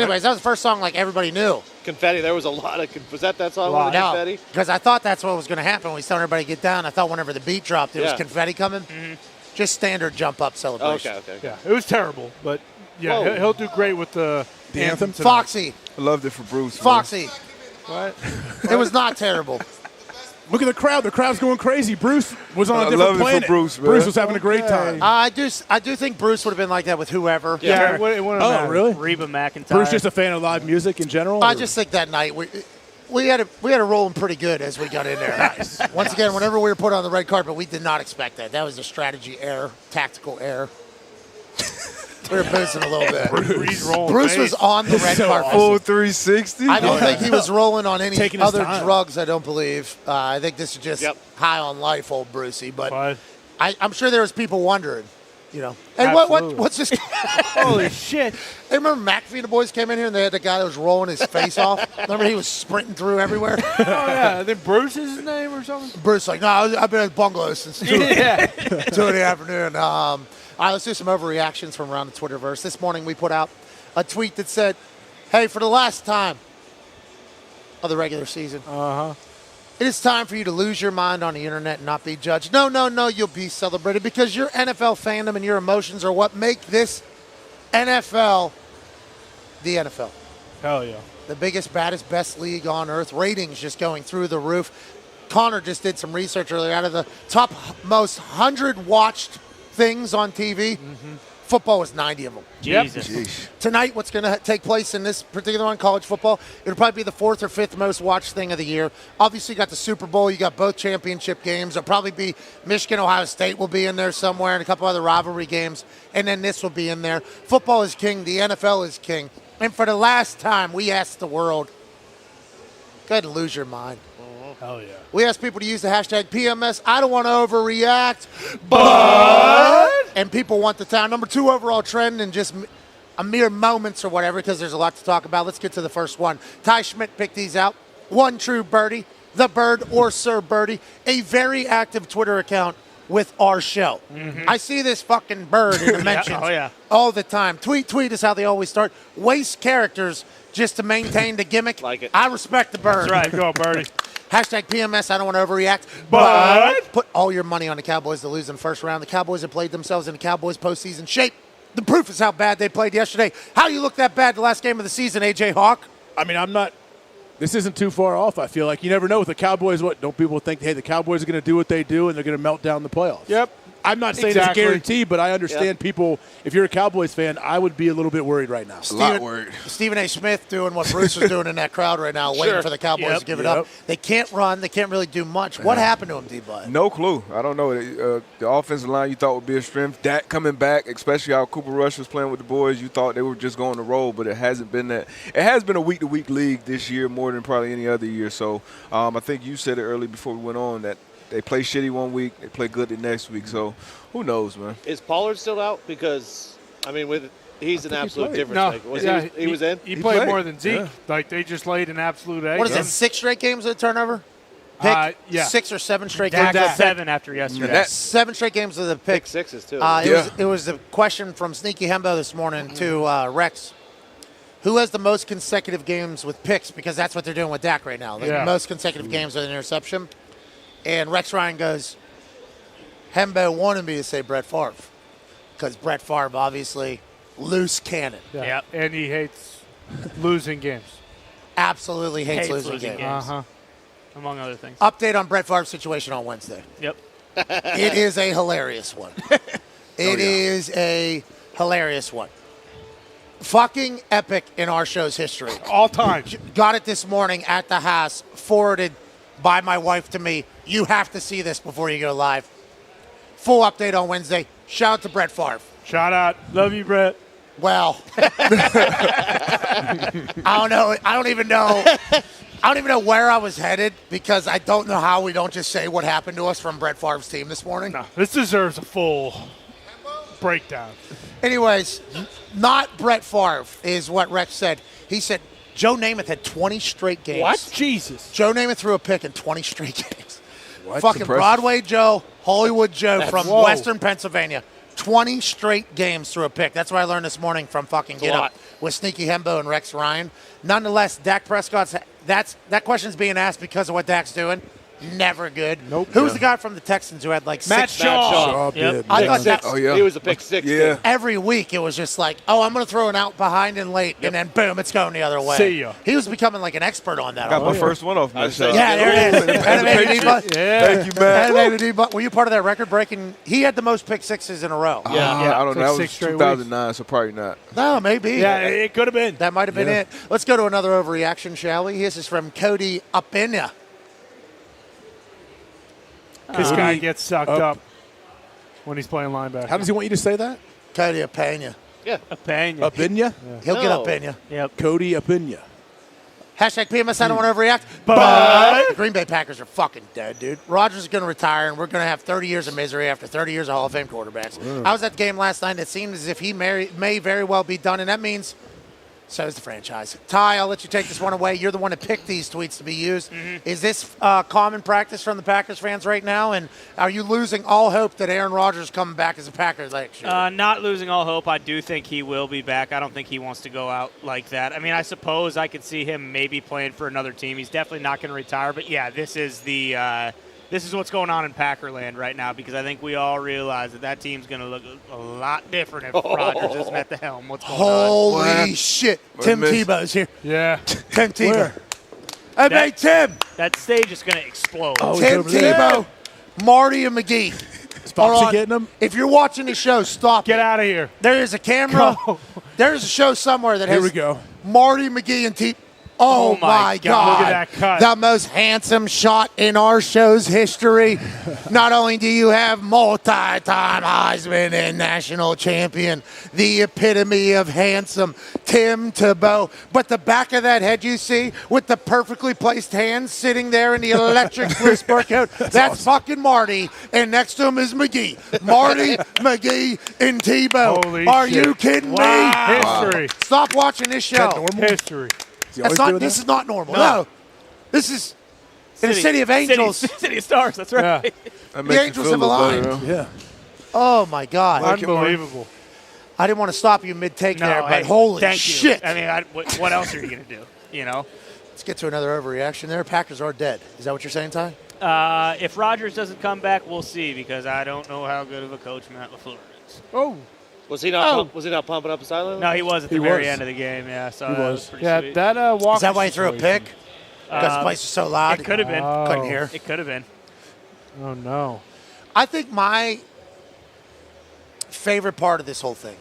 Anyways, that was the first song like everybody knew. Confetti. There was a lot of. Was that song? No, Confetti? because I thought that's what was going to happen when we told everybody to get down. I thought whenever the beat dropped, there was confetti coming. Mm-hmm. Just standard jump up celebration. Okay. Yeah, it was terrible, but yeah, he'll do great with the anthem. tonight. Foxy. I loved it for Bruce. Foxy. What? It was not terrible. Look at the crowd. The crowd's going crazy. Bruce was on a different love it planet. for Bruce, man. Bruce was having a great time. I do think Bruce would have been like that with whoever. Yeah, it wouldn't Oh, matter. really? Reba McEntire. Bruce just a fan of live music in general? I or- just think that night we had it rolling pretty good as we got in there. Nice. Once again, whenever we were put on the red carpet, we did not expect that. That was a strategy error, tactical error. We were boozing a little bit. Bruce was on the red carpet. Full 360. I don't think he was rolling on any Taking his other time. drugs, I don't believe. I think this is just high on life, old Brucey. But I'm sure there was people wondering, you know. Hey, what's this? Holy shit. Hey, remember McAfee and the boys came in here and they had the guy that was rolling his face off? Remember he was sprinting through everywhere? Oh, yeah. I think Bruce is his name or something? Bruce like, no, I've been at the bungalow since 2 in the afternoon. All right, let's do some overreactions from around the Twitterverse. This morning we put out a tweet that said, hey, for the last time of the regular season, it is time for you to lose your mind on the internet and not be judged. No, you'll be celebrated because your NFL fandom and your emotions are what make this NFL the NFL. Hell yeah. The biggest, baddest, best league on earth. Ratings just going through the roof. Connor just did some research earlier. Out of the top most 100 watched things on TV, football was 90 of them. Jesus. Tonight, what's going to take place in this particular one, college football, it'll probably be the 4th or 5th most watched thing of the year. Obviously, you got the Super Bowl. You got both championship games. It'll probably be Michigan, Ohio State will be in there somewhere, and a couple other rivalry games, and then this will be in there. Football is king. The NFL is king. And for the last time, we asked the world, go ahead and lose your mind. Hell yeah. We asked people to use the hashtag PMS. I don't want to overreact, but... And people want the town. Number 2 overall trend in just a mere moments or whatever, because there's a lot to talk about. Let's get to the first one. Ty Schmidt picked these out. One true birdie, the bird or Sir Birdie, a very active Twitter account with our show. I see this fucking bird in the mentions all the time. Tweet is how they always start. Waste characters just to maintain the gimmick. Like it. I respect the bird. That's right. Go, Birdie. Hashtag PMS, I don't want to overreact, but put all your money on the Cowboys to lose in the first round. The Cowboys have played themselves in the Cowboys postseason shape. The proof is how bad they played yesterday. How do you look that bad the last game of the season, A.J. Hawk? I mean, this isn't too far off, I feel like. You never know with the Cowboys. Don't people think, hey, the Cowboys are going to do what they do and they're going to melt down the playoffs? Yep. I'm not saying it's a guarantee, but I understand people. If you're a Cowboys fan, I would be a little bit worried right now. A lot worried. Stephen A. Smith doing what Bruce was doing in that crowd right now, waiting for the Cowboys to give it up. They can't run. They can't really do much. What happened to him, D-Bud? No clue. I don't know. The offensive line you thought would be a strength. Dak coming back, especially how Cooper Rush was playing with the boys, you thought they were just going to roll, but it hasn't been that. It has been a week-to-week league this year more than probably any other year. So I think you said it early before we went on that they play shitty one week, they play good the next week. So who knows, man? Is Pollard still out? Because, I mean, he's an absolute difference No, maker. He was in? He played more than Zeke. Yeah. Like, they just laid an absolute egg. What is it, 6 straight games of turnover? Pick? 6 or 7 straight games. 7 after yesterday. 7 straight games of the pick. 6s, too. It was a question from Sneaky Hembo this morning to Rex. Who has the most consecutive games with picks? Because that's what they're doing with Dak right now. The most consecutive games with an interception. And Rex Ryan goes, Hembo wanted me to say Brett Favre. Because Brett Favre, obviously, loose cannon. Yeah. And he hates losing games. Absolutely hates losing games. Among other things. Update on Brett Favre's situation on Wednesday. Yep. It is a hilarious one. It is a hilarious one. Fucking epic in our show's history. All time. Got it this morning at the house, forwarded by my wife to me. You have to see this before you go live. Full update on Wednesday. Shout out to Brett Favre. Shout out. Love you, Brett. Well, I don't know. I don't even know where I was headed because I don't know how we don't just say what happened to us from Brett Favre's team this morning. No, this deserves a full breakdown. Anyways, not Brett Favre is what Rex said. He said Joe Namath had 20 straight games. What? Jesus. Joe Namath threw a pick in 20 straight games. What? Fucking Broadway Joe, Hollywood Joe from Western Pennsylvania. 20 straight games through a pick. That's what I learned this morning from fucking Get Up with Sneaky Hembo and Rex Ryan. Nonetheless, Dak Prescott's that question's being asked because of what Dak's doing. Never good. Nope. Who was the guy from the Texans who had like Matt six? Shaw. Yep. I thought that. Oh, yeah. He was a pick six. Yeah. Every week it was just like, oh, I'm going to throw an out behind and late, and then boom, it's going the other way. See ya. He was becoming like an expert on that. Got my first one off my shot. Yeah, there it is. Thank you, man. Were you part of that record-breaking? He had the most pick sixes in a row. I don't know. That was 6 2009, so probably not. No, maybe. Yeah, it could have been. That might have been it. Let's go to another overreaction, shall we? This is from Cody Upenya. This guy gets sucked up when he's playing linebacker. How does he want you to say that? Cody Upenya. Yeah. Upenya. Upenya? He'll get Upenya. Yep. Cody Upenya. Hashtag PMS, I don't want to overreact. But the Green Bay Packers are fucking dead, dude. Rodgers is going to retire, and we're going to have 30 years of misery after 30 years of Hall of Fame quarterbacks. I was at the game last night, and it seemed as if he may very well be done, and that means so is the franchise. Ty, I'll let you take this one away. You're the one that picked these tweets to be used. Is this common practice from the Packers fans right now? And are you losing all hope that Aaron Rodgers is coming back as a Packer next year? Not losing all hope. I do think he will be back. I don't think he wants to go out like that. I mean, I suppose I could see him maybe playing for another team. He's definitely not going to retire. But, yeah, this is what's going on in Packerland right now, because I think we all realize that team's going to look a lot different if Rodgers isn't at the helm. What's going on? Holy shit. Tim Tebow's here. Yeah. Tim Tebow. Hey, Tim. That stage is going to explode. Tim Tebow, Marty, and McGee. Spotsy getting them? If you're watching the show, stop. Get out of here. There is a camera. There's a show somewhere that has Marty, McGee, and Tebow. Oh, my God. Look at that cut. The most handsome shot in our show's history. Not only do you have multi-time Heisman and national champion, the epitome of handsome, Tim Tebow, but the back of that head you see with the perfectly placed hands sitting there in the electric blue sport coat, that's fucking Marty, and next to him is McGee. Marty, McGee, and Tebow. Holy Are shit. you kidding me? History. Stop watching this show. History. This is not normal. No. This is in the city of angels. City of stars, that's right. That The makes you angels feel have a little aligned. better, though. Yeah. Oh, my God. Unbelievable. I didn't want to stop you mid-take there, but hey, holy thank shit. You. I mean, what else are you going to do? You know? Let's get to another overreaction there. Packers are dead. Is that what you're saying, Ty? If Rodgers doesn't come back, we'll see, because I don't know how good of a coach Matt LaFleur is. Oh. Was he not pumping up the sideline? No, he was at the very end of the game. Yeah, so that was pretty sweet. That walk. Is that why he threw a pick? Because the place was so loud. It could have been. Couldn't hear. It could have been. Oh no. I think my favorite part of this whole thing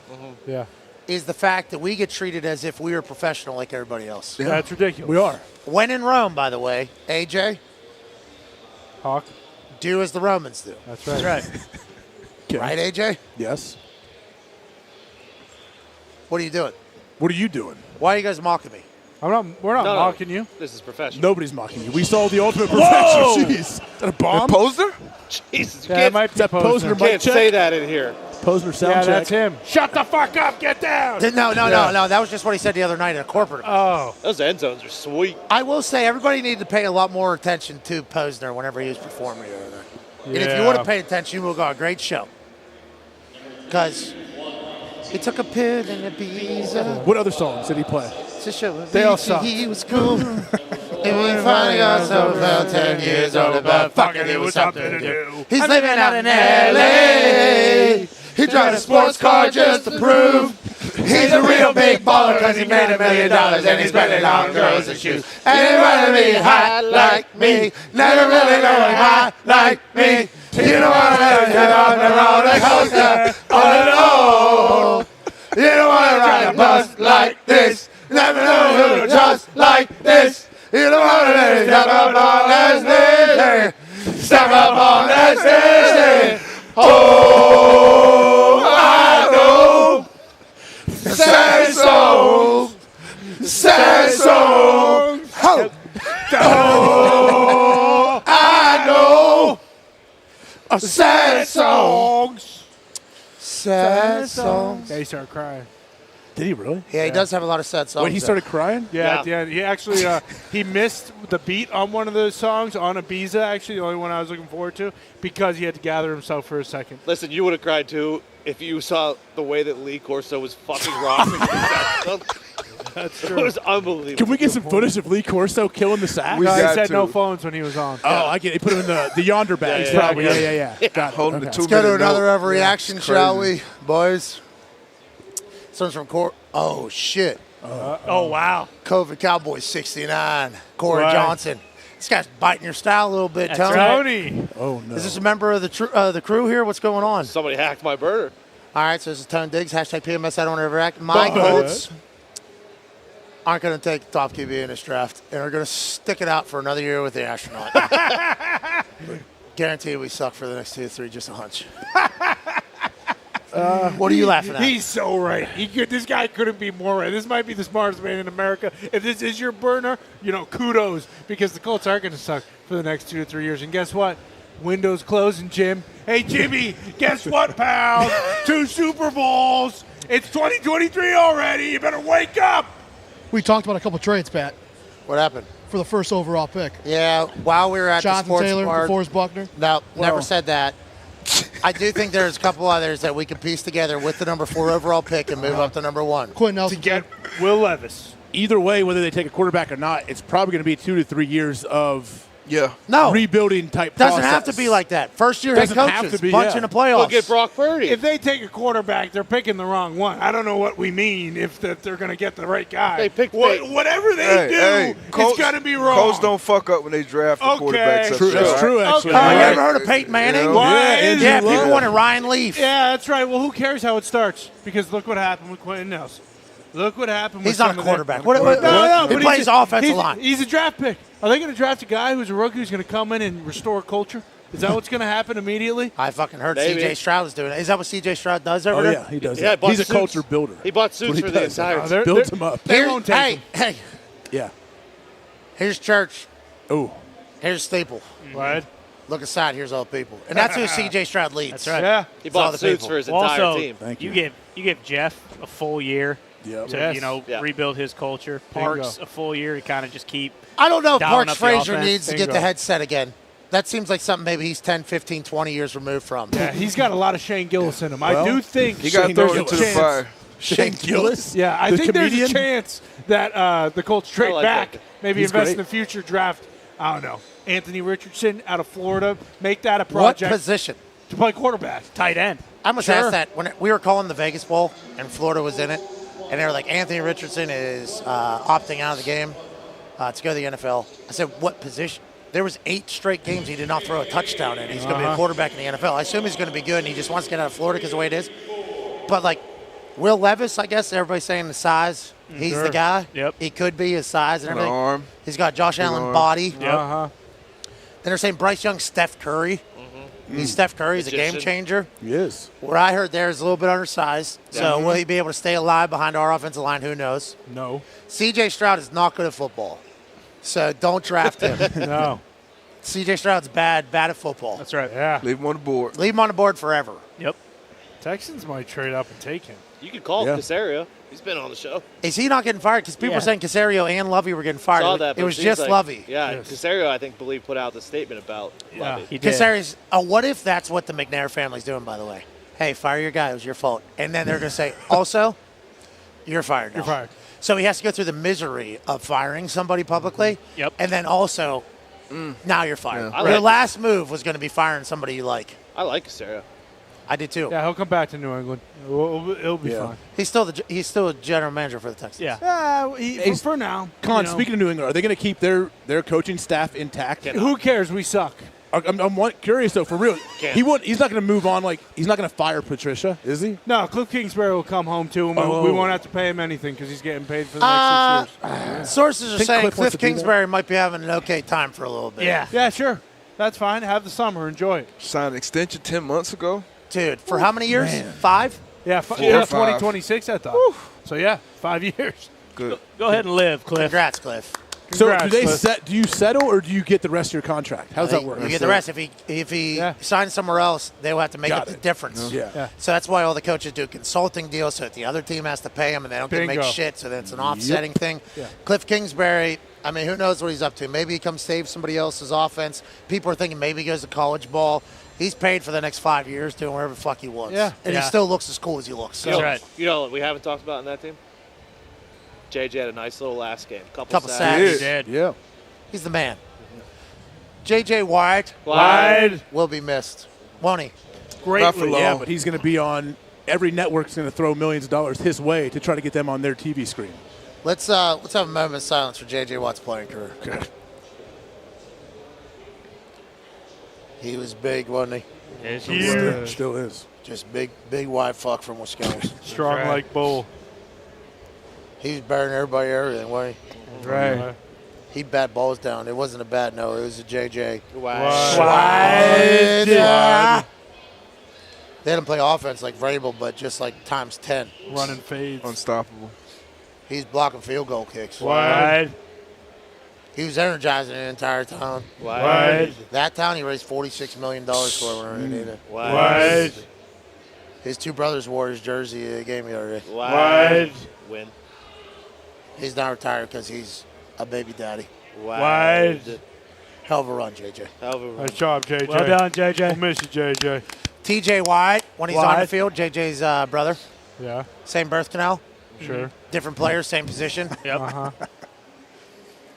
Yeah. is the fact that we get treated as if we are professional like everybody else. Yeah. That's ridiculous. We are. When in Rome, by the way, AJ, Hawk. do as the Romans do. That's right. Right. Okay. Right, AJ? Yes. What are you doing? What are you doing? Why are you guys mocking me? We're not mocking you. This is professional. Nobody's mocking you. We saw the ultimate perfection. Jeez. Is that a bomb? Posner? Jesus, Yeah, it might be Posner. you can't say that in here. Posner sound Yeah, check. that's him. Shut the fuck up. Get down. No. That was just what he said the other night in a corporate. Oh. Those end zones are sweet. I will say everybody needed to pay a lot more attention to Posner whenever he was performing over there. And if you would have paid attention, you would have got a great show. Because he took a pill and a Ibiza. What other songs did he play? To show They all suck. he was cool. And we finally got so about 10 years old, but fucking it was something to do. He's living out in L.A. He drives a sports car just to prove he's a real big baller because he made $1 million and he's spending on girls and shoes. And he wanted to be hot like me, never really knowing hot like me. You don't want to get on the roller coaster alone. You don't want to ride a bus like this. Never know who just like this. You don't want to step up on that stage. Step up on that stage. Oh, I know. Sad song. Sad song. Oh, I know. Sad songs. Sad songs. Yeah, he started crying. Did he really? Yeah, he does have a lot of sad songs. Wait, he started crying? Yeah, at the end. He actually he missed the beat on one of those songs on Ibiza, actually, the only one I was looking forward to, because he had to gather himself for a second. Listen, you would have cried too if you saw the way that Lee Corso was fucking rocking That's it true. was unbelievable. Can we get some footage of Lee Corso killing the sack? He said no phones when he was on. Oh, I get it. He put him in the yonder bag. Yeah, Probably. Yeah. Got it. Holding the Okay. 2 Let's go to minute another note. overreaction, That's shall crazy. we, boys? This one's from Oh, shit. Oh, wow. COVID Cowboys 69. Corey Right. Johnson. This guy's biting your style a little bit, That's Tony. Tony. Oh, no. Is this a member of the crew here? What's going on? Somebody hacked my burner. All right, so this is Tone Diggs, hashtag PMS, I don't overact. My Colts aren't going to take the top QB in this draft, and are going to stick it out for another year with the astronaut. Guarantee we suck for the next 2 to 3, just a hunch. What are you laughing at? He's so right. This guy couldn't be more right. This might be the smartest man in America. If this is your burner, kudos, because the Colts are going to suck for the next 2 to 3 years. And guess what? Windows closing, Jim. Hey, Jimmy, guess what, pal? 2 Super Bowls. It's 2023 already. You better wake up. We talked about a couple trades, Pat, What happened? for the first overall pick. Yeah, while we were at the Jonathan sports Taylor, bar. DeForest Buckner. No, never Well. said that. I do think there's a couple others that we could piece together with the number 4 overall pick and move up to number 1. Quentin Nelson. To get Will Levis. Either way, whether they take a quarterback or not, it's probably going to be 2 to 3 years of No. rebuilding type Doesn't process. have to be like that. First year head Doesn't have coaches, to be, bunch yeah. in the playoffs. Look at Brock Purdy. If they take a quarterback, they're picking the wrong one. I don't know what we mean if that they're going to get the right guy. They picked whatever they do, it's going to be wrong. Colts don't fuck up when they draft the quarterbacks. True, that's true, actually. Oh, you ever heard of Peyton Manning? You know? Yeah, people wanted Ryan Leaf. Yeah, that's right. Well, who cares how it starts? Because look what happened with Quentin Nelson. Look what happened with He's not some a of their- quarterback. No, He but plays he's offensive line. He's a draft pick. Are they going to draft a guy who's a rookie who's going to come in and restore culture? Is that what's going to happen immediately? I fucking heard Maybe. C.J. Stroud is doing it. Is that what C.J. Stroud does over Oh, there? yeah, he does Yeah, that. bought He's a suits. culture builder. He bought That's suits what he for the does. entire They're- Builds him up. They won't take him. Hey, Yeah. here's church. Oh. Here's Staple. Right. Look aside, here's all the people. And that's who C.J. Stroud leads. That's right. Yeah. He It's all bought the suits people. for his entire Also, team. Thank you you. give Jeff a full year Yep. to Yes. Yeah. rebuild his culture. Parks a full year to kind of just keep. I don't know if Dialing Parks up the Frazier offense. needs to get the headset again. That seems like something maybe he's 10, 15, 20 years removed from. Yeah, he's got a lot of Shane Gillis in him. I Well, do think He got Shane thrown there's a into the chance- fire. Shane Gillis? Yeah, I The think there's comedian? a chance that the Colts trade like back, that. maybe He's invest great. in the future draft. I don't know. Anthony Richardson out of Florida, make that a What project position? to play quarterback. Tight end. I must Sure. ask that when we were calling the Vegas Bowl and Florida was in it, and they were like, Anthony Richardson is opting out of the game to go to the NFL. I said, what position? There was 8 straight games he did not throw a touchdown in. He's going to be a quarterback in the NFL. I assume he's going to be good, and he just wants to get out of Florida because of the way it is. But, like, Will Levis, I guess everybody's saying the size. He's Sure. the guy. Yep. He could be his size and And everything. arm. He's got Josh Allen arm. body. Yep. Uh-huh. Then they're saying Bryce Young, Steph Curry. He's Steph Curry. He's a game Magician. changer. He is. Where I heard there is a little bit undersized. So will he be able to stay alive behind our offensive line? Who knows? No. C.J. Stroud is not good at football. So don't draft him. No. C.J. Stroud's bad at football. That's right. Yeah. Leave him on the board. Leave him on the board forever. Yep. Texans might trade up and take him. You could call Yeah. Casario. He's been on the show. Is he not getting fired? Because people were saying Casario and Lovey were getting fired. Saw that. It but was seems just like, Lovey. Yeah, Yes. Casario, I think, put out the statement about Yeah. Lovey. He did. Casario's, what if that's what the McNair family's doing, by the way? Hey, fire your guy. It was your fault. And then they're going to say, also, you're fired now. You're fired. So he has to go through the misery of firing somebody publicly. Yep. And then also, now you're fired. I Your like- last move was going to be firing somebody you like. I like Casario. I did too. Yeah, he'll come back to New England. It'll be Yeah. fine. He's still a general manager for the Texans. Yeah. For now. Con, you know. speaking of New England, are they going to keep their coaching staff intact? Who cares? We suck. I'm curious, though, for real. Can't. He's not going to move on. Like, he's not going to fire Patricia, is he? No, Cliff Kingsbury will come home too, and Oh. we won't have to pay him anything because he's getting paid for the next 6 years. Sources are Think saying Cliff wants Cliff to do that? Kingsbury might be having an okay time for a little bit. Yeah, sure. That's fine. Have the summer. Enjoy it. Signed an extension 10 months ago. Dude, for how many years? Man. 5? Yeah, 4 or 5. 2026, I thought. So, yeah, 5 years. Good. Go ahead and live, Cliff. Congrats, Cliff. So Congrats, Cliff. do you settle or do you get the rest of your contract? How does that work? You get the rest. If he signs somewhere else, they will have to make Got up the it. difference. Yeah. So that's why all the coaches do consulting deals so that the other team has to pay them and they don't get to make Bingo. shit. So then it's an offsetting thing. Yeah. Cliff Kingsbury, I mean, who knows what he's up to? Maybe he comes save somebody else's offense. People are thinking maybe he goes to college ball. He's paid for the next 5 years doing whatever the fuck he wants. Yeah. And he still looks as cool as he looks. So. That's right. You know what we haven't talked about in that team? JJ had a nice little last game. Couple sacks. He did. Yeah. He's the man. JJ Watt will be missed. Won't he? Greatly, yeah, but he's going to be on every network's going to throw millions of dollars his way to try to get them on their TV screen. Let's have a moment of silence for JJ Watt's playing career. Okay. He was big, wasn't he? Yes, he was. Still is. Just big white fuck from Wisconsin. Strong like bull. He was better than everything, wasn't he? Right. He'd bat balls down. It wasn't a bat, no. It was a JJ. Wide. They had him play offense like Vrabel, but just like times 10. Running fades. Unstoppable. He's blocking field goal kicks. Wide. He was energizing the entire town. Wide. That town he raised $46 million for when he did it. Wide. His two brothers wore his jersey at a game the other day. Wide. Win. He's not retired because he's a baby daddy. Wide. Hell of a run, JJ. Hell of a run. Nice job, JJ. Well done, JJ. We'll miss you, JJ. TJ Watt, when he's on the field, JJ's brother. Yeah. Same birth canal. Sure. Different players, same position. Yep.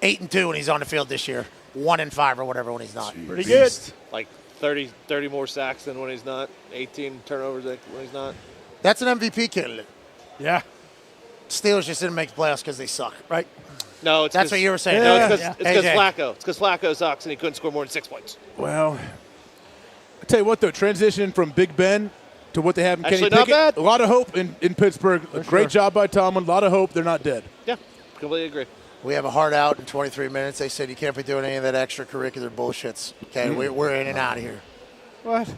8-2 when he's on the field this year. 1-5 or whatever when he's not. Pretty good. Like 30 more sacks than when he's not. 18 turnovers when he's not. That's an MVP candidate. Yeah. Steelers just didn't make the playoffs because they suck, right? No, it's That's what you were saying. No, it's because AJ. Flacco. It's because Flacco sucks and he couldn't score more than 6 points. Well, I tell you what, though, transition from Big Ben to what they have in Actually, Kenny not Pickett, bad. a lot of hope in Pittsburgh. Great job by Tomlin. A lot of hope. They're not dead. Yeah, completely agree. We have a hard out in 23 minutes. They said you can't be doing any of that extracurricular bullshits. Okay, we're in and out of here. What?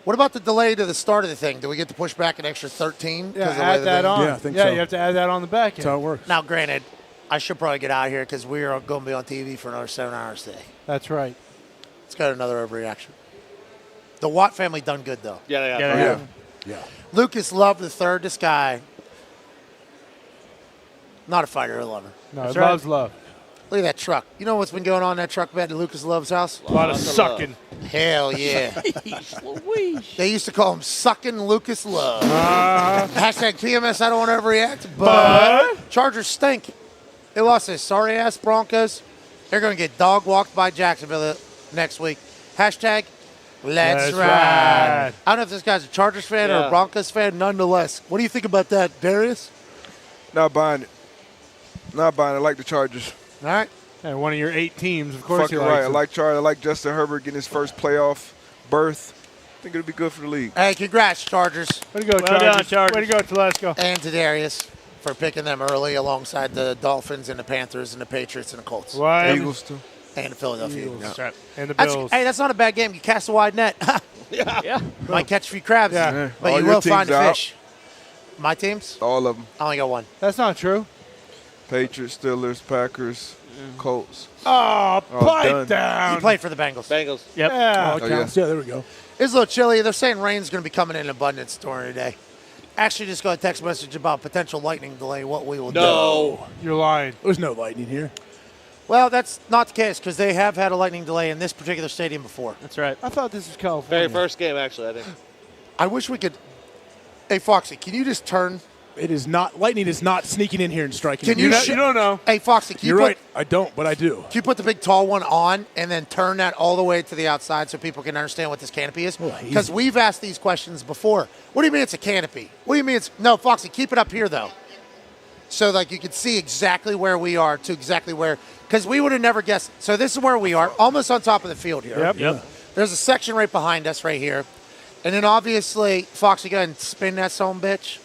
What about the delay to the start of the thing? Do we get to push back an extra 13? Yeah, add that on. Yeah, I think so. You have to add that on the back end. That's how it works. Now, granted, I should probably get out of here because we are going to be on TV for another 7 hours today. That's right. Let's go to another overreaction. The Watt family done good, though. Yeah. Lucas Love III, this guy, not a fighter, a lover. No, That's it loves love. Look at that truck. You know what's been going on in that truck bed at Lucas Love's house? A lot of sucking. Hell yeah. They used to call him Sucking Lucas Love. Hashtag PMS, I don't want to overreact, but Chargers stink. They lost this sorry-ass Broncos. They're going to get dog-walked by Jacksonville next week. Hashtag Let's ride. I don't know if this guy's a Chargers fan or a Broncos fan. Nonetheless, what do you think about that, Darius? Not buying it. Not buying it. I like the Chargers. All right. And one of your 8 teams, of course. Fucking right. I like Chargers. I like Justin Herbert getting his first playoff berth. I think it'll be good for the league. Hey, congrats, Chargers. Way to go, Well Chargers. done, Chargers. Way to go, Telesco. And to Darius for picking them early alongside the Dolphins and the Panthers and the Patriots and the Colts. Why? Eagles, too. And the Philadelphia Eagles. That's right. And the Bills. Hey, that's not a bad game. You cast a wide net. Yeah. Might catch a few crabs, Yeah. but All you your will find teams a out. fish. My teams? All of them. I only got one. That's not true. Patriots, Steelers, Packers, Colts. Oh, pipe done. down. You played for the Bengals. Bengals. Yep. Yeah. Oh, yeah, there we go. It's a little chilly. They're saying rain's going to be coming in abundance during the day. Actually, just got a text message about potential lightning delay, what we will do. You're lying. There's no lightning here. Well, that's not the case because they have had a lightning delay in this particular stadium before. That's right. I thought this was California. Very first game, actually, I think. I wish we could. Hey, Foxy, can you just turn? It is not. Lightning is not sneaking in here and striking. Can you you don't know. Hey, Foxy, can You're you put, right. I don't, but I do. Can you put the big tall one on and then turn that all the way to the outside so people can understand what this canopy is? Because we've asked these questions before. What do you mean it's a canopy? What do you mean it's... No, Foxy, keep it up here, though. So, like, you can see exactly where we are to exactly where... Because we would have never guessed. So this is where we are, almost on top of the field here. Yep. There's a section right behind us right here. And then, obviously, Foxy, go ahead and spin that son of a bitch.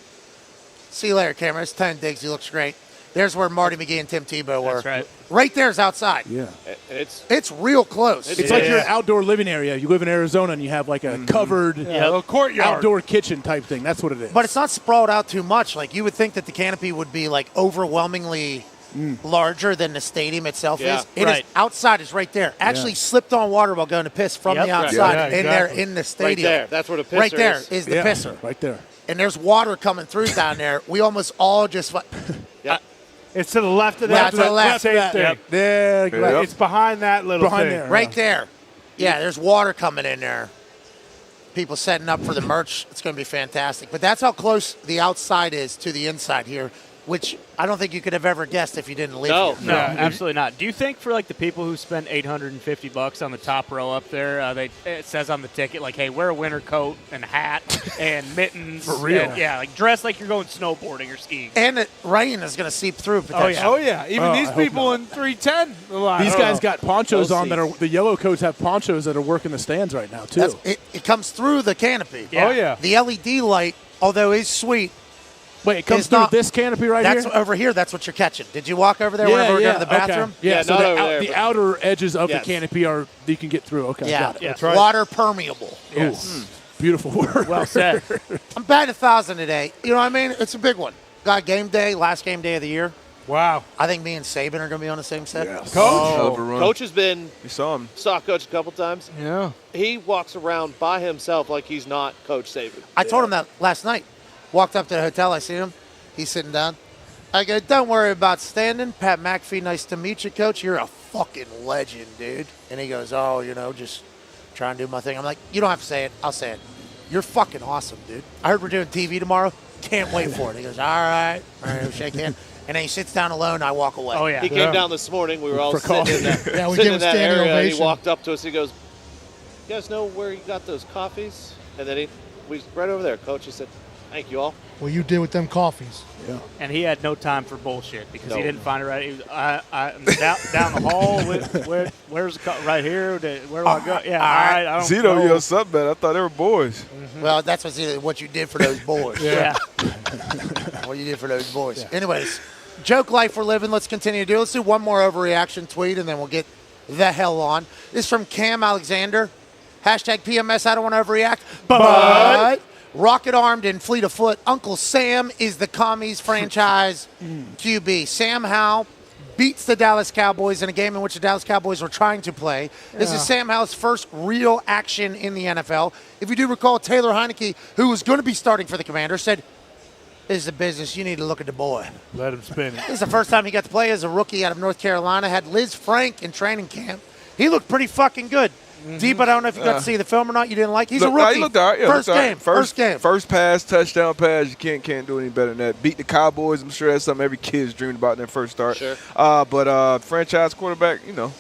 See you later, camera. It's 10 digs. He looks great. There's where Marty McGee and Tim Tebow were. That's right. Right there's outside. Yeah. It's real close. It's like your outdoor living area. You live in Arizona and you have like a covered little courtyard. outdoor kitchen type thing. That's what it is. But it's not sprawled out too much. Like, you would think that the canopy would be, like, overwhelmingly larger than the stadium itself is. It is outside is right there. Actually slipped on water while going to piss from the outside there in the stadium. Right there. That's where the pisser right there is the pisser. Right there. And there's water coming through down there. We almost all just... It's to the left of that. to the left. Same thing. There. It's behind that little Behind thing. there. Right there. Yeah, there's water coming in there. people setting up for the merch. It's going to be fantastic. But that's how close the outside is to the inside here, which I don't think you could have ever guessed if you didn't live here. No, absolutely not. Do you think for like the people who spend $850 on the top row up there, it says on the ticket like, "Hey, wear a winter coat and hat and mittens." For real? And, yeah, like dress like you're going snowboarding or skiing. And the rain is going to seep through. Oh yeah. Even these people in 310. These guys got ponchos on that are the yellow coats have ponchos that are working the stands right now too. It comes through the canopy. Yeah. Oh yeah. The LED light, although is sweet. Wait, it comes through this canopy right here? That's over here. That's what you're catching. Did you walk over there whenever we go to the bathroom? Okay. Yeah, so the outer edges of the canopy you can get through. Okay, got it. That's right. Water permeable. Yes. Beautiful word. Well said. I'm batting 1,000 today. You know what I mean? It's a big one. Got game day, last game day of the year. Wow. I think me and Saban are going to be on the same set. Yes. Coach? Coach has been. You saw him. Saw Coach a couple times. Yeah. He walks around by himself like he's not Coach Saban. I told him that last night. Walked up to the hotel. I see him. He's sitting down. I go, don't worry about standing. Pat McAfee, nice to meet you, Coach. You're a fucking legend, dude. And he goes, just trying to do my thing. I'm like, you don't have to say it. I'll say it. You're fucking awesome, dude. I heard we're doing TV tomorrow. Can't wait for it. He goes, all right. We'll shake hands. And then he sits down alone. I walk away. Oh, yeah. He came down this morning. We were all sitting in that, Yeah, we sitting gave in a that standing area. And ovation. he walked up to us. He goes, you guys know where you got those coffees? And then we right over there, Coach. He said, thank you all. What you did with them coffees. Yeah. And he had no time for bullshit because he didn't find it right. He was, I'm down the hall. Where's the right here? Where do I go? Yeah, all right. I don't Zito know. yelled something bad. I thought they were boys. Mm-hmm. Well, that's what you did for those boys. Yeah. What you did for those boys. Yeah. Anyways, joke life we're living. Let's continue to do. Let's do one more overreaction tweet, and then we'll get the hell on. This is from Cam Alexander. Hashtag PMS, I don't want to overreact. But rocket-armed and fleet of foot, Uncle Sam is the Commies franchise QB. Sam Howell beats the Dallas Cowboys in a game in which the Dallas Cowboys were trying to play. This is Sam Howell's first real action in the NFL. If you do recall, Taylor Heineke, who was going to be starting for the Commanders, said, this is a business. You need to look at the boy. Let him spin it. This is the first time he got to play as a rookie out of North Carolina. Had Liz Frank in training camp. He looked pretty fucking good. Deep, I don't know if you got to see the film or not. You didn't like. He's a rookie. He looked all right. Yeah, First game. First game. First pass, touchdown pass. You can't do any better than that. Beat the Cowboys. I'm sure that's something every kid's dreamed about in their first start. Sure. But franchise quarterback, that's a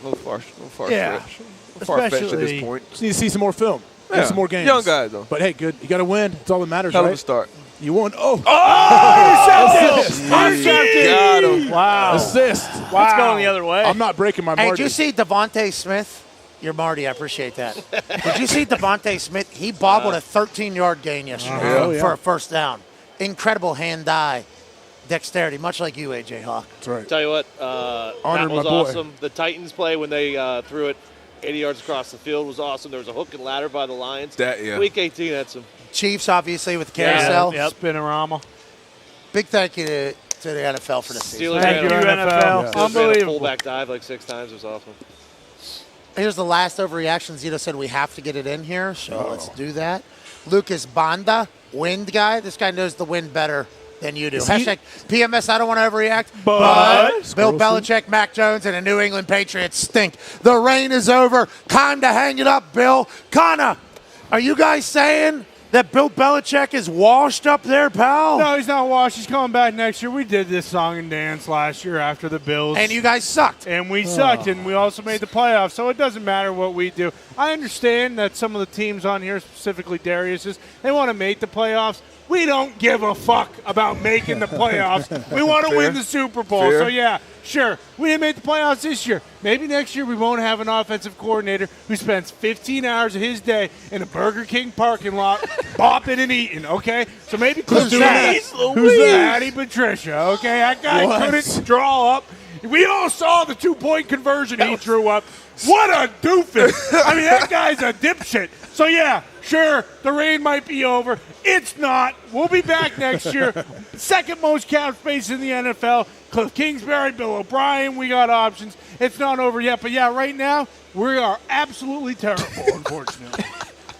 little far far-fetched at this point. Just need to see some more film. Yeah. Some more games. Young guys, though. But hey, good. You got to win. That's all that matters, Hell right? of a start. You won. Assist! Got him. Wow. Assist. Wow. Let's go the other way. I'm not breaking my Hey, margin. did you see Devontae Smith? You're Marty. I appreciate that. Did you see Devontae Smith? He bobbled a 13-yard gain yesterday for a first down. Incredible hand-eye dexterity, much like you, A.J. Hawk. That's right. Tell you what, that was awesome. The Titans play when they threw it 80 yards across the field was awesome. There was a hook and ladder by the Lions. Week 18 had some. Chiefs, obviously, with the carousel. Yep. Spinorama. Big thank you to the NFL for the season. Steelers Thank you, NFL. Steelers ran a Unbelievable. fullback dive like 6 times. It was awesome. Here's the last overreaction. Zito said we have to get it in here, so let's do that. Lucas Banda, wind guy. This guy knows the wind better than you do. Hashtag PMS, I don't want to overreact. But Bill Belichick, Mac Jones, and the New England Patriots stink. The rain is over. Time to hang it up, Bill. Connor, are you guys saying that Bill Belichick is washed up there, pal? No, he's not washed. He's coming back next year. We did this song and dance last year after the Bills. And you guys sucked. And we sucked, and we also made the playoffs, so it doesn't matter what we do. I understand that some of the teams on here, specifically Darius's, they want to make the playoffs. We don't give a fuck about making the playoffs. We want to win the Super Bowl. So, yeah, sure, we didn't make the playoffs this year. Maybe next year we won't have an offensive coordinator who spends 15 hours of his day in a Burger King parking lot bopping and eating, okay? So maybe Who's that? Who's that? Patty Patricia, okay? That guy couldn't draw up. We all saw the 2-point conversion he drew up. What a doofus. I mean, that guy's a dipshit. So, yeah, sure, the rain might be over. It's not. We'll be back next year. Second most cap space in the NFL. Cliff Kingsbury, Bill O'Brien, we got options. It's not over yet. But, yeah, right now, we are absolutely terrible, unfortunately.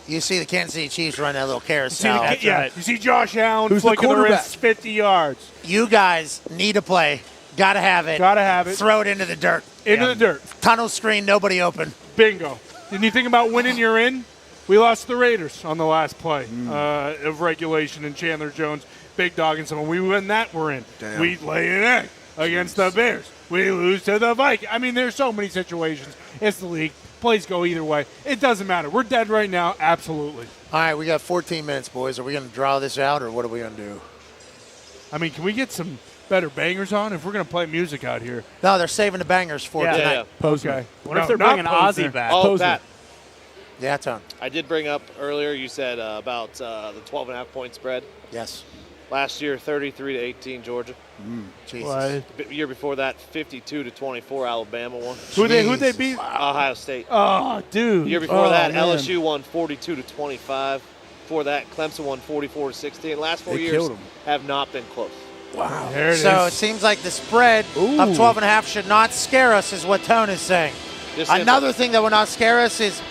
You see the Kansas City Chiefs run that little carousel. You see Josh Allen flicking the wrist 50 yards. You guys need to play. Got to have it. Got to have it. Throw it into the dirt. Into the dirt. Tunnel screen, nobody open. Bingo. Didn't you think about winning, you're in? We lost to the Raiders on the last play of regulation, and Chandler Jones, big dog, and someone. We win that, we're in. Damn. We lay an egg against the Bears. We lose to the Vikings. I mean, there's so many situations. It's the league. Plays go either way. It doesn't matter. We're dead right now. Absolutely. All right, we got 14 minutes, boys. Are we going to draw this out, or what are we going to do? I mean, can we get some better bangers on if we're going to play music out here? No, they're saving the bangers for tonight. Posner. Okay. What if they're bringing Ozzy back? Oh, Pat. Yeah, Tone. I did bring up earlier, you said about the 12.5 point spread. Yes. Last year, 33-18, Georgia. Jesus. Year before that, 52-24, Alabama won. Who'd they beat? Ohio State. Oh, dude. Year before that, man. LSU won 42-25. Before that, Clemson won 44-16. Last 4 years have not been close. Wow. There it so is. it seems like the spread of 12.5 should not scare us, is what Tone is saying. Another thing that will not scare us is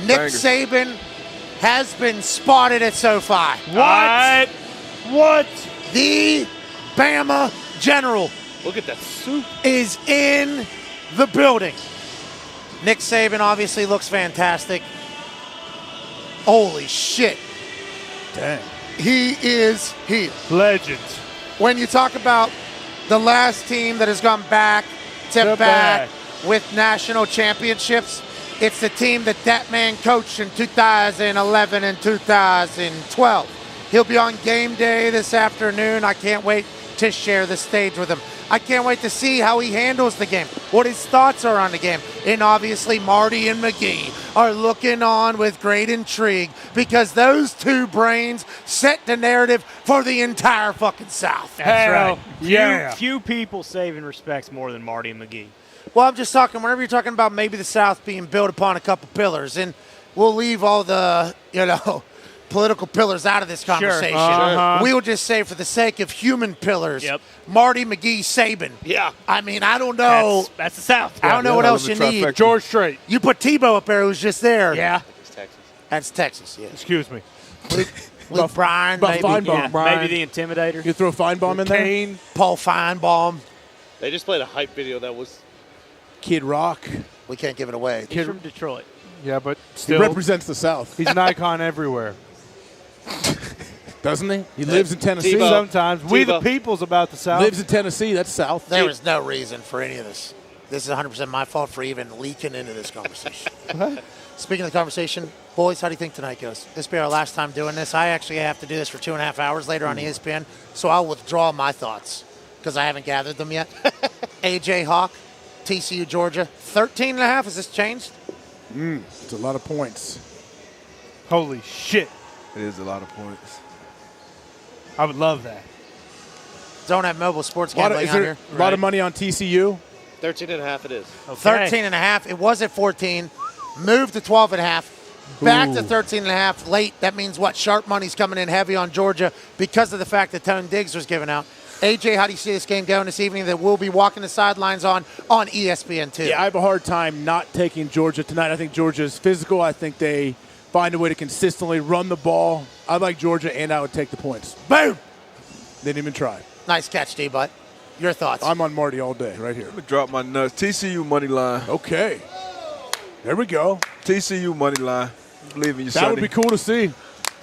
Nick Saban has been spotted at SoFi. What? The Bama General. Look at that suit. Is in the building. Nick Saban obviously looks fantastic. Holy shit. Dang. He is here. Legend. When you talk about the last team that has gone back to back with national championships, it's the team that man coached in 2011 and 2012. He'll be on game day this afternoon. I can't wait to share the stage with him. I can't wait to see how he handles the game, what his thoughts are on the game. And obviously, Marty and McGee are looking on with great intrigue because those two brains set the narrative for the entire fucking South. That's right. Yeah. Few people Saban respects more than Marty and McGee. Well, I'm just talking, whenever you're talking about maybe the South being built upon a couple pillars, and we'll leave all the, political pillars out of this conversation. Uh-huh. We will just say, for the sake of human pillars, Marty, McGee, Saban. Yeah. I mean, I don't know. That's the South. I don't know what else you need. George Strait. You put Tebow up there, who's just there. Yeah. It's Texas. That's Texas, yeah. Excuse me. Luke Bryan, maybe. Feinbaum. Maybe the Intimidator. You throw Feinbaum in there? Kane. Paul Feinbaum. They just played a hype video that was. Kid Rock. We can't give it away. He's from Detroit. Yeah, but He still. represents the South. He's an icon everywhere. Doesn't he? He lives in Tennessee. Tebow. Sometimes. We the people's about the South. Lives in Tennessee. That's South. There was no reason for any of this. This is 100% my fault for even leaking into this conversation. Speaking of the conversation, boys, how do you think tonight goes? This will be our last time doing this. I actually have to do this for 2.5 hours later on ESPN, so I'll withdraw my thoughts because I haven't gathered them yet. AJ Hawk, TCU, Georgia, 13.5. Has this changed? It's a lot of points. Holy shit. It is a lot of points. I would love that. Don't have mobile sports gambling Is on there here. a lot of money on TCU? 13.5 it is. Okay. 13.5. It was at 14. Moved to 12.5. Back to 13.5 late. That means what? Sharp money's coming in heavy on Georgia because of the fact that Tone Diggs was given out. AJ, how do you see this game going this evening that we'll be walking the sidelines on ESPN2? Yeah, I have a hard time not taking Georgia tonight. I think Georgia is physical. I think they find a way to consistently run the ball. I like Georgia, and I would take the points. Boom! They didn't even try. Nice catch, D-Butt. Your thoughts? I'm on Marty all day, right here. I'm gonna drop my nuts. TCU money line. Okay. There we go. TCU money line. I believe in you, That would be cool to see.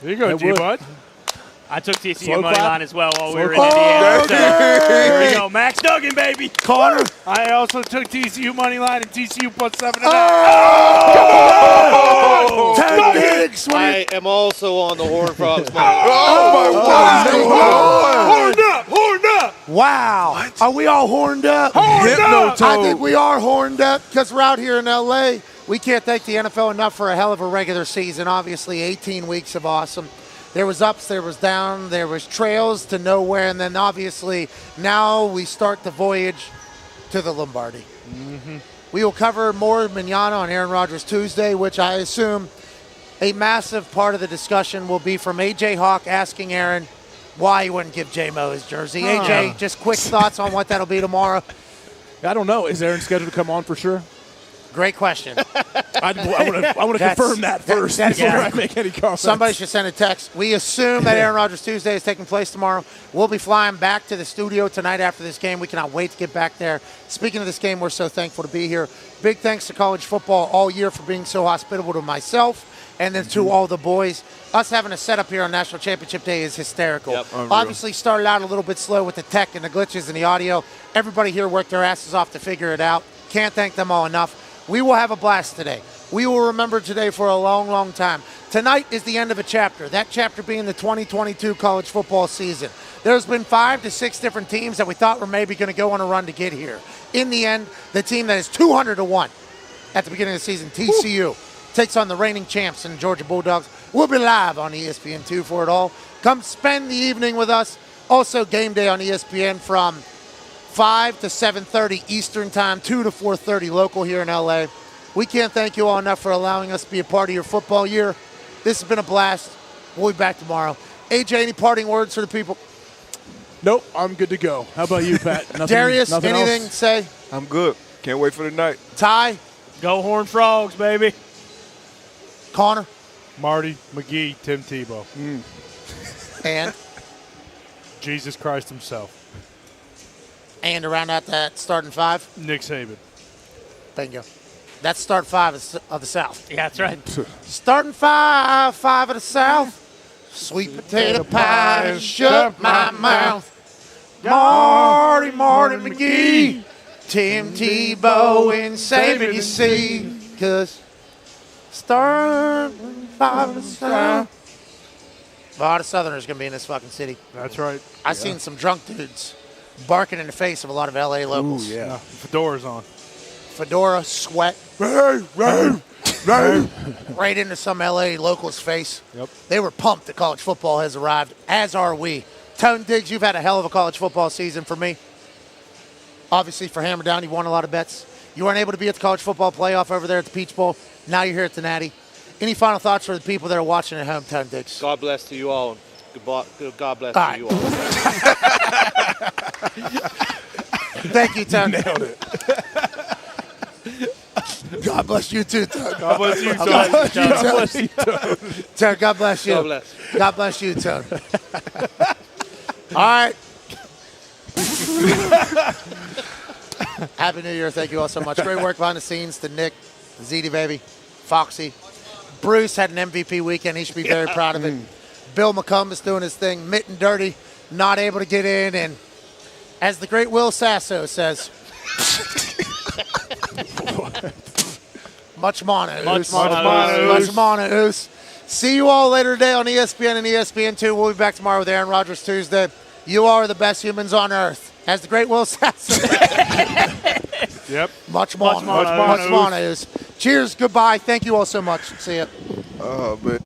There you go, That would. G-Bud. I took TCU Slow money clap. line as well while we Slow were in clap. Indiana. So here we go. Max Duggan, baby. Connor. I also took TCU money line and TCU plus 7.5. Oh! Tone Diggs. I am also on the Horned Frogs money. Horned up! Horned up! Wow. Are we all horned up? I think we are horned up because we're out here in L.A. We can't thank the NFL enough for a hell of a regular season. Obviously, 18 weeks of awesome. There was ups, there was down, there was trails to nowhere, and then obviously now we start the voyage to the Lombardi. Mm-hmm. We will cover more manana on Aaron Rodgers Tuesday, which I assume a massive part of the discussion will be from A.J. Hawk asking Aaron why he wouldn't give J-Mo his jersey. A.J., just quick thoughts on what that'll be tomorrow. I don't know. Is Aaron scheduled to come on for sure? Great question. I want to confirm that first before I make any comments. Somebody should send a text. We assume that Aaron Rodgers Tuesday is taking place tomorrow. We'll be flying back to the studio tonight after this game. We cannot wait to get back there. Speaking of this game, we're so thankful to be here. Big thanks to college football all year for being so hospitable to myself and then to all the boys. Us having a setup here on National Championship Day is hysterical. Yep. Obviously started out a little bit slow with the tech and the glitches and the audio. Everybody here worked their asses off to figure it out. Can't thank them all enough. We will have a blast today. We will remember today for a long, long time. Tonight is the end of a chapter, that chapter being the 2022 college football season. There's been 5 to 6 different teams that we thought were maybe going to go on a run to get here. In the end, the team that is 200-1 at the beginning of the season, TCU, takes on the reigning champs and Georgia Bulldogs. We'll be live on ESPN2 for it all. Come spend the evening with us. Also, game day on ESPN from 5 to 7:30 Eastern Time, 2 to 4:30 local here in LA. We can't thank you all enough for allowing us to be a part of your football year. This has been a blast. We'll be back tomorrow. AJ, any parting words for the people? Nope, I'm good to go. How about you, Pat? Darius, anything else? to say? I'm good. Can't wait for the night. Ty? Go Horned Frogs, baby. Connor? Marty, McGee, Tim Tebow. And? Jesus Christ himself. And around out that starting 5? Nick Saban. Bingo. That's start 5 of the South. Yeah, that's right. Starting 5 of the South. Sweet potato pie, shut my mouth. Marty McGee, Tim Tebow, and Saban, you see. Because starting 5 of the South. A lot of Southerners going to be in this fucking city. That's right. I seen some drunk dudes barking in the face of a lot of LA locals. Ooh, yeah. Fedora's on. Fedora, sweat. Right into some LA local's face. Yep. They were pumped that college football has arrived, as are we. Tone Diggs, you've had a hell of a college football season for me. Obviously, for Hammer Down, you've won a lot of bets. You weren't able to be at the college football playoff over there at the Peach Bowl. Now you're here at the Natty. Any final thoughts for the people that are watching at home, Tone Diggs? God bless to you all. God bless to you all. Thank you, Tone. Nailed it. God bless you too, Tone. God bless you, Tone. God bless you, Tone. Tone, God bless you. God bless. God bless you, Tone. All right. Happy New Year. Thank you all so much. Great work behind the scenes to Nick, ZD Baby, Foxy. Bruce had an MVP weekend. He should be very proud of it. Bill McCumbus doing his thing, mitten dirty, not able to get in. And as the great Will Sasso says, much mana, Much mana, Oos. See you all later today on ESPN and ESPN2. We'll be back tomorrow with Aaron Rodgers Tuesday. You are the best humans on earth. As the great Will Sasso says. Yep. Much mana, Oos. Cheers, goodbye. Thank you all so much. See ya. Oh, man.